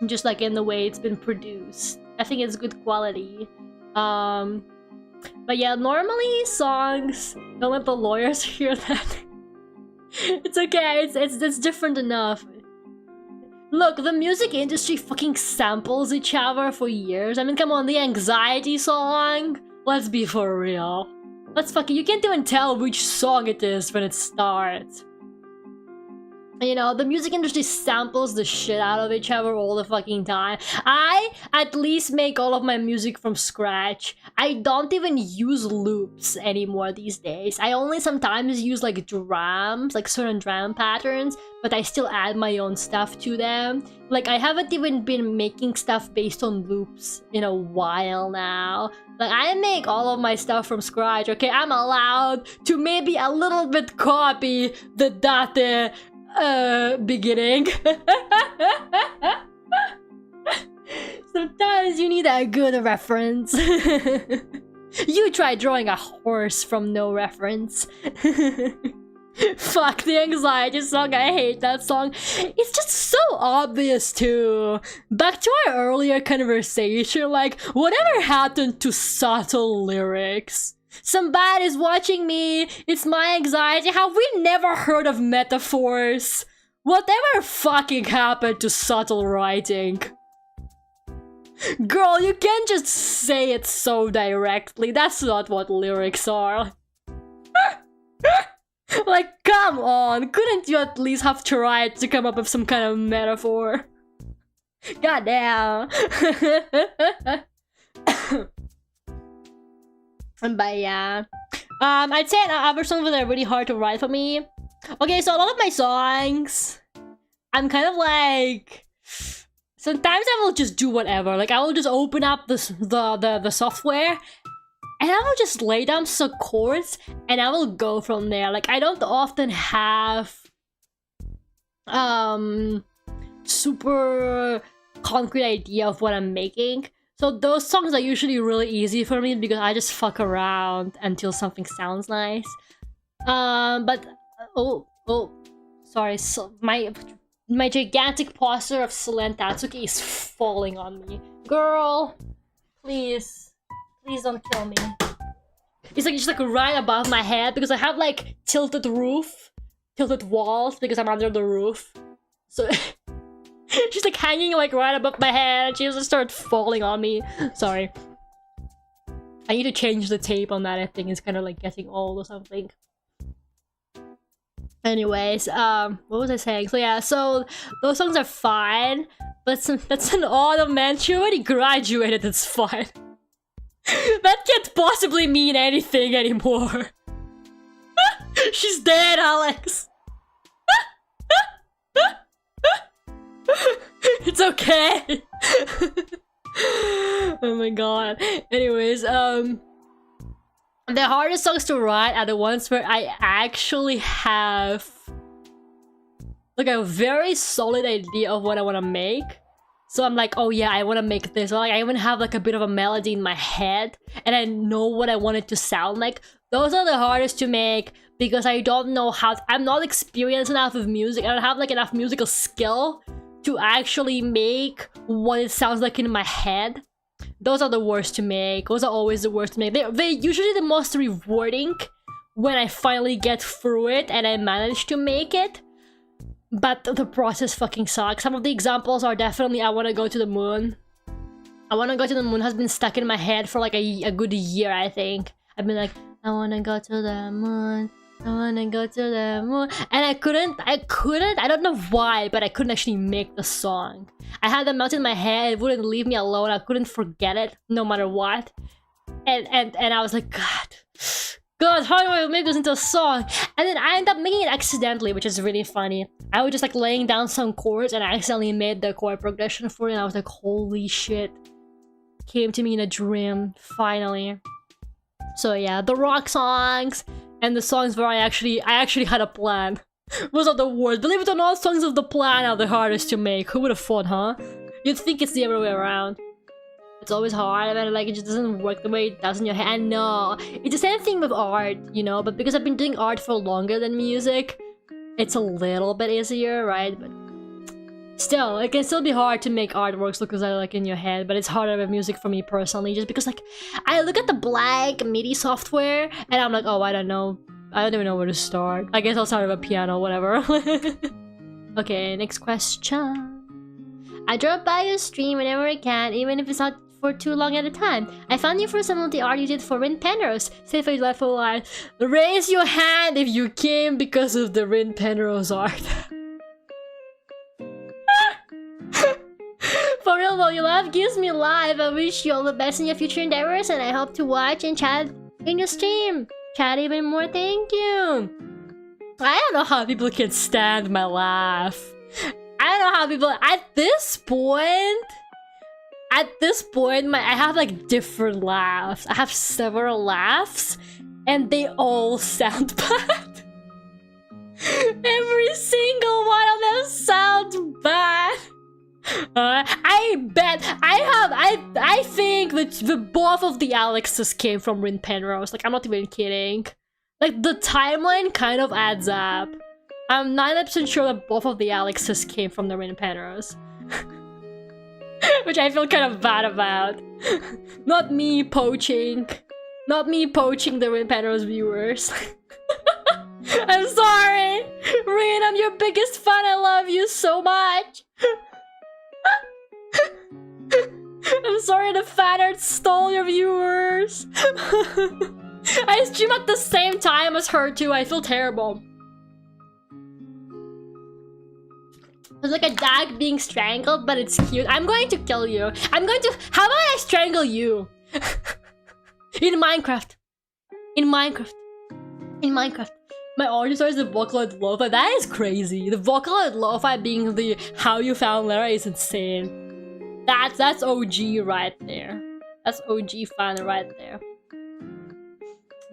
Just like in the way it's been produced. I think it's good quality. But yeah, normally songs, don't let the lawyers hear that. It's okay, it's different enough. Look, the music industry fucking samples each other for years. I mean, come on, the Anxiety song? Let's be for real. Let's fucking, you can't even tell which song it is when it starts. You know, the music industry samples the shit out of each other all the fucking time. I at least make all of my music from scratch. I don't even use loops anymore these days. I only sometimes use like drums, like certain drum patterns, but I still add my own stuff to them. Like, I haven't even been making stuff based on loops in a while now. Like, I make all of my stuff from scratch, okay? I'm allowed to maybe a little bit copy the Date beginning. Sometimes you need a good reference. You try drawing a horse from no reference. Fuck the Anxiety song, I hate that song. It's just so obvious too. Back to our earlier conversation, like, whatever happened to subtle lyrics? Somebody's watching me, it's my anxiety. Have we never heard of metaphors? Whatever fucking happened to subtle writing? Girl, you can't just say it so directly. That's not what lyrics are. Like, come on, couldn't you at least have tried to come up with some kind of metaphor? Goddamn. But yeah, I'd say other songs that are really hard to write for me. Okay, so a lot of my songs, I'm kind of like, sometimes I will just do whatever. Like, I will just open up the software, and I will just lay down some chords, and I will go from there. Like, I don't often have super concrete idea of what I'm making. So those songs are usually really easy for me because I just fuck around until something sounds nice. But sorry, so my gigantic poster of Selen Tatsuki is falling on me. Girl, please don't kill me. It's like just like right above my head because I have like tilted walls because I'm under the roof. So she's like hanging like right above my head and she just started falling on me. Sorry. I need to change the tape on that. I think it's kind of like getting old or something. Anyways, what was I saying? So yeah, so those songs are fine, but that's an autumn, man. She already graduated, it's fine. That can't possibly mean anything anymore. She's dead, Alex. It's okay. Oh my god. Anyways, the hardest songs to write are the ones where I actually have like a very solid idea of what I want to make. So I'm like, oh yeah, I want to make this. Or like, I even have like a bit of a melody in my head and I know what I want it to sound like. Those are the hardest to make because I don't know how I'm not experienced enough with music. I don't have like enough musical skill to actually make what it sounds like in my head. Those are the worst to make. Those are always the worst to make. They're usually the most rewarding when I finally get through it and I manage to make it. But the process fucking sucks. Some of the examples are definitely I want to go to the moon. I want to go to the moon has been stuck in my head for like a good year, I think. I've been like, I want to go to the moon. I wanna go to the moon. And I couldn't, I don't know why, but I couldn't actually make the song. I had the melody in my head, it wouldn't leave me alone, I couldn't forget it, no matter what. And I was like, God, how do I make this into a song? And then I ended up making it accidentally, which is really funny. I was just like laying down some chords and I accidentally made the chord progression for it, and I was like, holy shit. Came to me in a dream, finally. So yeah, the rock songs and the songs where I actually had a plan. Those are the worst. Believe it or not, songs of the plan are the hardest to make. Who would have thought, huh? You'd think it's the other way around. It's always hard, and like it just doesn't work the way it does in your head. No, it's the same thing with art, you know. But because I've been doing art for longer than music, it's a little bit easier, right? But still, it can still be hard to make artworks look like in your head. But it's harder with music for me personally, just because like I look at the blank MIDI software and I'm like, oh, I don't know. I don't even know where to start. I guess I'll start with a piano, whatever. Okay, next question. I drop by your stream whenever I can, even if it's not for too long at a time. I found you for some of the art you did for Rin Penrose. Say if you left for a while. Raise your hand if you came because of the Rin Penrose art. For real though, your love gives me life. I wish you all the best in your future endeavors, and I hope to watch and chat in your stream. Chat even more, thank you. I don't know how people can stand my laugh. I don't know how people at this point, I have like different laughs. I have several laughs and they all sound bad. Every single one of them sounds bad. I bet I think that the both of the Alexes came from Rin Penrose. Like, I'm not even kidding. Like, the timeline kind of adds up. I'm 90% sure that both of the Alexes came from the Rin Penrose. Which I feel kind of bad about. Not me poaching the Rin Penrose viewers. I'm sorry! Rin, I'm your biggest fan, I love you so much! I'm sorry the fan art stole your viewers! I stream at the same time as her too, I feel terrible. It's like a dog being strangled, but it's cute. I'm going to kill you. How about I strangle you? In Minecraft. My audience is the Vocaloid Lo-Fi. That is crazy. The Vocaloid Lo-Fi being the how you found Lara is insane. That's OG right there. That's OG fan right there.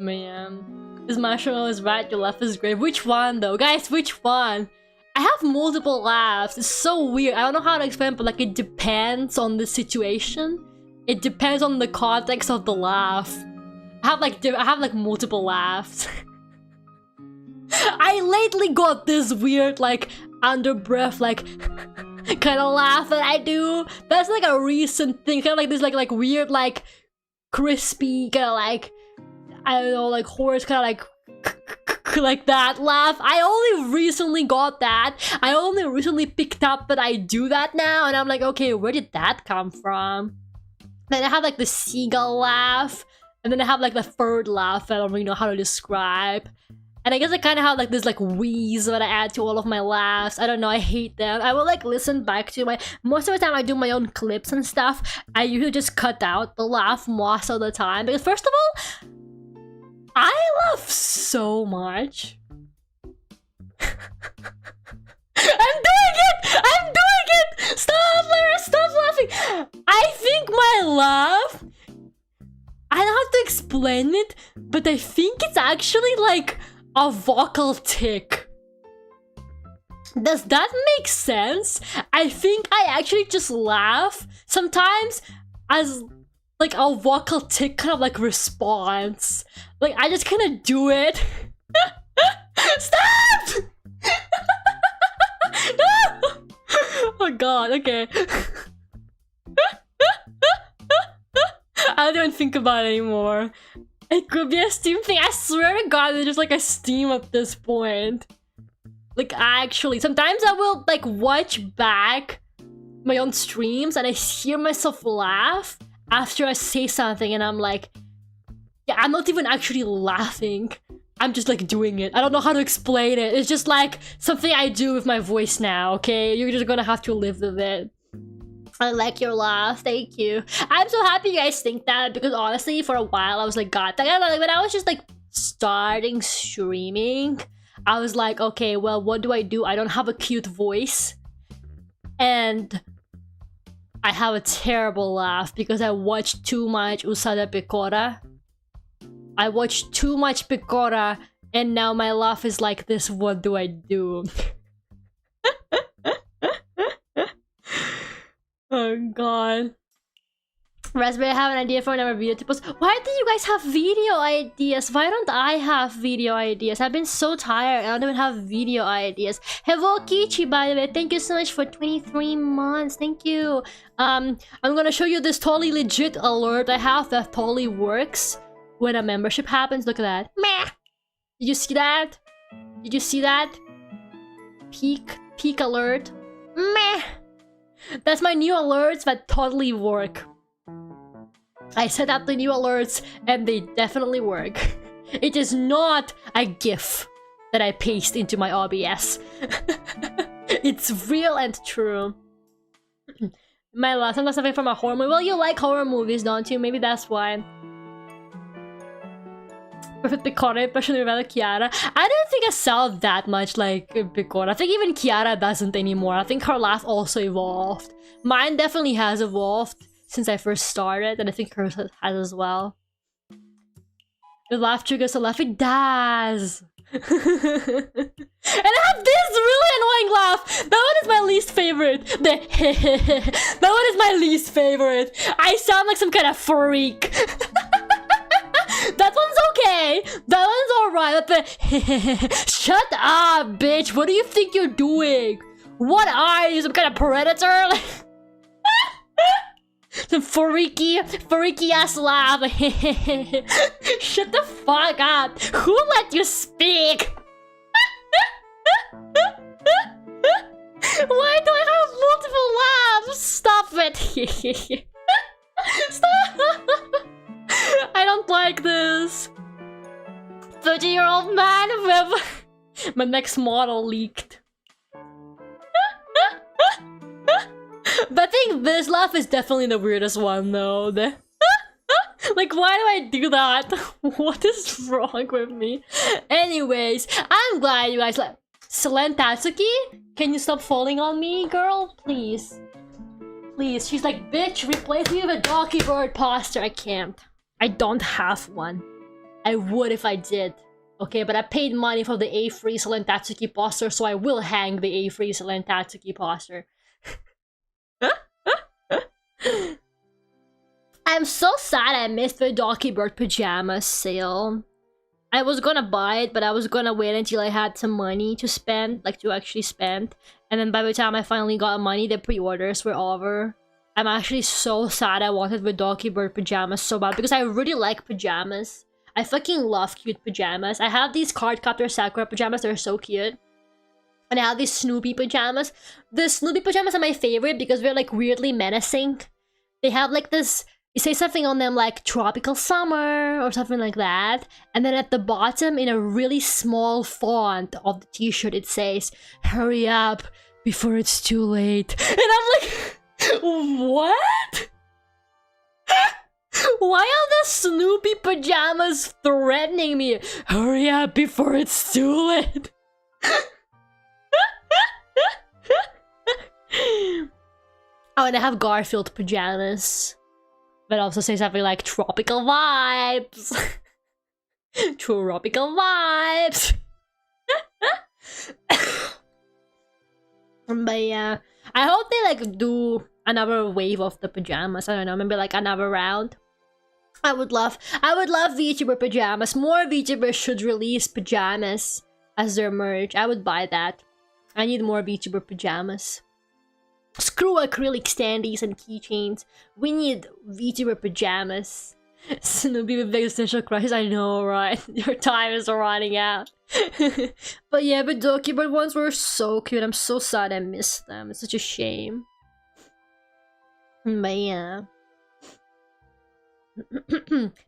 Man. This marshmallow is right, your left is great. Which one though? Guys, which one? I have multiple laughs. It's so weird. I don't know how to explain, but like it depends on the situation. It depends on the context of the laugh. I have like multiple laughs. I lately got this weird like under breath like kind of laugh that I do. That's like a recent thing. Kind of like this like weird like crispy kind of like I don't know like horse kind of like that laugh. I only recently got that. I only recently picked up that I do that now, and I'm like, okay, where did that come from? Then I have like the seagull laugh, and then I have like the third laugh that I don't really know how to describe. And I guess I kind of have like this like wheeze that I add to all of my laughs. I don't know, I hate them. I will like listen back to my... Most of the time I do my own clips and stuff. I usually just cut out the laugh most of the time. Because first of all, I laugh so much. I'm doing it! Stop, Lara, stop laughing! I think my laugh... I don't have to explain it, but I think it's actually like a vocal tick. Does that make sense? I think I actually just laugh sometimes as like a vocal tick kind of like response. Like I just kind of do it. Stop! No! Oh god, okay. I don't even think about it anymore. It could be a Steam thing. I swear to god, it's just like a Steam at this point. Like actually, sometimes I will like watch back my own streams and I hear myself laugh after I say something and I'm like, yeah, I'm not even actually laughing. I'm just like doing it. I don't know how to explain it. It's just like something I do with my voice now, okay? You're just gonna have to live with it. I like your laugh, thank you. I'm so happy you guys think that, because honestly, for a while I was like, God, like, when I was just like starting streaming, I was like, okay, well, what do? I don't have a cute voice. And I have a terrible laugh because I watched too much Usada Pecora. I watched too much Pecora, and now my laugh is like this. What do I do? Oh god. Raspberry, I have an idea for another video to post. Why do you guys have video ideas? Why don't I have video ideas? I've been so tired. I don't even have video ideas. Hello Kichi, by the way. Thank you so much for 23 months. Thank you. I'm gonna show you this totally legit alert I have that totally works when a membership happens. Look at that. Meh. Did you see that? Did you see that? Peak alert. Meh. That's my new alerts that totally work. I set up the new alerts and they definitely work. It is not a GIF that I paste into my OBS. It's real and true. My last one was something from a horror movie. Well, you like horror movies, don't you? Maybe that's why. Perfect Picora impression of Chiara. I don't think I sound that much like Picora. I think even Chiara doesn't anymore. I think her laugh also evolved. Mine definitely has evolved since I first started, and I think hers has as well. The laugh triggers a laugh. It does. And I have this really annoying laugh. That one is my least favorite. That one is my least favorite. I sound like some kind of freak. That one's okay. That one's alright. Shut up, bitch. What do you think you're doing? What are you? Some kind of predator? Some freaky ass laugh. Shut the fuck up. Who let you speak? Why do I have multiple laughs? Stop it. Stop. I don't like this. 30-year-old man with my next model leaked. But I think this laugh is definitely the weirdest one though. Like, why do I do that? What is wrong with me? Anyways, I'm glad you guys like Selen Tatsuki. Can you stop falling on me, girl? Please. Please. She's like, bitch, replace me with a Docky Bird poster. I can't. I don't have one. I would if I did. Okay, but I paid money for the A3 Selen Tatsuki poster, so I will hang the A3 Selen Tatsuki poster. I'm so sad I missed the Docky Bird pajamas sale. I was gonna buy it, but I was gonna wait until I had some money to spend, like to actually spend. And then by the time I finally got money, the pre-orders were over. I'm actually so sad I wanted the Docky Bird pajamas so bad because I really like pajamas. I fucking love cute pajamas. I have these Cardcaptor Sakura pajamas, they're so cute. And I have these Snoopy pajamas. The Snoopy pajamas are my favorite because they're like weirdly menacing. They have like this, you say something on them like tropical summer or something like that. And then at the bottom in a really small font of the t-shirt it says, hurry up before it's too late. And I'm like, what? Why are the Snoopy pajamas threatening me? Hurry up before it's too late. Oh, and I have Garfield pajamas. But also say something like tropical vibes. Tropical vibes. But yeah, I hope they like do another wave of the pajamas. I don't know, maybe like another round. I would love VTuber pajamas. More VTubers should release pajamas as their merch. I would buy that. I need more VTuber pajamas. Screw acrylic standees and keychains. We need VTuber pajamas. Snoopy with big existential crushes. I know, right? Your time is running out. But yeah, the Docky Bird ones were so cute. I'm so sad I missed them. It's such a shame. But yeah.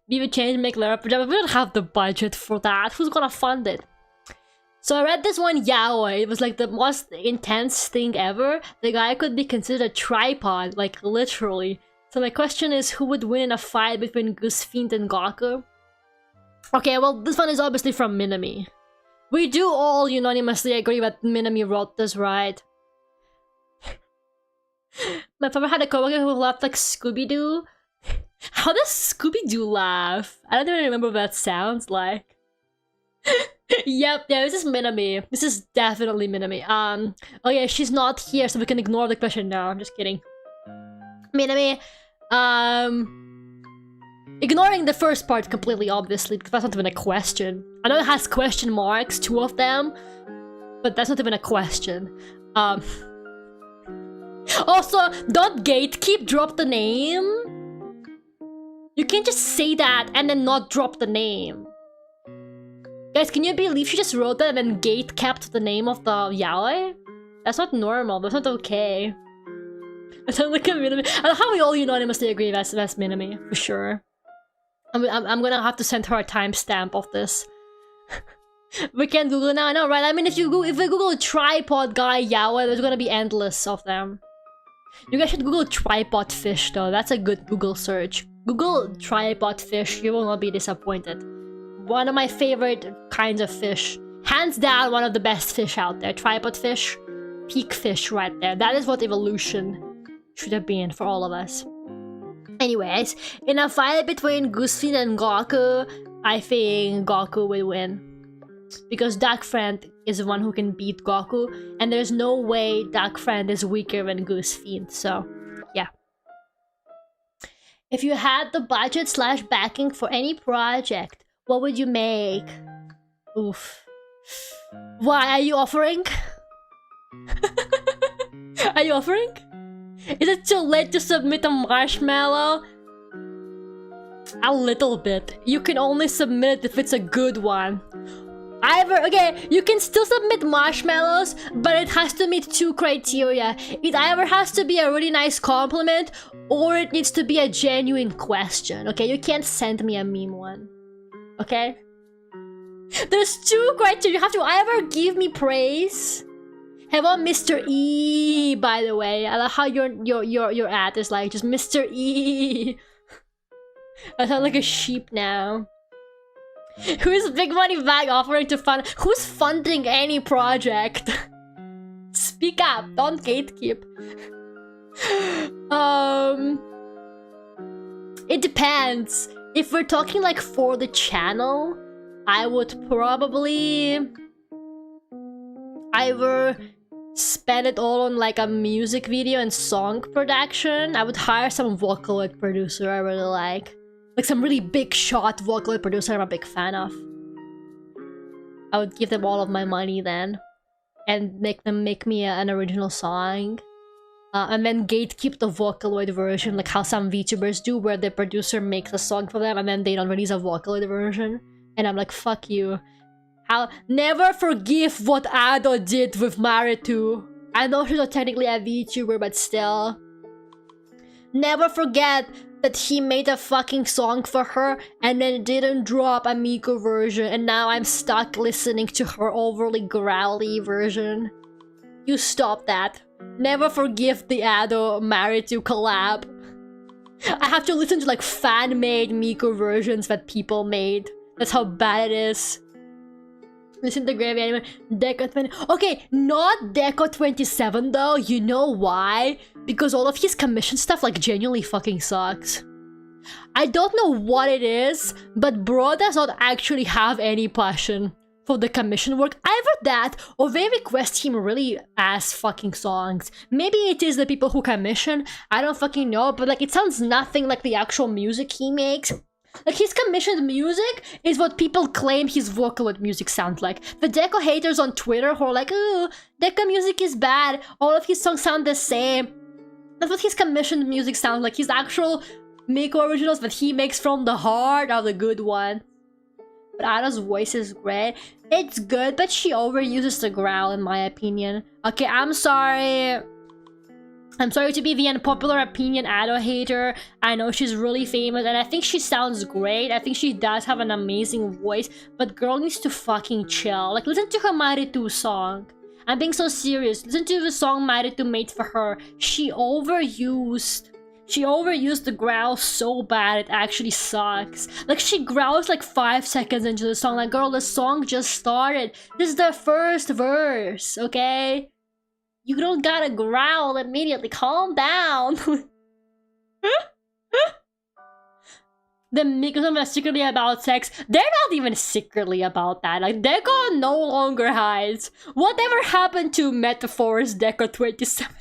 We would change, make Lara pajamas. We don't have the budget for that. Who's gonna fund it? So I read this one yaoi. It was like the most intense thing ever. The guy could be considered a tripod, like literally. So my question is, who would win in a fight between Goose Fiend and Gaku? Okay, well, this one is obviously from Minami. We do all unanimously agree that Minami wrote this, right? My father had a coworker who laughed like Scooby-Doo. How does Scooby-Doo laugh? I don't even remember what that sounds like. Yep, yeah, this is Minami. This is definitely Minami. Oh yeah, she's not here, so we can ignore the question now. I'm just kidding. Minami, ignoring the first part completely, obviously, because that's not even a question. I know it has question marks, 2 of them, but that's not even a question. Also, don't gatekeep, drop the name. You can't just say that and then not drop the name. Guys, can you believe she just wrote that and then gate kept the name of the yaoi? That's not normal. That's not okay. I sound like a Minami. I love how we all unanimously agree that's Minami, for sure. I'm gonna have to send her a timestamp of this. We can Google now, I know, right? I mean, if we Google tripod guy yaoi, there's gonna be endless of them. You guys should Google tripod fish, though. That's a good Google search. Google tripod fish. You will not be disappointed. One of my favorite kinds of fish. Hands down, one of the best fish out there. Tripod fish. Peak fish right there. That is what evolution should have been for all of us. Anyways, in a fight between Goose Fiend and Gaku, I think Gaku will win. Because Dark Friend is the one who can beat Gaku, and there's no way Dark Friend is weaker than Goose Fiend, so yeah. If you had the budget / backing for any project, what would you make? Oof. Why are you offering? Are you offering? Is it too late to submit a marshmallow? A little bit. You can only submit it if it's a good one. Okay, you can still submit marshmallows, but it has to meet 2 criteria. It either has to be a really nice compliment, or it needs to be a genuine question, okay? You can't send me a meme one, okay? There's 2 criteria. You have to either give me praise. Hello, Mr. E, by the way. I love how your ad is like just Mr. E. I sound like a sheep now. Who's Big Money Bag offering to fund? Who's funding any project? Speak up, don't gatekeep. It depends. If we're talking like for the channel, I would probably either spend it all on like a music video and song production. I would hire some Vocaloid producer I really like some really big shot Vocaloid producer I'm a big fan of. I would give them all of my money then, and make them make me an original song, and then gatekeep the Vocaloid version, like how some VTubers do, where the producer makes a song for them and then they don't release a Vocaloid version. And I'm like, fuck you. I'll never forgive what Ado did with Maritu. I know she's not technically a VTuber, but still. Never forget that he made a fucking song for her and then didn't drop a Miko version, and now I'm stuck listening to her overly growly version. You stop that. Never forgive the Ado Maritu collab. I have to listen to like fan-made Miko versions that people made. That's how bad it is. Listen to Gravy Anime. Deco 20. Okay, not Deco 27 though. You know why? Because all of his commission stuff like genuinely fucking sucks. I don't know what it is, but bro does not actually have any passion for the commission work. Either that, or they request him really ass fucking songs. Maybe it is the people who commission. I don't fucking know, but like it sounds nothing like the actual music he makes. Like, his commissioned music is what people claim his Vocaloid music sounds like. The Deco haters on Twitter who are like, ooh, Deco music is bad, all of his songs sound the same. That's what his commissioned music sounds like. His actual Miko originals that he makes from the heart are the good one. But Ada's voice is great. It's good, but she overuses the growl in my opinion. Okay, I'm sorry. I'm sorry to be the unpopular opinion idol hater. I know she's really famous and I think she sounds great. I think she does have an amazing voice, but girl needs to fucking chill. Like, listen to her Maritu song. I'm being so serious. Listen to the song Maritu made for her. She overused the growl so bad it actually sucks. Like, she growls like 5 seconds into the song. Like, girl, the song just started. This is the first verse, okay? You don't gotta growl immediately. Calm down. The Migos are secretly about sex. They're not even secretly about that. Like, Deco no longer hides. Whatever happened to Metaphors Deco 27?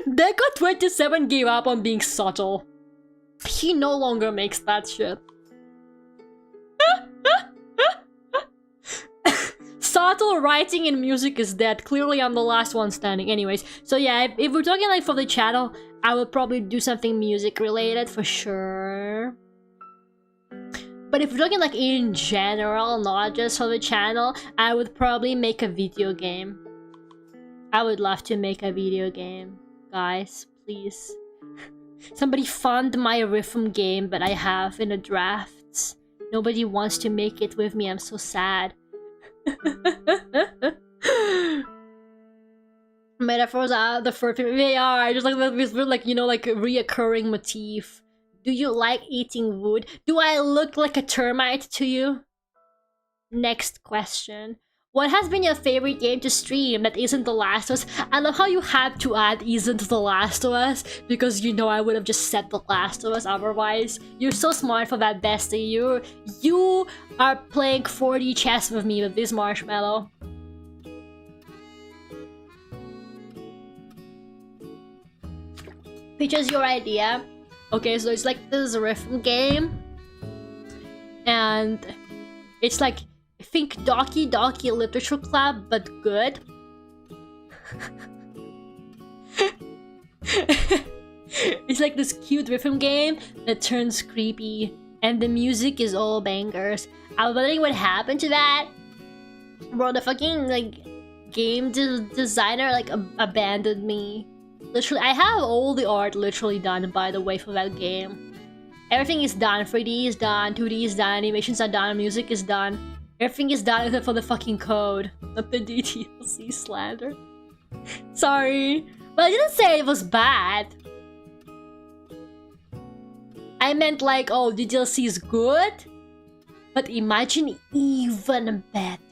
Deco 27 gave up on being subtle. He no longer makes that shit. Subtle writing in music is dead. Clearly, I'm the last one standing. Anyways, so yeah, if we're talking like for the channel, I would probably do something music related for sure. But if we're talking like in general, not just for the channel, I would probably make a video game. I would love to make a video game. Guys, please. Somebody fund my rhythm game that I have in the drafts. Nobody wants to make it with me. I'm so sad. Metaphors are the first thing they are just like this, like, you know, like a reoccurring motif. Do you like eating wood? Do I look like a termite to you? Next question. What has been your favorite game to stream that isn't The Last of Us? I love how you had to add isn't The Last of Us, because you know I would have just said The Last of Us otherwise. You're so smart for that, bestie. You are playing 4D chess with me with this marshmallow. Picture's your idea. Okay, so it's like this rhythm game. And it's like, think Doki Doki Literature Club, but good. It's like this cute rhythm game that turns creepy, and the music is all bangers. I was wondering what happened to that. Bro, the fucking like game designer like abandoned me. Literally, I have all the art literally done, by the way, for that game. Everything is done. 3D is done, 2D is done, animations are done, music is done. Everything is done except for the fucking code. Not the DTLC slander. Sorry. But I didn't say it was bad. I meant like, oh, DTLC is good? But imagine even better.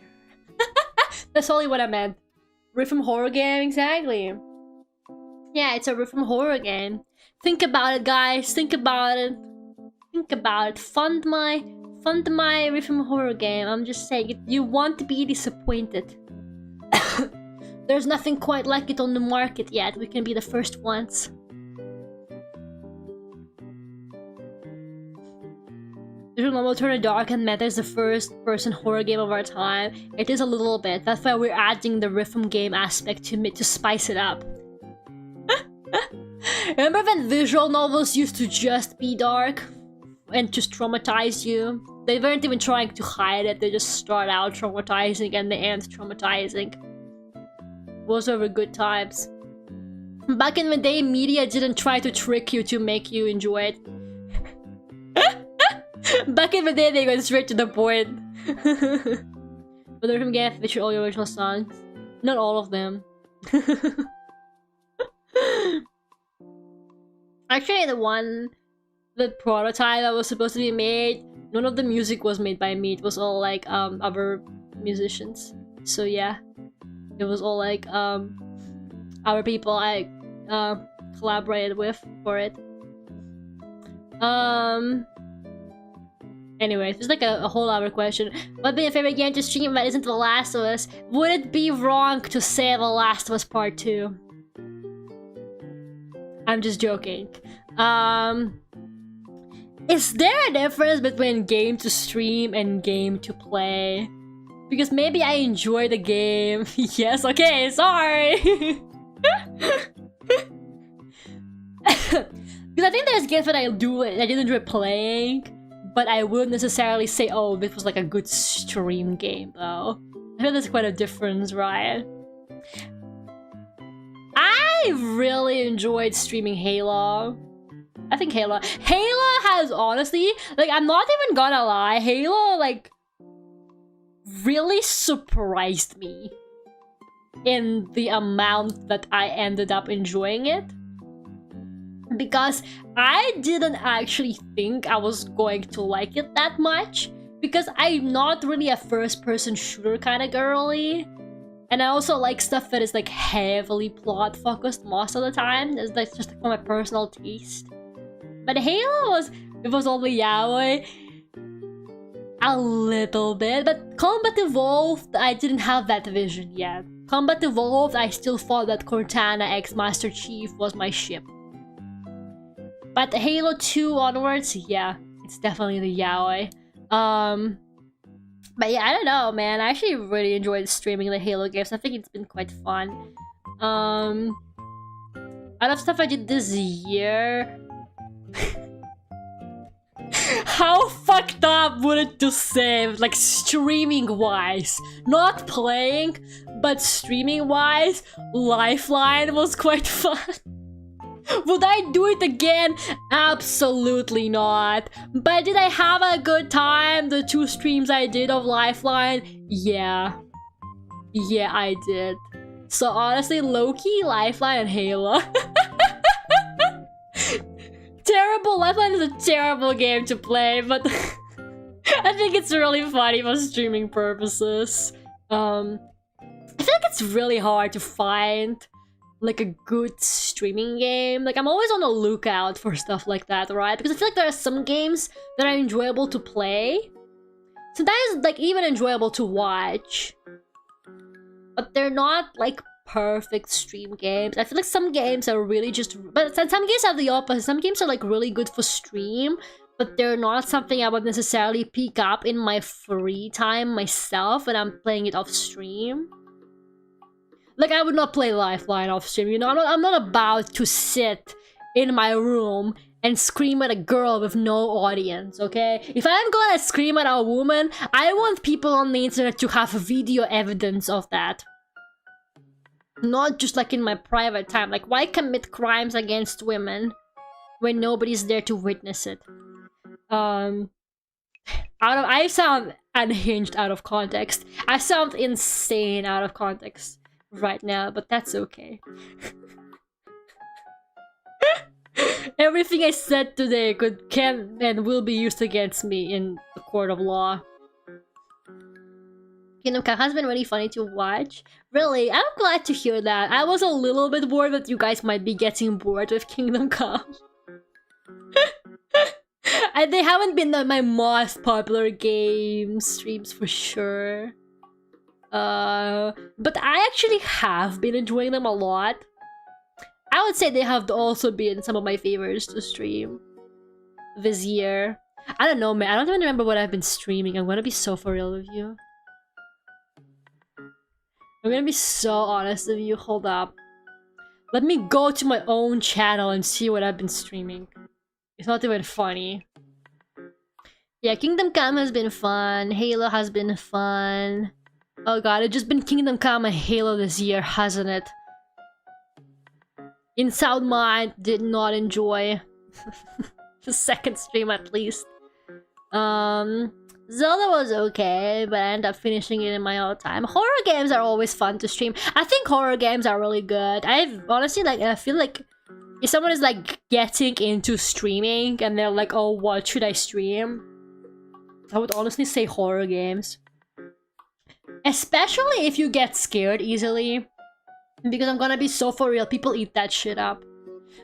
That's only what I meant. Rhythm horror game, exactly. Yeah, it's a rhythm horror game. Think about it, guys. Think about it. Think about it. Fund my rhythm horror game. I'm just saying, you want to be disappointed. There's nothing quite like it on the market yet. We can be the first ones. Turn Dark and Meta is the first-person horror game of our time. It is a little bit. That's why we're adding the rhythm game aspect to spice it up. Remember when visual novels used to just be dark and just traumatize you? They weren't even trying to hide it. They just start out traumatizing and they end traumatizing. Those were good times. Back in the day, media didn't try to trick you to make you enjoy it. Back in the day, they went straight to the point. But the rhythm game featured all your original songs. Not all of them. Actually, the prototype that was supposed to be made, none of the music was made by me. It was all like other musicians. So yeah, it was all like other people I collaborated with for it. Anyways, there's like a whole other question. What'd be your favorite game to stream that isn't The Last of Us? Would it be wrong to say The Last of Us Part 2? I'm just joking. Is there a difference between game to stream and game to play? Because maybe I enjoy the game. Yes, okay, sorry. Because I think there's games that I did enjoy playing, but I wouldn't necessarily say, oh, this was like a good stream game, though. I feel there's quite a difference, right? I actually really enjoyed streaming Halo. I think Halo has honestly, like, I'm not even gonna lie, Halo, like, really surprised me in the amount that I ended up enjoying it. Because I didn't actually think I was going to like it that much. Because I'm not really a first-person shooter kind of girly. And I also like stuff that is like heavily plot-focused most of the time. That's just like my personal taste. But Halo was only yaoi a little bit. But Combat Evolved, I didn't have that vision yet. Combat Evolved, I still thought that Cortana x Master Chief was my ship. But Halo 2 onwards, yeah, it's definitely the yaoi. But yeah, I don't know, man. I actually really enjoyed streaming the Halo games. I think it's been quite fun. Out of stuff I did this year, how fucked up would it to say, like, streaming-wise? Not playing, but streaming-wise, Lifeline was quite fun. Would I do it again? Absolutely not. But did I have a good time? The 2 streams I did of Lifeline? Yeah. Yeah, I did. So honestly, Loki, Lifeline, and Halo. Terrible. Lifeline is a terrible game to play, but I think it's really funny for streaming purposes. I feel like it's really hard to find like a good streaming game. Like, I'm always on the lookout for stuff like that, right? Because I feel like there are some games that are enjoyable to play. Sometimes, like, even enjoyable to watch. But they're not, like, perfect stream games. I feel like some games are really just... But some games are the opposite. Some games are, like, really good for stream, but they're not something I would necessarily pick up in my free time myself when I'm playing it off stream. Like, I would not play Lifeline off stream, you know? I'm not about to sit in my room and scream at a girl with no audience, okay? If I'm gonna scream at a woman, I want people on the internet to have video evidence of that. Not just like in my private time. Like, why commit crimes against women when nobody's there to witness it? I sound unhinged out of context. I sound insane out of context right now, but that's okay. Everything I said today can and will be used against me in the court of law. Kingdom Come has been really funny to watch. Really, I'm glad to hear that. I was a little bit worried that you guys might be getting bored with Kingdom Come. And they haven't been my most popular game streams for sure. But I actually have been enjoying them a lot. I would say they have also been some of my favorites to stream this year. I don't know, man. I don't even remember what I've been streaming. I'm gonna be so for real with you. I'm gonna be so honest with you. Hold up. Let me go to my own channel and see what I've been streaming. It's not even funny. Yeah, Kingdom Come has been fun. Halo has been fun. Oh god, it's just been Kingdom Come and Halo this year, hasn't it? In Sound Mind, did not enjoy the second stream at least. Zelda was okay, but I ended up finishing it in my own time. Horror games are always fun to stream. I think horror games are really good. I've honestly, like, I feel like if someone is like getting into streaming and they're like, oh, what should I stream? I would honestly say horror games. Especially if you get scared easily. Because I'm gonna be so for real, people eat that shit up.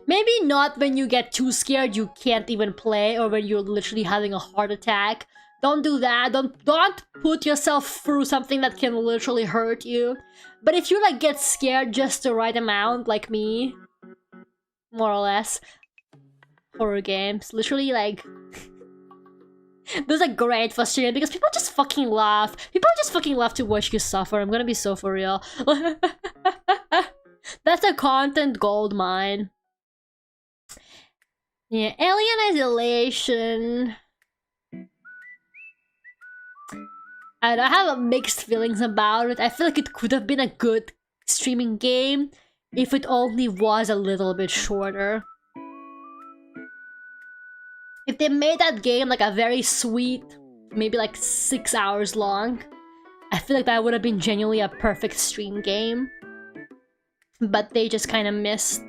Maybe not when you get too scared you can't even play, or when you're literally having a heart attack. Don't do that. Don't put yourself through something that can literally hurt you. But if you like get scared just the right amount, like me, more or less, horror games, literally like those are great for streaming because people just fucking laugh. People just fucking love to watch you suffer. I'm gonna be so for real. That's a content gold mine. Yeah, Alien Isolation. I have mixed feelings about it. I feel like it could have been a good streaming game if it only was a little bit shorter. If they made that game like a very sweet, maybe like 6 hours long, I feel like that would have been genuinely a perfect stream game. But they just kind of missed.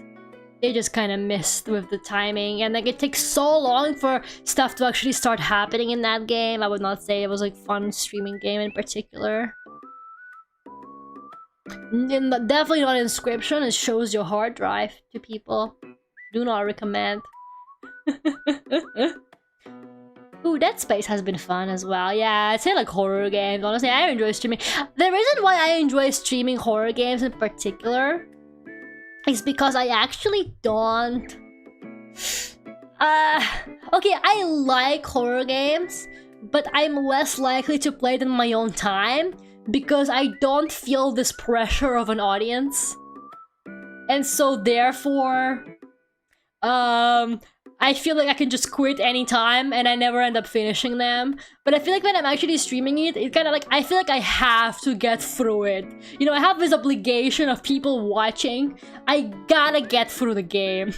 They just kind of missed with the timing, and like it takes so long for stuff to actually start happening in that game. I would not say it was like fun streaming game in particular. Definitely not Inscription. It shows your hard drive to people. Do not recommend. Ooh, Dead Space has been fun as well. Yeah, I'd say like horror games. Honestly, I enjoy streaming. The reason why I enjoy streaming horror games in particular is because I actually don't... okay, I like horror games, but I'm less likely to play them in my own time because I don't feel this pressure of an audience. And so therefore, I feel like I can just quit anytime and I never end up finishing them. But I feel like when I'm actually streaming it, it's kind of like, I feel like I have to get through it. You know, I have this obligation of people watching. I gotta get through the game.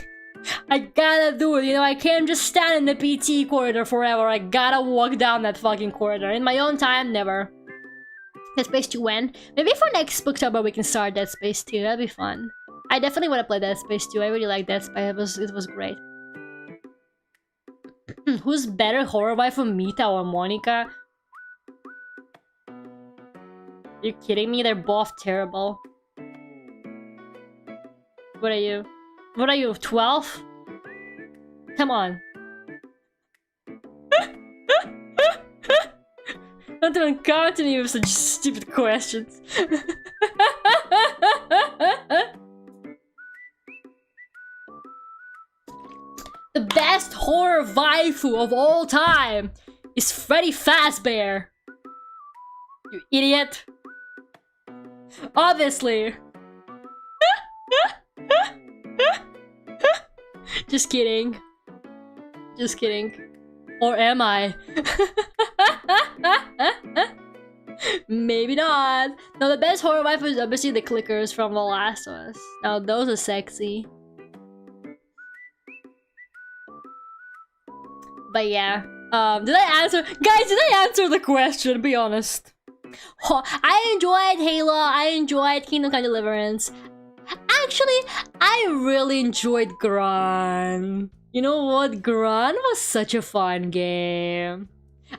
I gotta do it, you know, I can't just stand in the PT corridor forever. I gotta walk down that fucking corridor. In my own time, never. Dead Space 2 when? Maybe for next Booktober we can start Dead Space 2, that'd be fun. I definitely want to play Dead Space 2, I really like Dead Space, it was great. Who's better, horror waifu, Mita or Monica? You kidding me? They're both terrible. What are you? What are you, 12? Come on. Don't even come to me with such stupid questions. The best horror waifu of all time is Freddy Fazbear. You idiot. Obviously. Just kidding. Just kidding. Or am I? Maybe not. No, the best horror waifu is obviously the clickers from The Last of Us. Now those are sexy. But yeah, did I answer? Guys, did I answer the question? Be honest. Oh, I enjoyed Halo. I enjoyed Kingdom Come Deliverance. Actually, I really enjoyed Gran. You know what? Gran was such a fun game.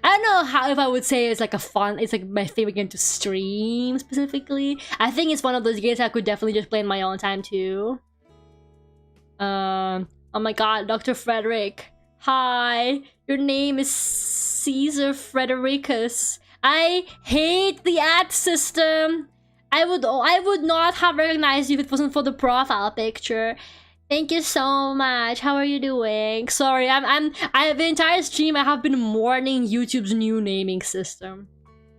I don't know how if I would say it's like a fun. It's like my favorite game to stream specifically. I think it's one of those games I could definitely just play in my own time too. Oh my god, Dr. Frederick. Hi, your name is Caesar Fredericus. I hate the ad system. I would not have recognized you if it wasn't for the profile picture. Thank you so much. How are you doing? Sorry, the entire stream I have been mourning YouTube's new naming system.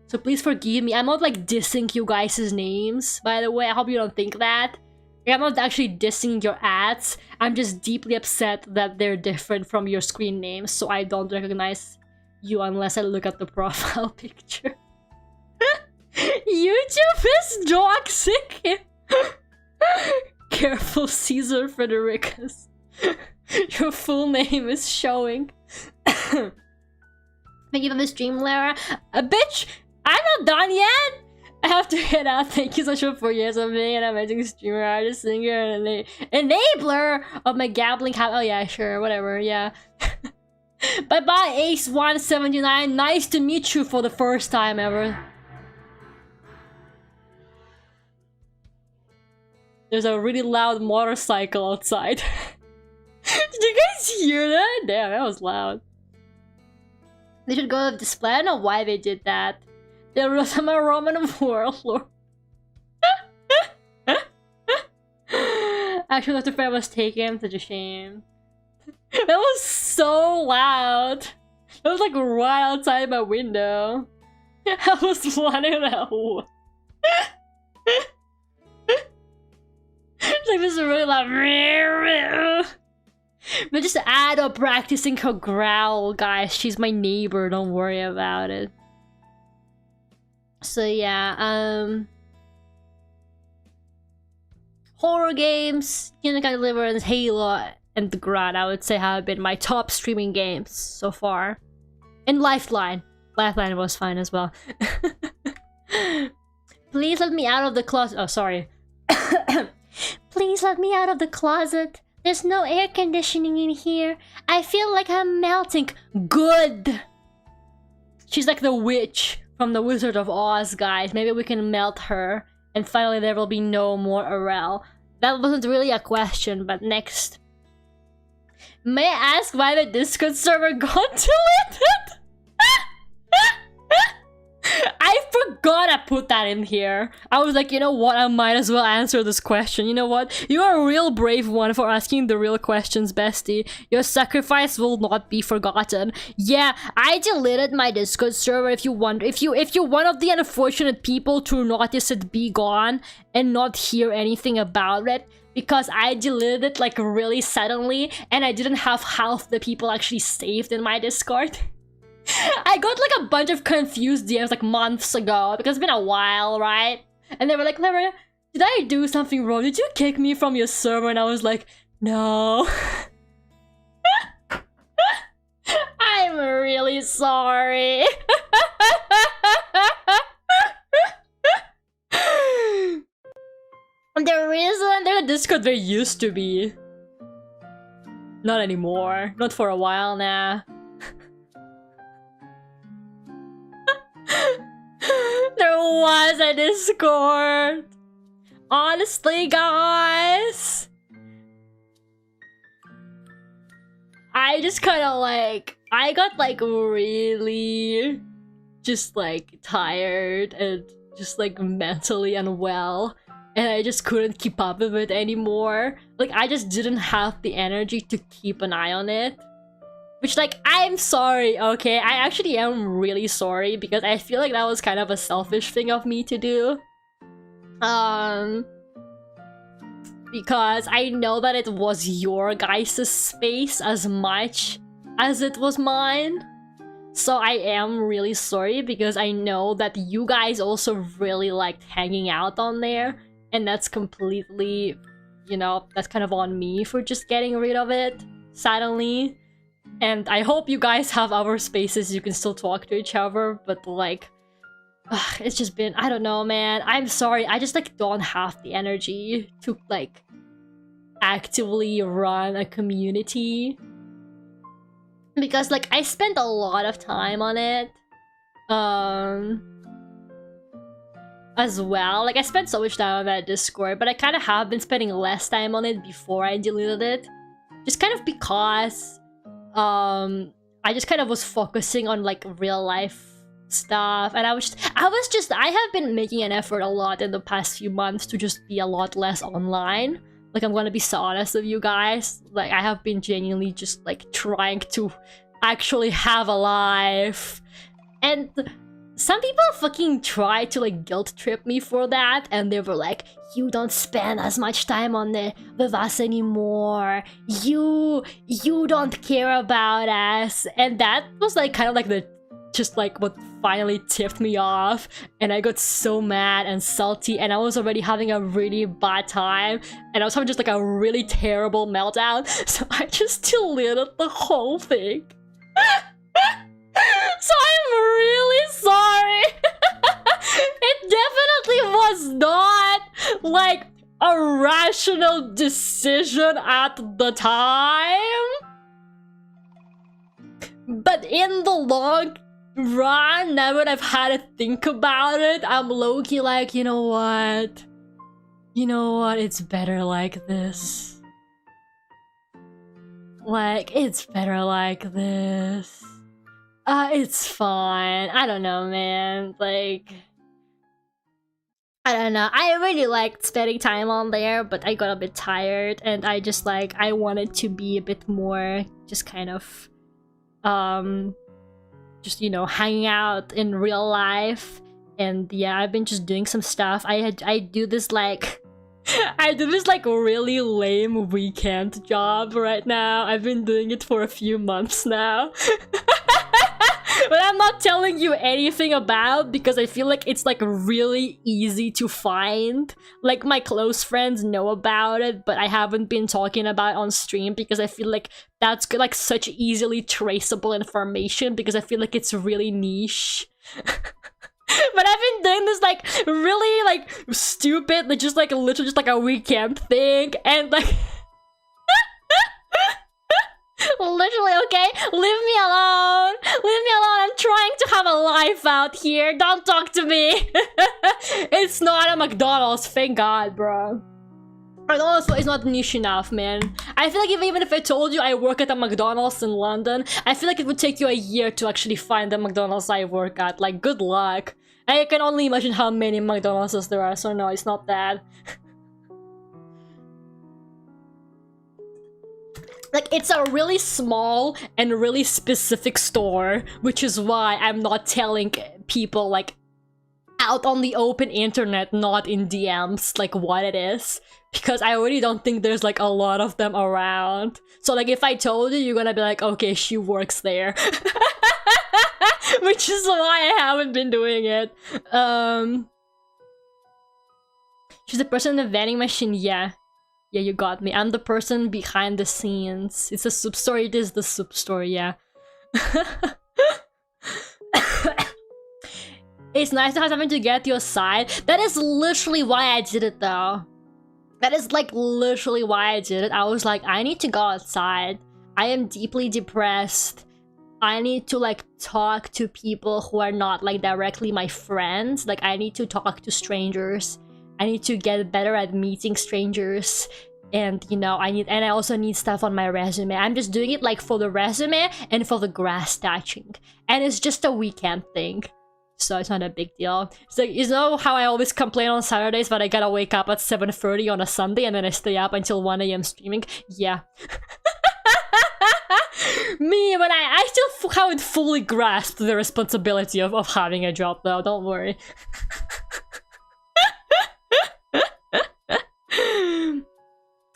So please forgive me. I'm not like dissing you guys' names, by the way. I hope you don't think that. I'm not actually dissing your ads. I'm just deeply upset that they're different from your screen names, so I don't recognize you unless I look at the profile picture. YouTube is toxic. Careful, Caesar Fredericus. Your full name is showing. Thank you for the stream, Lara. Bitch, I'm not done yet. I have to head out. Thank you so much for years of being an amazing streamer, artist, singer, and enabler of my gambling habit. Oh yeah, sure, whatever, yeah. Bye bye, Ace179. Nice to meet you for the first time ever. There's a really loud motorcycle outside. Did you guys hear that? Damn, that was loud. They should go to display. I don't know why they did that. They're a Roman warlord. Actually, Dr. Fred was taken. Such a shame. That was so loud. It was like right outside my window. I was wondering that. It's like this is really loud. But just add up practicing her growl, guys. She's my neighbor. Don't worry about it. So yeah, horror games, Uncanny Deliverance, Halo, and The Grunt, I would say have been my top streaming games so far. And Lifeline. Lifeline was fine as well. Please let me out of the closet. Oh, sorry. Please let me out of the closet. There's no air conditioning in here. I feel like I'm melting. Good. She's like the witch from the Wizard of Oz, guys. Maybe we can melt her. And finally there will be no more Arel. That wasn't really a question, but next. May I ask why the Discord server got deleted? I forgot I put that in here. I was like, you know what, I might as well answer this question. You know what? You are a real brave one for asking the real questions, bestie. Your sacrifice will not be forgotten. Yeah, I deleted my Discord server. If you wonder, if you're one of the unfortunate people to notice it be gone and not hear anything about it, because I deleted it like really suddenly and I didn't have half the people actually saved in my Discord. I got like a bunch of confused DMs like months ago because it's been a while, right? And they were like, Clara, did I do something wrong? Did you kick me from your server? And I was like, no. I'm really sorry. The reason they're the Discord there used to be. Not anymore. Not for a while now. There was a Discord. Honestly, guys. I just kind of like... I got like really... just like tired and just like mentally unwell. And I just couldn't keep up with it anymore. Like, I just didn't have the energy to keep an eye on it. Which, like, I'm sorry, okay? I actually am really sorry because I feel like that was kind of a selfish thing of me to do. Because I know that it was your guys' space as much as it was mine. So I am really sorry because I know that you guys also really liked hanging out on there. And that's completely, you know, that's kind of on me for just getting rid of it suddenly. And I hope you guys have other spaces you can still talk to each other, but like, it's just been, I don't know, man. I'm sorry, I just like don't have the energy to like actively run a community. Because like, I spent a lot of time on it. As well. Like, I spent so much time on that Discord, but I kind of have been spending less time on it before I deleted it. Just kind of because... I just kind of was focusing on like real life stuff, and I have been making an effort a lot in the past few months to just be a lot less online. Like, I'm gonna be so honest with you guys. Like, I have been genuinely just like trying to actually have a life. And some people fucking tried to like guilt trip me for that, and they were like, you don't spend as much time on the with us anymore. You don't care about us. And that was like kind of like the just like what finally tipped me off, and I got so mad and salty, and I was already having a really bad time, and I was having just like a really terrible meltdown, so I just deleted the whole thing. So I'm really sorry. It definitely was not like a rational decision at the time. But in the long run, now that I've had to think about it, I'm low-key like, you know what? You know what? It's better like this. Like, it's better like this. It's fine. I don't know, man. Like, I don't know. I really liked spending time on there, but I got a bit tired, and I just like, I wanted to be a bit more just kind of, just, you know, hanging out in real life. And yeah, I've been just doing some stuff. I do this like, I do this like really lame weekend job right now. I've been doing it for a few months now. But I'm not telling you anything about because I feel like it's like really easy to find. Like my close friends know about it, but I haven't been talking about it on stream because I feel like that's like such easily traceable information because I feel like it's really niche. But I've been doing this like really like stupid, like just like literally just like a weekend thing and like literally, okay? Leave me alone! Leave me alone! I'm trying to have a life out here! Don't talk to me! It's not a McDonald's, thank God, bro. McDonald's is not niche enough, man. I feel like even if I told you I work at a McDonald's in London, I feel like it would take you a year to actually find the McDonald's I work at. Like, good luck. I can only imagine how many McDonald's there are, so no, it's not that. Like, it's a really small and really specific store, which is why I'm not telling people, like, out on the open internet, not in DMs, like, what it is. Because I really don't think there's, like, a lot of them around. So, like, if I told you, you're gonna be like, okay, she works there. Which is why I haven't been doing it. She's the person in the vending machine, yeah. Yeah, you got me. I'm the person behind the scenes. It's a soup store. It is the soup store, yeah. It's nice to have something to get you aside. That is literally why I did it, though. That is, like, literally why I did it. I was like, I need to go outside. I am deeply depressed. I need to, like, talk to people who are not, like, directly my friends. Like, I need to talk to strangers. I need to get better at meeting strangers, and you know, I also need stuff on my resume. I'm just doing it like for the resume and for the grass touching, and it's just a weekend thing, so it's not a big deal. It's like, you know how I always complain on Saturdays but I gotta wake up at 7:30 on a Sunday and then I stay up until 1 AM streaming? Yeah. Me, when I still haven't fully grasped the responsibility of having a job though, don't worry.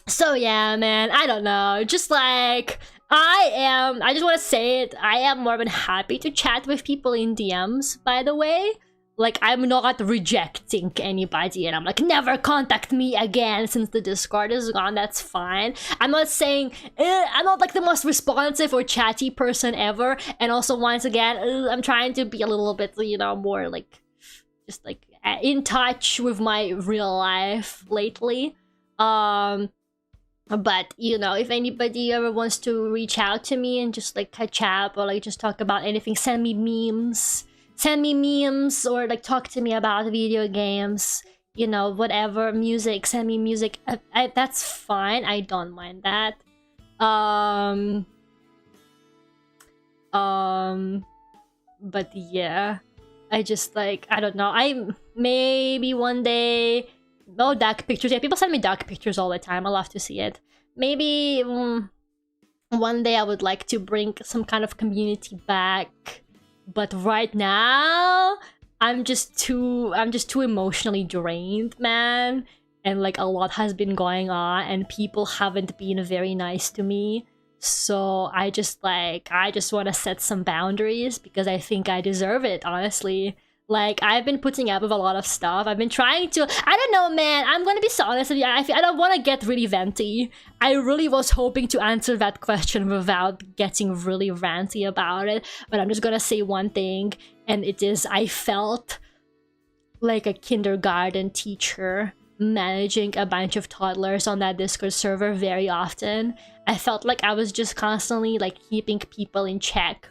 So yeah, man, I don't know, just like, I just want to say it, I am more than happy to chat with people in DMs, by the way. Like, I'm not rejecting anybody and I'm like, never contact me again since the Discord is gone, that's fine. I'm not saying, I'm not like the most responsive or chatty person ever, and also once again, I'm trying to be a little bit, you know, more like, just like, in touch with my real life lately. But, you know, if anybody ever wants to reach out to me and just, like, catch up or, like, just talk about anything, send me memes. Send me memes or, like, talk to me about video games. You know, whatever. Music. Send me music. That's fine. I don't mind that. But, yeah. I just, like, I don't know. Maybe one day... Oh, duck pictures. Yeah, people send me duck pictures all the time. I love to see it. Maybe one day I would like to bring some kind of community back. But right now, I'm just too emotionally drained, man. And like a lot has been going on and people haven't been very nice to me. So I just want to set some boundaries because I think I deserve it, honestly. Like, I've been putting up with a lot of stuff. I've been trying to... I don't know, man. I'm gonna be so honest with you. I don't want to get really venty. I really was hoping to answer that question without getting really ranty about it. But I'm just gonna say one thing. And it is, I felt like a kindergarten teacher managing a bunch of toddlers on that Discord server very often. I felt like I was just constantly, like, keeping people in check.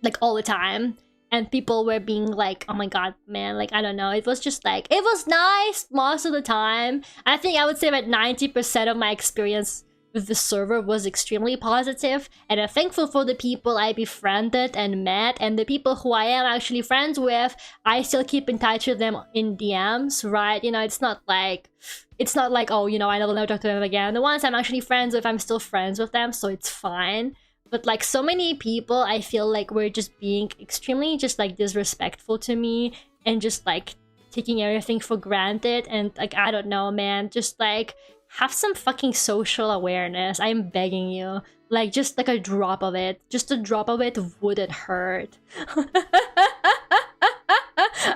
Like, all the time. And people were being like, oh my god, man, like, I don't know. It was just like, it was nice most of the time. I think I would say that 90% of my experience with the server was extremely positive. And I'm thankful for the people I befriended and met. And the people who I am actually friends with, I still keep in touch with them in DMs, right? You know, it's not like, oh, you know, I will never talk to them again. The ones I'm actually friends with, I'm still friends with them, so it's fine. But like so many people, I feel like were just being extremely just like disrespectful to me and just like taking everything for granted. And like, I don't know, man, just like have some fucking social awareness. I'm begging you. Like, just like a drop of it. Just a drop of it wouldn't hurt.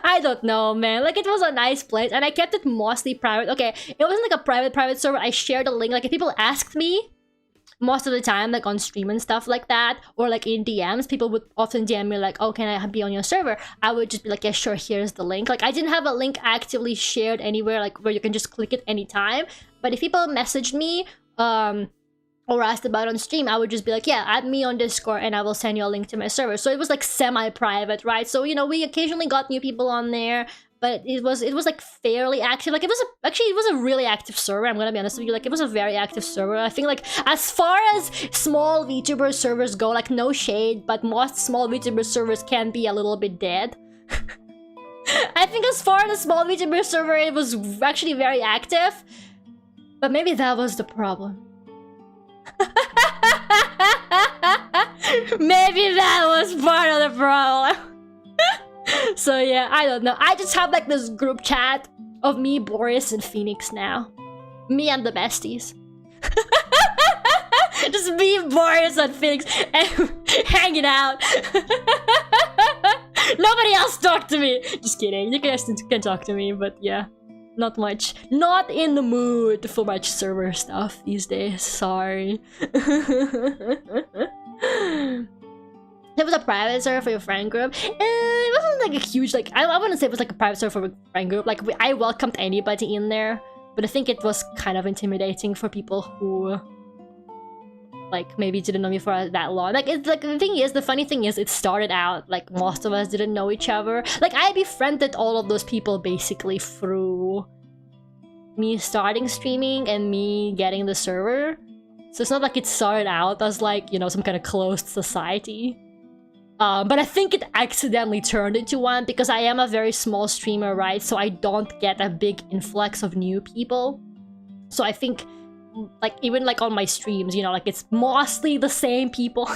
I don't know, man. Like, it was a nice place, and I kept it mostly private. Okay, it wasn't like a private server. I shared a link. Like, if people asked me, most of the time, like on stream and stuff like that, or like in DMs, people would often DM me like, oh, can I be on your server? I would just be like, yeah, sure, here's the link. Like, I didn't have a link actively shared anywhere, like where you can just click it anytime. But if people messaged me, or asked about it on stream, I would just be like, yeah, add me on Discord and I will send you a link to my server. So it was like semi-private, right? So, you know, we occasionally got new people on there, but it was like fairly active. Like, it was a really active server. I'm gonna be honest with you. Like, it was a very active server. I think, like, as far as small VTuber servers go, like, no shade, but most small VTuber servers can be a little bit dead. I think as far as a small VTuber server, it was actually very active, but maybe that was the problem. Maybe that was part of the problem. So yeah, I don't know. I just have like this group chat of me, Boris, and Phoenix now. Me and the besties. Just me, Boris, and Phoenix and hanging out. Nobody else talk to me. Just kidding. You guys can talk to me, but yeah. Not much. Not in the mood for much server stuff these days. Sorry. It was a private server for your friend group. It wasn't like a huge, like, I wouldn't say it was like a private server for a friend group. Like, I welcomed anybody in there, but I think it was kind of intimidating for people who, like, maybe didn't know me for that long. Like, it's like, the funny thing is, it started out like most of us didn't know each other. Like, I befriended all of those people basically through me starting streaming and me getting the server. So it's not like it started out as like, you know, some kind of closed society. But I think it accidentally turned into one because I am a very small streamer, right? So I don't get a big influx of new people. So I think, like, even like on my streams, you know, like, it's mostly the same people.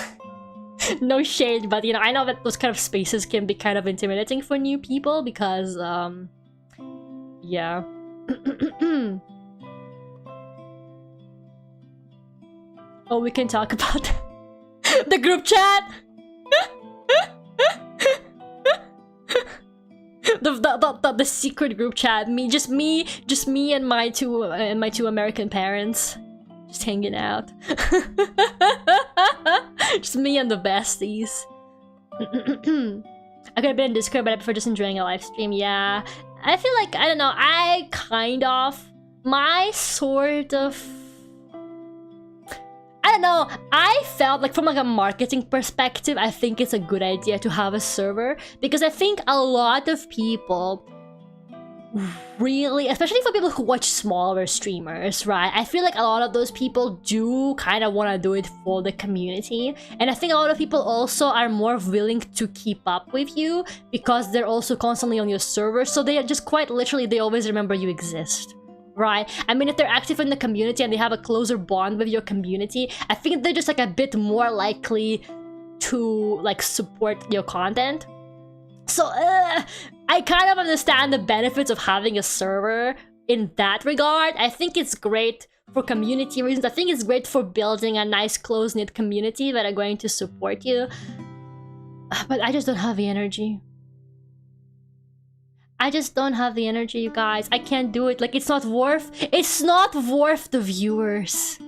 No shade, but, you know, I know that those kind of spaces can be kind of intimidating for new people because, yeah. Oh, we can talk about the group chat. The secret group chat. Just me and my two American parents, just hanging out. Just me and the besties. I could have been in Discord, but I prefer just enjoying a live stream. Yeah, I feel like, I don't know, my sort of, I don't know, I felt like from like a marketing perspective, I think it's a good idea to have a server because I think a lot of people really, especially for people who watch smaller streamers, right? I feel like a lot of those people do kind of want to do it for the community. And I think a lot of people also are more willing to keep up with you because they're also constantly on your server. So they are just quite literally, they always remember you exist. Right? I mean, if they're active in the community and they have a closer bond with your community, I think they're just like a bit more likely to like support your content. So I kind of understand the benefits of having a server in that regard. I think it's great for community reasons. I think it's great for building a nice close-knit community that are going to support you. But I just don't have the energy. I just don't have the energy, you guys. I can't do it. Like, it's not worth the viewers.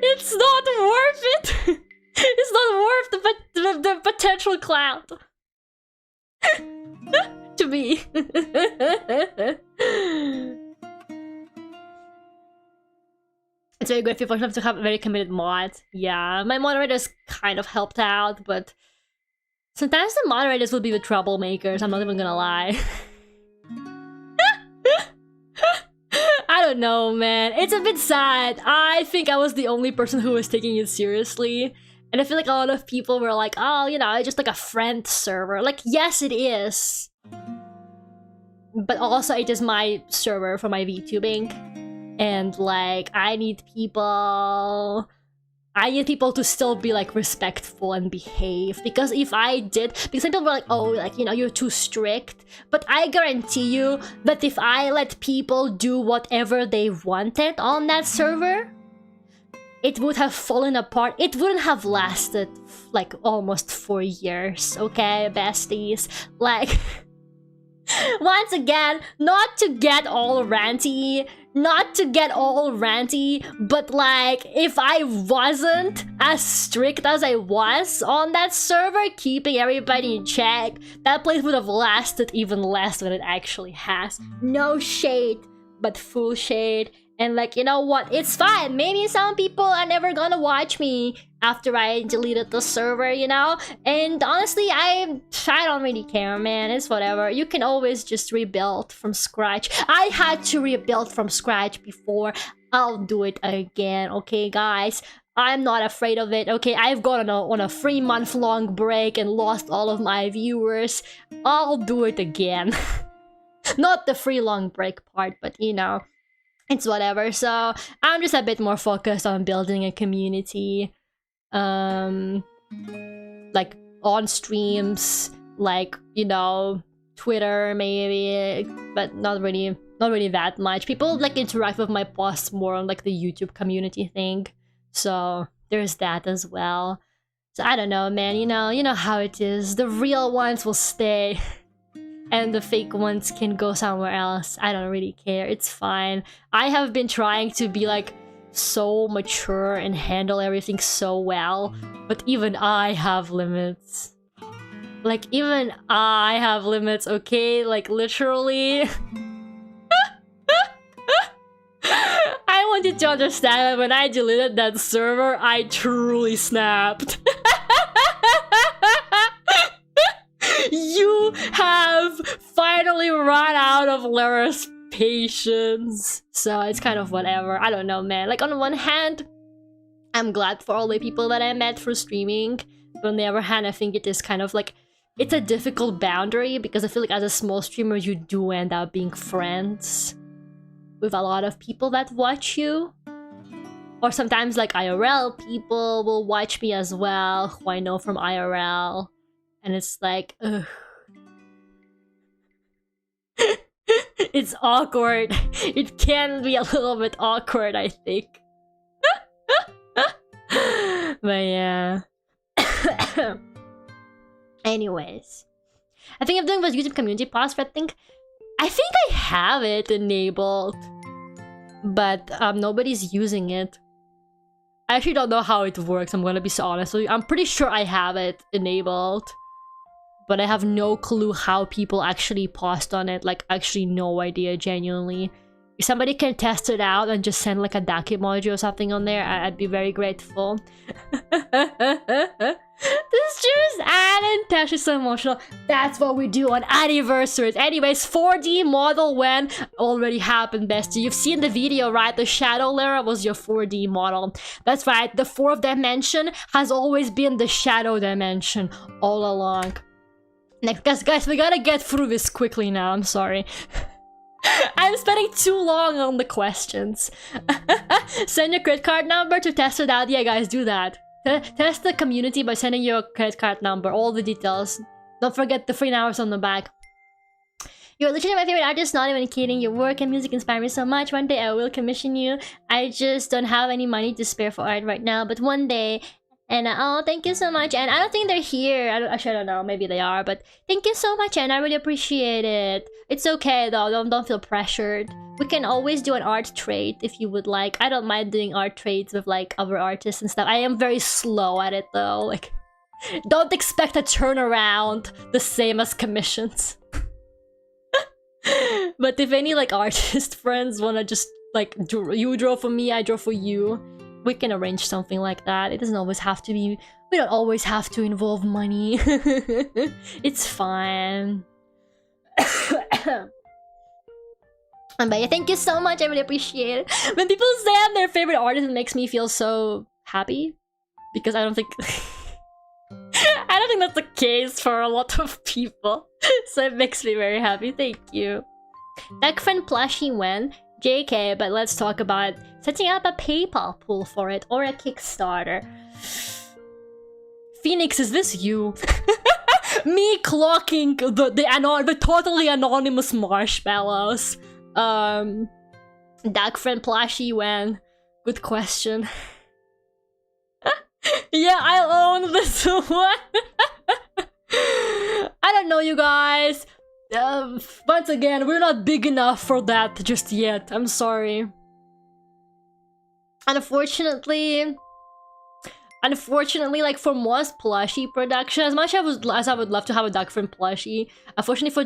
It's not worth it. It's not worth the potential clout. To me. It's very good if you have to have a very committed mod. Yeah, my moderators kind of helped out, but sometimes the moderators will be the troublemakers, I'm not even gonna lie. I don't know, man. It's a bit sad. I think I was the only person who was taking it seriously. And I feel like a lot of people were like, oh, you know, it's just like a friend server. Like, yes, it is. But also, it is my server for my VTubing. And, like, I need people. I need people to still be like respectful and behave, because if I did, because some people were like, oh, like, you know, you're too strict, but I guarantee you that if I let people do whatever they wanted on that server, it would have fallen apart. It wouldn't have lasted like almost 4 years, okay, besties? Like, once again, not to get all ranty, but like, if I wasn't as strict as I was on that server, keeping everybody in check, that place would have lasted even less than it actually has. No shade, but full shade. And like, you know what? It's fine. Maybe some people are never gonna watch me after I deleted the server, you know? And honestly, I don't really care, man. It's whatever. You can always just rebuild from scratch. I had to rebuild from scratch before. I'll do it again, okay, guys? I'm not afraid of it, okay? I've gone on a 3-month-long break and lost all of my viewers. I'll do it again. Not the free long break part, but you know. It's whatever. So I'm just a bit more focused on building a community, like on streams, like, you know, Twitter maybe, but not really that much. People like interact with my posts more on like the YouTube community thing, so there's that as well. So I don't know, man. You know how it is. The real ones will stay. And the fake ones can go somewhere else. I don't really care. It's fine. I have been trying to be like so mature and handle everything so well, but even I have limits. Like, even I have limits, okay? Like, literally. I want you to understand that when I deleted that server, I truly snapped. You have finally run out of Lara's patience. So it's kind of whatever. I don't know, man. Like, on one hand, I'm glad for all the people that I met through streaming. But on the other hand, I think it is kind of like, it's a difficult boundary, because I feel like as a small streamer, you do end up being friends with a lot of people that watch you. Or sometimes like IRL people will watch me as well, who I know from IRL. And it's like, ugh. It's awkward. It can be a little bit awkward, I think. But yeah. Anyways. I think I'm doing this YouTube community post, but I think I have it enabled. But nobody's using it. I actually don't know how it works, I'm gonna be so honest with you. I'm pretty sure I have it enabled. But I have no clue how people actually post on it. Like, actually no idea, genuinely. If somebody can test it out and just send like a duck emoji or something on there, I'd be very grateful. This cheers and Tash is so emotional. That's what we do on anniversaries. Anyways, 4D model when already happened, bestie. You've seen the video, right? The shadow Lara was your 4D model. That's right. The fourth dimension has always been the shadow dimension all along. Next, guys, we gotta get through this quickly now. I'm sorry. I'm spending too long on the questions. Send your credit card number to test it out. Yeah, guys, do that. Test the community by sending your credit card number, all the details. Don't forget the 3 hours on the back. You're literally my favorite artist, not even kidding. Your work and music inspire me so much. One day I will commission you. I just don't have any money to spare for art right now, but one day. And oh, thank you so much. And I don't think they're here. Actually, I don't know. Maybe they are. But thank you so much, and I really appreciate it. It's okay though. Don't feel pressured. We can always do an art trade if you would like. I don't mind doing art trades with like other artists and stuff. I am very slow at it though. Like, don't expect a turnaround the same as commissions. But if any like artist friends wanna just like you draw for me, I draw for you. We can arrange something like that. It doesn't always have to be... We don't always have to involve money. It's fine. But yeah, thank you so much. I really appreciate it. When people say I'm their favorite artist, it makes me feel so happy. Because I don't think... I don't think that's the case for a lot of people. So it makes me very happy. Thank you. That friend plushie when? JK, but let's talk about setting up a PayPal pool for it or a Kickstarter. Phoenix, is this you? Me clocking the totally anonymous marshmallows. Duck friend plushie when? Good question. Yeah, I own this one. I don't know, you guys. Once again, we're not big enough for that just yet. I'm sorry. Unfortunately, like for most plushie production, as much as I would love to have a duck friend plushie, unfortunately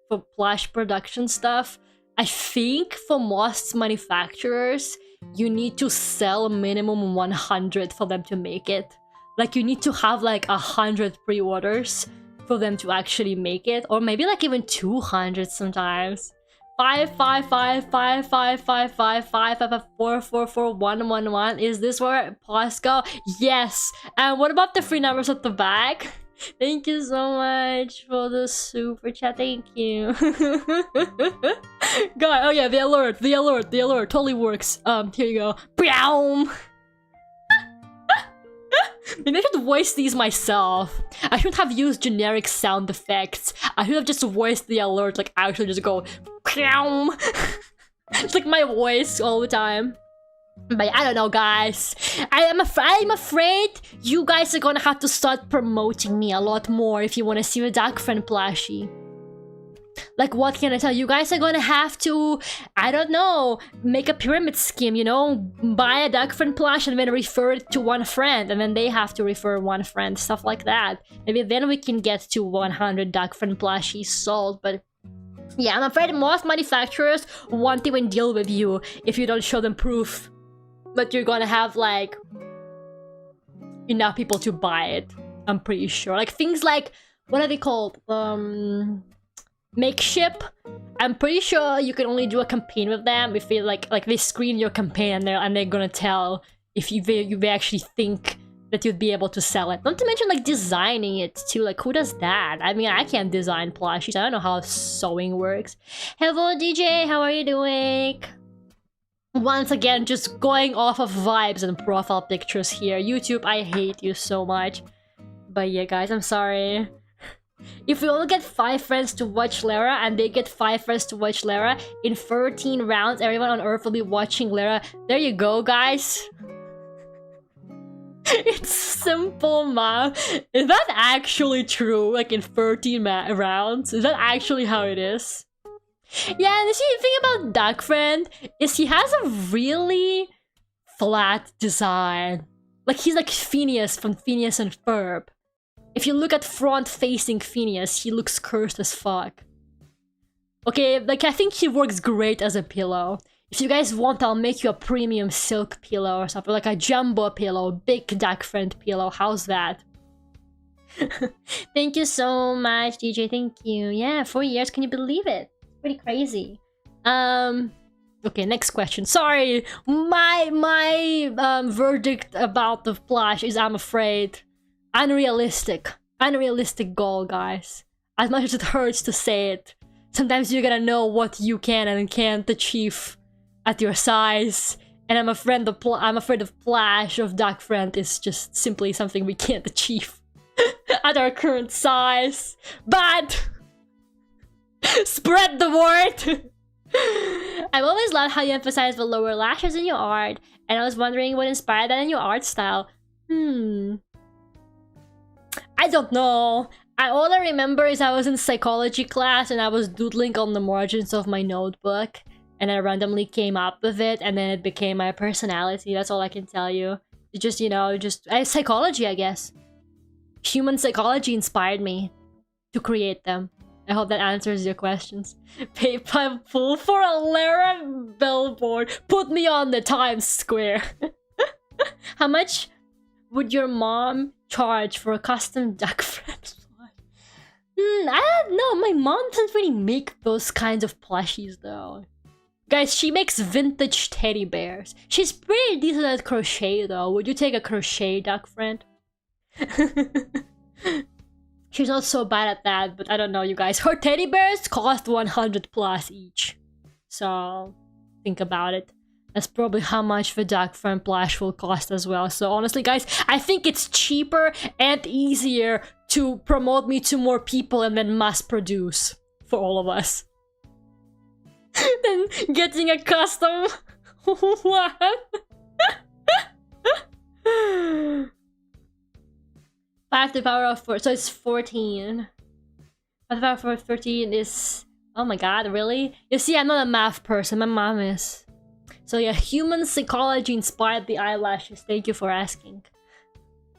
for plush production stuff, I think for most manufacturers, you need to sell a minimum 100 for them to make it. Like you need to have like 100 pre-orders for them to actually make it, or maybe like even 200 sometimes. 5 5 5 5 5 5 5 5 5 4 4 4 1 1 1. Is this where pause go? Yes. And what about the free numbers at the back? Thank you so much for the super chat. Thank you. God, oh yeah, the alert totally works. Here you go. Boom. Maybe I should voice these myself. I shouldn't have used generic sound effects. I should have just voiced the alert, like actually just go Pow! It's like my voice all the time. But I don't know, guys. I'm afraid you guys are gonna have to start promoting me a lot more if you want to see a duck friend plushie. Like, what can I tell you? You guys are gonna have to, I don't know, make a pyramid scheme, you know? Buy a duck friend plush and then refer it to one friend, and then they have to refer one friend, stuff like that. Maybe then we can get to 100 duck friend plushies sold, but yeah, I'm afraid most manufacturers won't even deal with you if you don't show them proof that you're gonna have, like, enough people to buy it. I'm pretty sure. Like, things like, what are they called? Makeship. I'm pretty sure you can only do a campaign with them if they like they screen your campaign and they're gonna tell if you actually think that you'd be able to sell it. Not to mention like designing it too. Like, who does that? I mean, I can't design plushies. I don't know how sewing works. Hello DJ, how are you doing? Once again, just going off of vibes and profile pictures here. YouTube, I hate you so much. But yeah, guys, I'm sorry. If we all get 5 friends to watch Lara and they get 5 friends to watch Lara, in 13 rounds, everyone on Earth will be watching Lara. There you go, guys. It's simple math. Is that actually true? Like in 13 rounds? Is that actually how it is? Yeah, and the thing about Duck Friend is he has a really flat design. Like he's like Phineas from Phineas and Ferb. If you look at front-facing Phineas, he looks cursed as fuck. Okay, like I think he works great as a pillow. If you guys want, I'll make you a premium silk pillow or something, like a jumbo pillow, big Duck Friend pillow. How's that? Thank you so much, DJ. Thank you. Yeah, 4 years. Can you believe it? It's pretty crazy. Okay, next question. Sorry, my verdict about the plush is, I'm afraid, unrealistic goal, guys. As much as it hurts to say it, sometimes you gotta know what you can and can't achieve at your size. And I'm afraid the plush of Duck Friend is just simply something we can't achieve at our current size. But spread the word. I've always loved how you emphasize the lower lashes in your art, and I was wondering what inspired that in your art style. I don't know. All I remember is I was in psychology class and I was doodling on the margins of my notebook, and I randomly came up with it, and then it became my personality. That's all I can tell you. It just, you know, psychology, I guess. Human psychology inspired me to create them. I hope that answers your questions. PayPal pool for a Lara billboard. Put me on the Times Square. How much would your mom charge for a custom Duck Friend? I don't know. My mom doesn't really make those kinds of plushies though. Guys, she makes vintage teddy bears. She's pretty decent at crochet though. Would you take a crochet Duck Friend? She's not so bad at that, but I don't know, you guys. Her teddy bears cost 100 plus each. So, think about it. That's probably how much the duck front plush will cost as well. So honestly, guys, I think it's cheaper and easier to promote me to more people and then mass produce for all of us than getting a custom one. 5 to the power of 4, so it's 14. 5 to the power of 13 is... Oh my god, really? You see, I'm not a math person, my mom is. So yeah, human psychology inspired the eyelashes. Thank you for asking.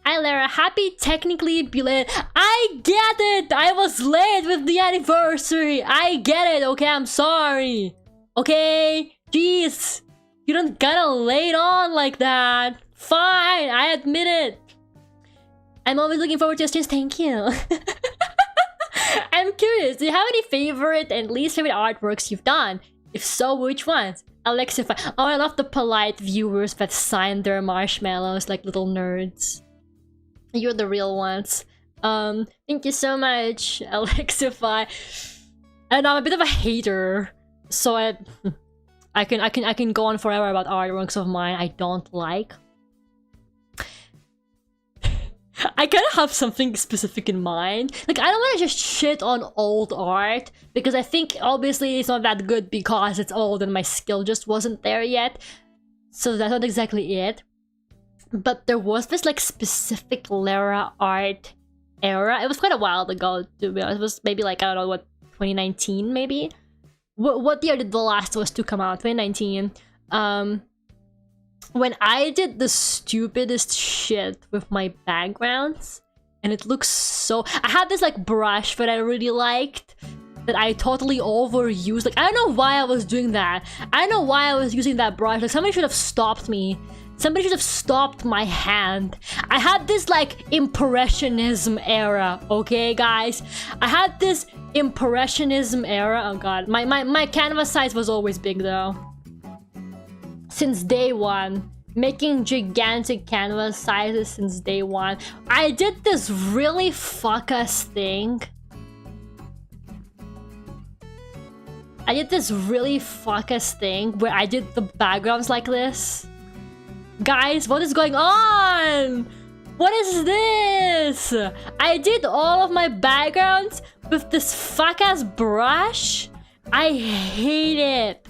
Hi Lara, happy technically belated. I get it! I was late with the anniversary! I get it, okay? I'm sorry. Okay? Jeez. You don't gotta lay it on like that. Fine, I admit it. I'm always looking forward to your streams. Thank you. I'm curious, do you have any favorite and least favorite artworks you've done? If so, which ones? Alexify. Oh, I love the polite viewers that sign their marshmallows like little nerds. You're the real ones. Thank you so much, Alexify. And I'm a bit of a hater, so I can go on forever about artworks of mine I don't like. I kind of have something specific in mind. Like, I don't want to just shit on old art, because I think obviously it's not that good because it's old and my skill just wasn't there yet. So that's not exactly it. But there was this like specific Lara art era. It was quite a while ago, to be honest. It was maybe like, I don't know, what, 2019 maybe? What year did The Last of Us 2 come out? 2019. When I did the stupidest shit with my backgrounds, and it looks so... I had this like brush that I really liked, that I totally overused. Like, I don't know why I was doing that. I don't know why I was using that brush. Like, somebody should have stopped me. Somebody should have stopped my hand. I had this like impressionism era, okay guys? I had this impressionism era. Oh god, my canvas size was always big though. Since day one, making gigantic canvas sizes since day one. I did this really fuck-ass thing. I did this really fuck-ass thing where I did the backgrounds like this. Guys, what is going on? What is this? I did all of my backgrounds with this fuck-ass brush. I hate it.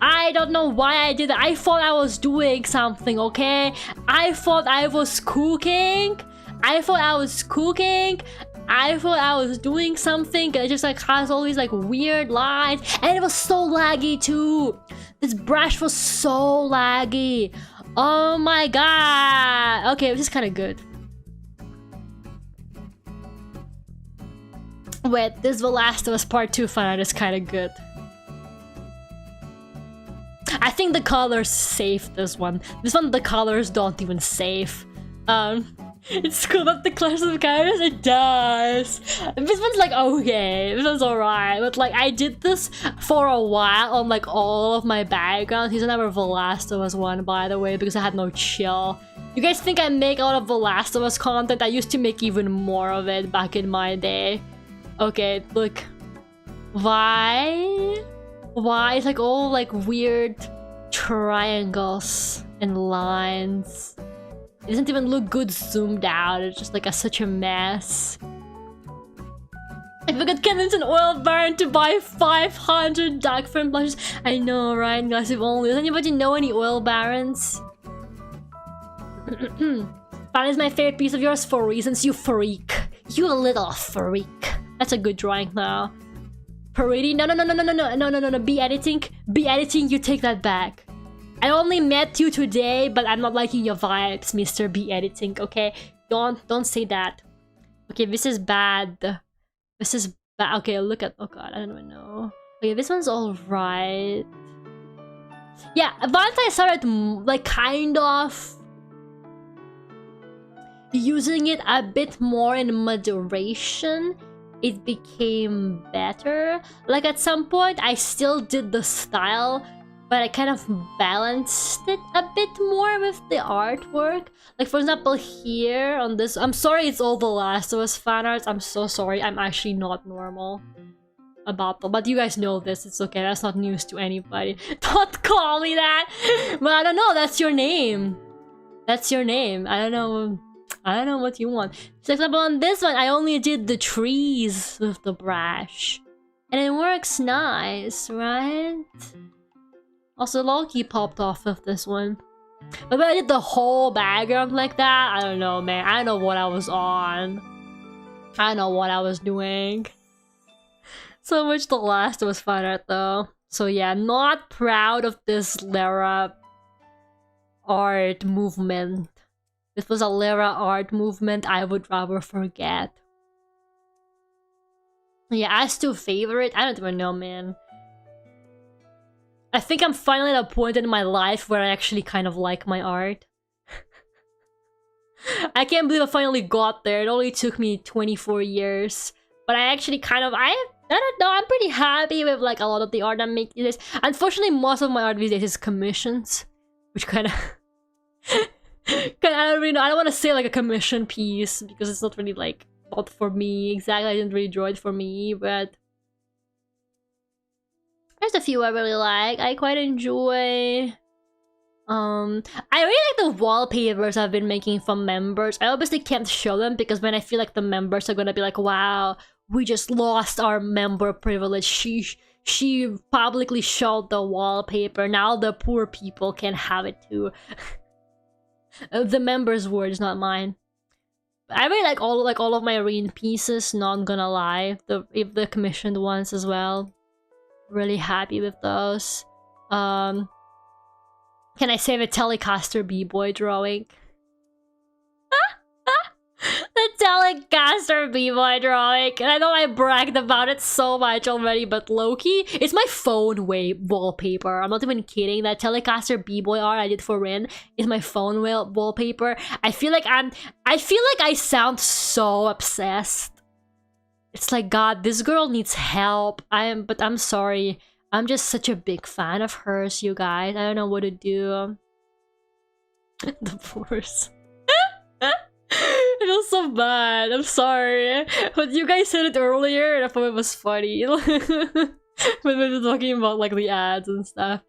I don't know why I did that. I thought I was doing something, okay? I thought I was cooking. I thought I was cooking. I thought I was doing something. It just like has all these like weird lines. And it was so laggy too. This brush was so laggy. Oh my god. Okay, this is kind of good. Wait, this The Last of Us Part 2 fan art is kind of good. I think the colors save this one. This one, the colors don't even save. It's cool that the class of characters, it does. This one's like, okay, this one's alright. But like, I did this for a while on like all of my backgrounds. Here's another The Last of Us one, by the way, because I had no chill. You guys think I make a lot of The Last of Us content? I used to make even more of it back in my day. Okay, look. Why? Why? It's like all like weird triangles and lines. It doesn't even look good zoomed out. It's just like such a mess. If we got Kennington Oil Baron to buy 500 dark frame blushes. I know, right? Guys, if only. Does anybody know any oil barons? That is my favorite piece of yours for reasons, you freak. You little freak. That's a good drawing now. Parody? No, be editing, you take that back. I only met you today, but I'm not liking your vibes, Mr. Be editing, okay? Don't say that. Okay, this is bad. This is bad. Okay, look at, oh god, I don't even know. Okay, this one's alright. Yeah, once I started like kind of using it a bit more in moderation, it became better. Like at some point I still did the style, but I kind of balanced it a bit more with the artwork. Like for example here on this, I'm sorry it's all The Last of Us fan art. I'm so sorry, I'm actually not normal. about them. But you guys know this. It's okay. That's not news to anybody. Don't call me that. But I don't know. That's your name. That's your name. I don't know. I don't know what you want. For example, on this one, I only did the trees with the brush. And it works nice, right? Also, Loki popped off with this one. But when I did the whole background like that, I don't know, man. I don't know what I was on. I don't know what I was doing. So much the last was funner though. So yeah, not proud of this Lara art movement. If it was a Lara art movement, I would rather forget. Yeah, as to favorite, I don't even know, man. I think I'm finally at a point in my life where I actually kind of like my art. I can't believe I finally got there. It only took me 24 years. But I actually kind of, I don't know, I'm pretty happy with like a lot of the art I'm making this. Unfortunately, most of my art these days is commissions. Which kind of... I don't really know, I don't want to say like a commission piece because it's not really like, not for me. Exactly, I didn't really draw it for me, but... There's a few I really like. I quite enjoy... I really like the wallpapers I've been making from members. I obviously can't show them because when I feel like the members are gonna be like, wow, we just lost our member privilege. She publicly showed the wallpaper. Now the poor people can have it too. The members' words, not mine. I really like all of my arena pieces. Not gonna lie, if the commissioned ones as well. Really happy with those. Can I say the Telecaster B-boy drawing? The Telecaster B-boy drawing. And I know I bragged about it so much already, but low-key, it's my phone wallpaper. I'm not even kidding. That Telecaster B-boy art I did for Rin is my phone wallpaper. I feel like I sound so obsessed. It's like, God, this girl needs help. But I'm sorry. I'm just such a big fan of hers, you guys. I don't know what to do. Divorce. I feel so bad. I'm sorry. But you guys said it earlier and I thought it was funny. When we were talking about like the ads and stuff.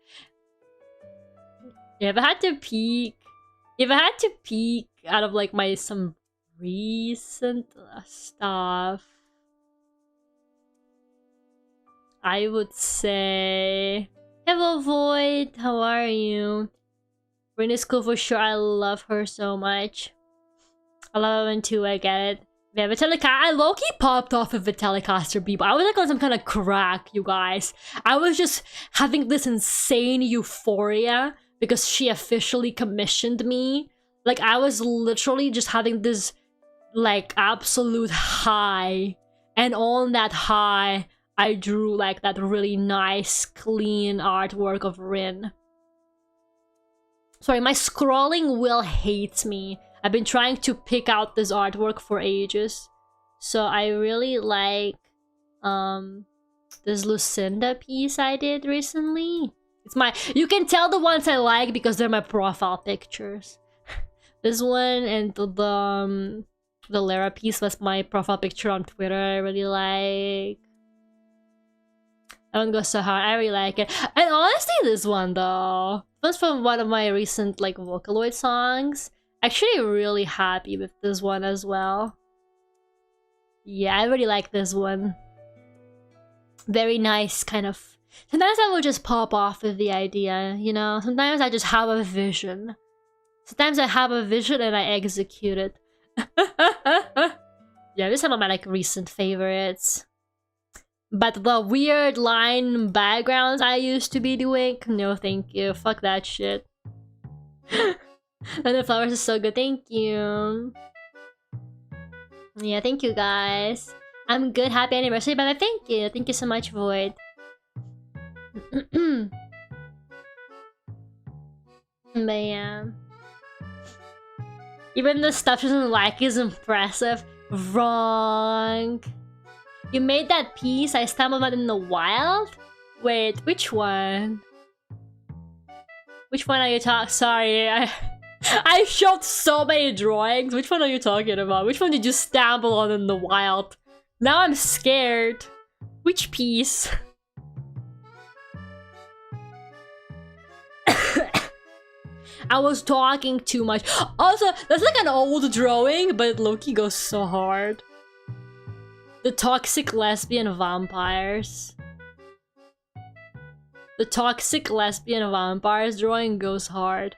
Yeah, if I had to peek out of like some recent stuff, I would say, hello Void, how are you? Rin is cool for sure. I love her so much. I love Rin too, I get it. Yeah, I low-key popped off of the Telecaster B, but I was like on some kind of crack, you guys. I was just having this insane euphoria because she officially commissioned me. Like, I was literally just having this, like, absolute high. And on that high, I drew like that really nice, clean artwork of Rin. Sorry, my scrolling wheel hates me. I've been trying to pick out this artwork for ages. So I really like this Lucinda piece I did recently. You can tell the ones I like because they're my profile pictures. This one and the Lara piece was my profile picture on Twitter. I really like. I don't go so hard. I really like it. And honestly, this one though, it was from one of my recent like Vocaloid songs. Actually, really happy with this one as well. Yeah, I really like this one. Very nice, kind of. Sometimes I will just pop off with the idea, you know. Sometimes I just have a vision. Sometimes I have a vision and I execute it. Yeah, this is some of my like recent favorites. But the weird line backgrounds I used to be doing, no thank you. Fuck that shit. And the flowers is so good, thank you. Yeah, thank you guys. I'm good, happy anniversary, but thank you. Thank you so much, Void. But yeah. Even the stuff she doesn't like is impressive. Wrong. You made that piece I stumbled on in the wild? Wait, which one? Which one are you talking? Sorry, I showed so many drawings. Which one are you talking about? Which one did you stumble on in the wild? Now I'm scared. Which piece? I was talking too much. Also, that's like an old drawing, but Loki goes so hard. The toxic lesbian vampires. The toxic lesbian vampires drawing goes hard.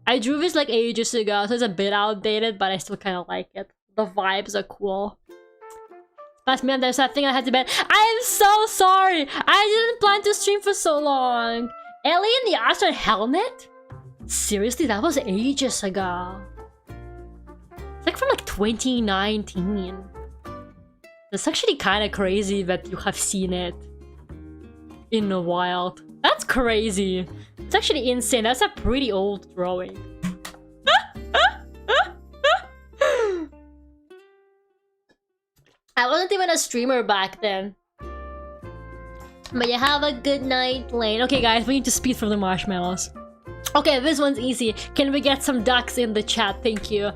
I drew this like ages ago, so it's a bit outdated, but I still kind of like it. The vibes are cool. Last minute, there's that thing I had to bed. I am so sorry! I didn't plan to stream for so long. Ellie in the astronaut helmet? Seriously, that was ages ago. It's like from like 2019. That's actually kind of crazy that you have seen it in the wild. That's crazy. It's actually insane. That's a pretty old drawing. I wasn't even a streamer back then. But you have a good night, Lane. Okay, guys, we need to speed through the marshmallows. Okay, this one's easy. Can we get some ducks in the chat? Thank you.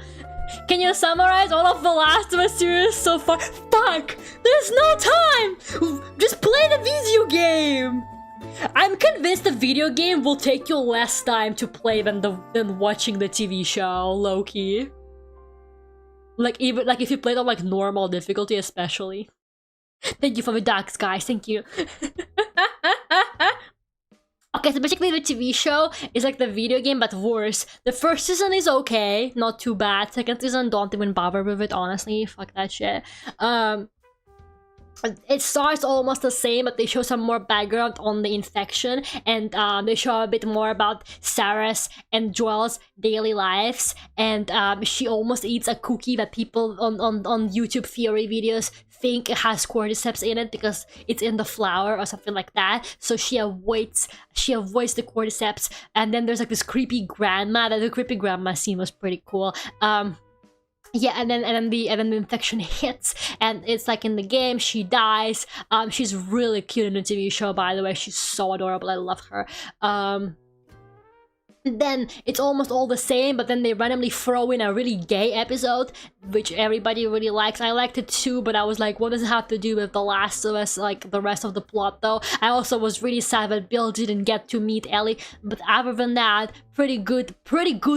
Can you summarize all of the Last of Us series so far? Fuck! There's no time! Just play the video game! I'm convinced the video game will take you less time to play than watching the TV show, low-key. Like, even like if you played on like normal difficulty especially. Thank you for the ducks, guys. Thank you. Okay, so basically the TV show is like the video game, but worse. The first season is okay, not too bad. Second season, don't even bother with it, honestly. Fuck that shit. It starts almost the same, but they show some more background on the infection, and they show a bit more about Sarah's and Joel's daily lives, and she almost eats a cookie that people on YouTube theory videos think it has cordyceps in it because it's in the flour or something like that. So she avoids the cordyceps, and then there's like this creepy grandma. The creepy grandma scene was pretty cool. Yeah, and then the infection hits, and it's like in the game she dies. She's really cute in the TV show, by the way. She's so adorable. I love her. Then it's almost all the same, but then they randomly throw in a really gay episode, which everybody really likes. I liked it too, but I was like, what does it have to do with The Last of Us, like the rest of the plot though? I also was really sad that Bill didn't get to meet Ellie, but other than that, pretty good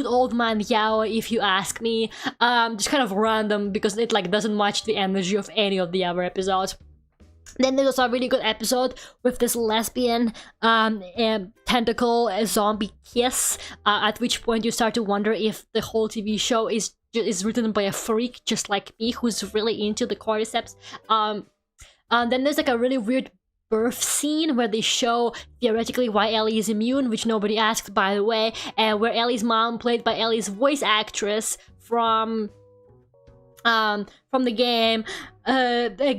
Old Man Yao, if you ask me. Just kind of random because it like doesn't match the energy of any of the other episodes. Then there's also a really good episode with this lesbian tentacle zombie kiss, at which point you start to wonder if the whole TV show is written by a freak just like me who's really into the cordyceps. Then there's like a really weird birth scene where they show theoretically why Ellie is immune, which nobody asked, by the way, and where Ellie's mom, played by Ellie's voice actress from the game,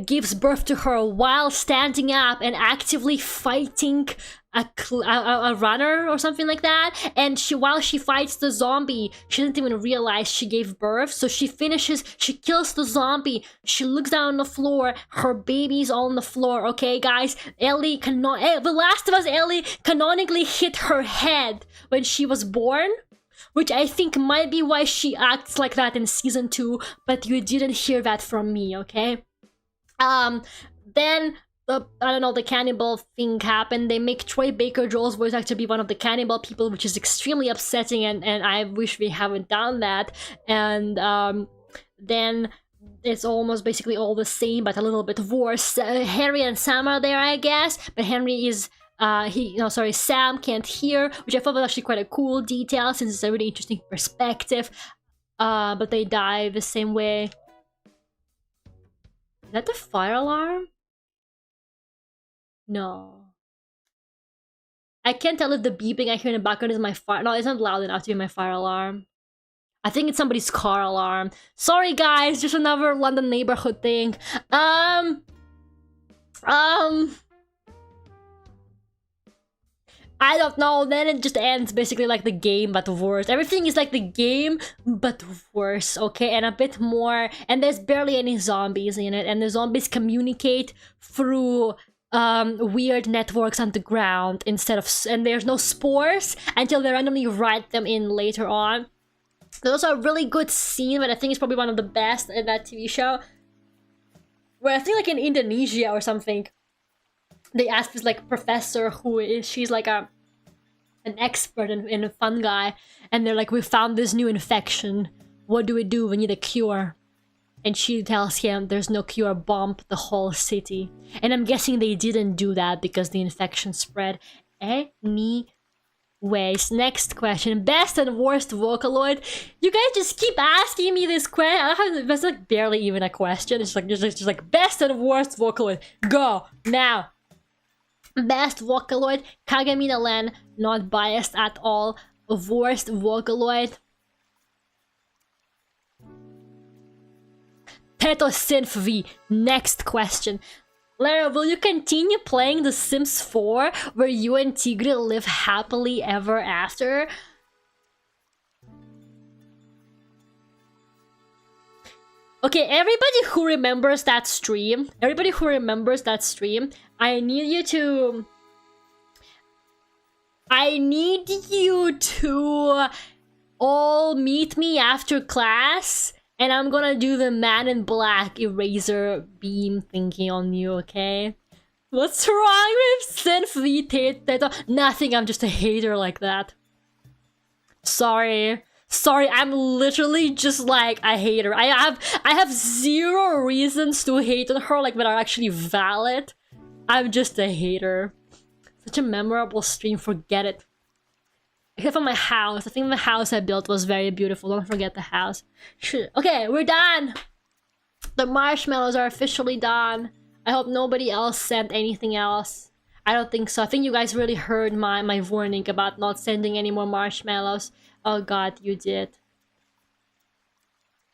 gives birth to her while standing up and actively fighting a runner or something like that. And while she fights the zombie, she doesn't even realize she gave birth. So she kills the zombie. She looks down on the floor. Her baby's on the floor. Okay, guys, The Last of Us Ellie canonically hit her head when she was born, which I think might be why she acts like that in season 2, but you didn't hear that from me, okay? Then, I don't know, the cannibal thing happened. They make Troy Baker Joel's voice actor be one of the cannibal people, which is extremely upsetting, and I wish we haven't done that. And then it's almost basically all the same, but a little bit worse. Henry and Sam are there, I guess, but Henry is... Sam can't hear, which I thought was actually quite a cool detail since it's a really interesting perspective. But they die the same way. Is that the fire alarm? No. I can't tell if the beeping I hear in the background is my fire. No, it's not loud enough to be my fire alarm. I think it's somebody's car alarm. Sorry guys, just another London neighborhood thing. I don't know, then it just ends basically like the game, but worse. Everything is like the game, but worse, okay? And a bit more, and there's barely any zombies in it, and the zombies communicate through weird networks on the ground instead of... And there's no spores until they randomly write them in later on. There's also a really good scene, but I think it's probably one of the best in that TV show, where I think like in Indonesia or something, they asked this like professor she's like an expert in fungi, and they're like, we found this new infection. What do? We need a cure. And she tells him there's no cure, bomb the whole city. And I'm guessing they didn't do that because the infection spread. Anyways, next question. Best and worst Vocaloid. You guys just keep asking me this question. That's like barely even a question. It's like just like best and worst Vocaloid. Go now. Best Vocaloid, Kagamina Len, not biased at all. Worst Vocaloid, Teto Synth V. Next question. Lara, will you continue playing The Sims 4 where you and Tigre live happily ever after? Okay, everybody who remembers that stream, I need you to all meet me after class, and I'm gonna do the Man in Black eraser beam thingy on you, okay? What's wrong with Synth V Teto? Nothing, I'm just a hater like that. Sorry, I'm literally just like a hater. I have zero reasons to hate on her, like, that are actually valid. I'm just a hater. Such a memorable stream, forget it. Except for my house. I think the house I built was very beautiful. Don't forget the house. Okay, we're done. The marshmallows are officially done. I hope nobody else sent anything else. I don't think so. I think you guys really heard my warning about not sending any more marshmallows. Oh god, you did.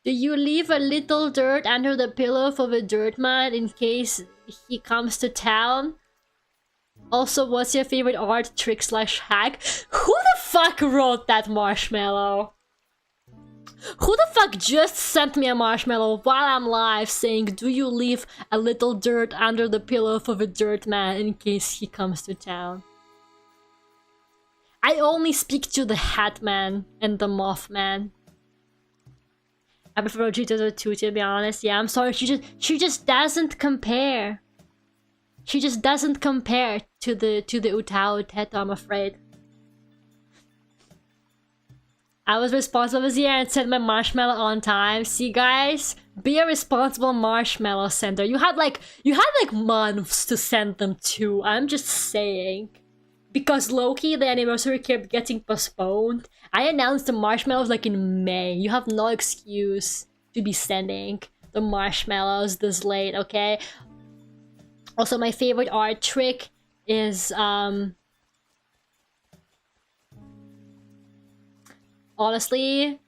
Do you leave a little dirt under the pillow for the dirt man in case he comes to town? Also, what's your favorite art trick / hack? Who the fuck wrote that marshmallow? Who the fuck just sent me a marshmallow while I'm live saying, do you leave a little dirt under the pillow for the dirt man in case he comes to town? I only speak to the hat man and the moth man. I prefer Cheetos 2, to be honest. Yeah, I'm sorry, she just doesn't compare. She just doesn't compare to the Utao Teto, I'm afraid. I was responsible this year and sent my marshmallow on time. See, guys, be a responsible marshmallow sender. You had like months to send them to. I'm just saying. Because Loki, the anniversary kept getting postponed. I announced the marshmallows like in May. You have no excuse to be sending the marshmallows this late, okay? Also, my favorite art trick is honestly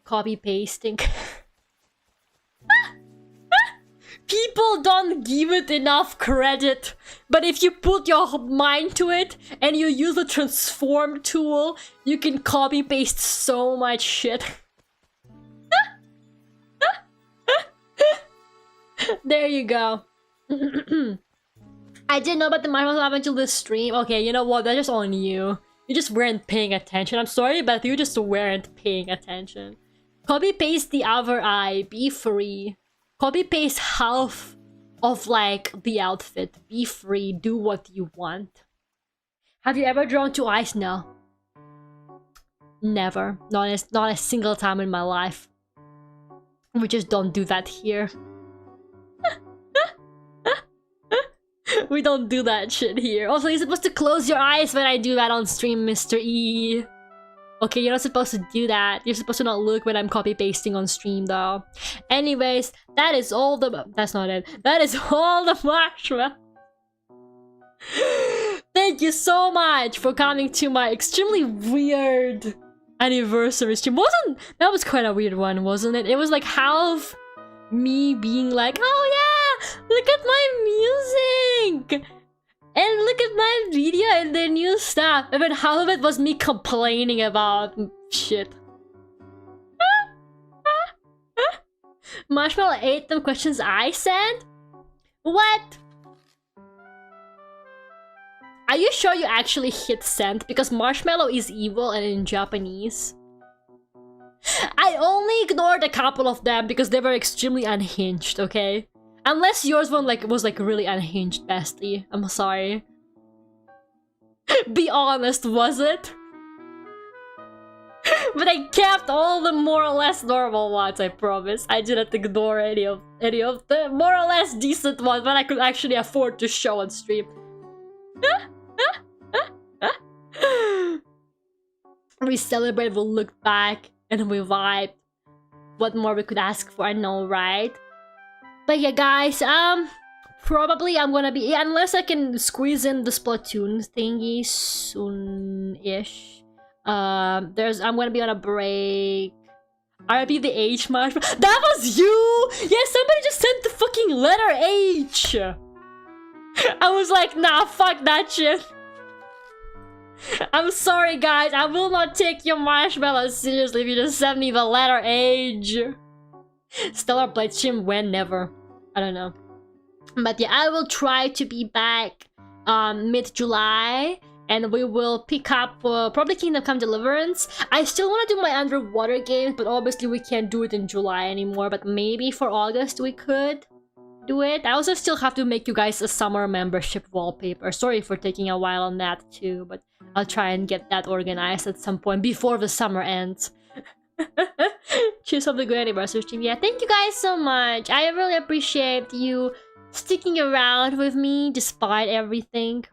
copy pasting. People don't give it enough credit, but if you put your mind to it and you use the transform tool, you can copy paste so much shit. There you go. I didn't know about the marshmallows up until this stream. Okay, you know what? That's just on you. You just weren't paying attention. I'm sorry, but you just weren't paying attention. Copy paste the other eye. Be free. Copy paste half of like the outfit. Be free. Do what you want. Have you ever drawn 2 eyes? No. Never. Not a single time in my life. We just don't do that here. We don't do that shit here. Also, you're supposed to close your eyes when I do that on stream, Mr. E. Okay, you're not supposed to do that. You're supposed to not look when I'm copy-pasting on stream, though. Anyways, that is all the... That's not it. That is all the marshmallow. Thank you so much for coming to my extremely weird anniversary stream. That was quite a weird one, wasn't it? It was like half me being like, oh yeah, look at my music! And look at my video and the new stuff. And then half of it was me complaining about shit. Marshmallow ate them questions I sent? What? Are you sure you actually hit send? Because Marshmallow is evil and in Japanese. I only ignored a couple of them because they were extremely unhinged, okay? Unless yours one was like really unhinged, bestie. I'm sorry. Be honest, was it? But I kept all the more or less normal ones, I promise. I didn't ignore any of the more or less decent ones that I could actually afford to show on stream. We celebrate, we'll look back, and we vibe. What more we could ask for, I know, right? But yeah, guys, probably I'm gonna be, unless I can squeeze in the Splatoon thingy soon-ish. I'm gonna be on a break. RIP the H marshmallow. That was you! Yeah, somebody just sent the fucking letter H! I was like, nah, fuck that shit. I'm sorry, guys. I will not take your marshmallow seriously if you just send me the letter H. Stellar Blade stream when? Never. I don't know. But yeah, I will try to be back mid-July. And we will pick up probably Kingdom Come Deliverance. I still want to do my underwater games, but obviously we can't do it in July anymore. But maybe for August we could do it. I also still have to make you guys a summer membership wallpaper. Sorry for taking a while on that too, but I'll try and get that organized at some point before the summer ends. Cheers, have a good anniversary stream. Yeah, thank you guys so much. I really appreciate you sticking around with me despite everything.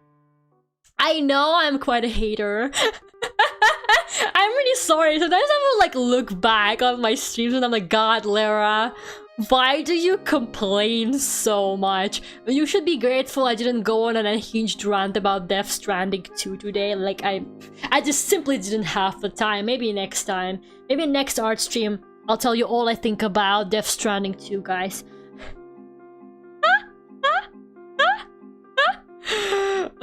I know I'm quite a hater. I'm really sorry. Sometimes I will like look back on my streams and I'm like, God, Lara, why do you complain so much? You should be grateful I didn't go on an unhinged rant about Death Stranding 2 today. Like I just simply didn't have the time. Maybe next time. Maybe next art stream, I'll tell you all I think about Death Stranding 2, guys.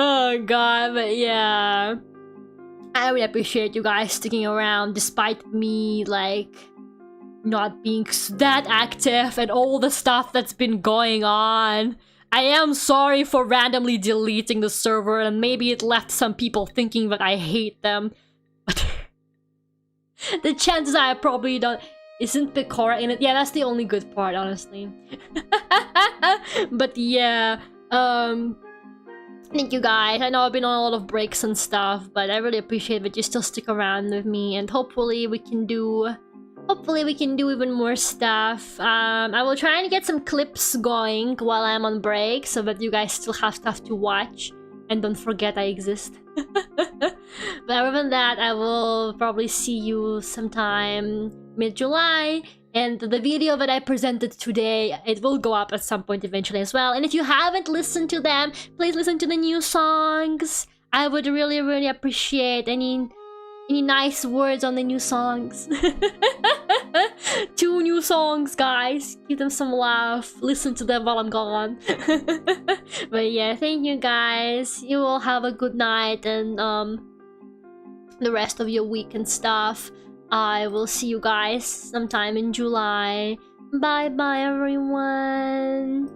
Oh god, but yeah, I really appreciate you guys sticking around despite me like not being that active and all the stuff that's been going on. I am sorry for randomly deleting the server and maybe it left some people thinking that I hate them, but the chances are I probably don't. Isn't Picora in it? Yeah, that's the only good part, honestly. But yeah, thank you guys. I know I've been on a lot of breaks and stuff, but I really appreciate that you still stick around with me, and hopefully we can do even more stuff. I will try and get some clips going while I'm on break so that you guys still have stuff to watch and don't forget I exist. But other than that, I will probably see you sometime mid-July. And the video that I presented today, it will go up at some point eventually as well. And if you haven't listened to them, please listen to the new songs. I would really, really appreciate any nice words on the new songs. 2 new songs, guys. Give them some love. Listen to them while I'm gone. But yeah, thank you guys. You all have a good night and the rest of your week and stuff. I will see you guys sometime in July. Bye bye, everyone.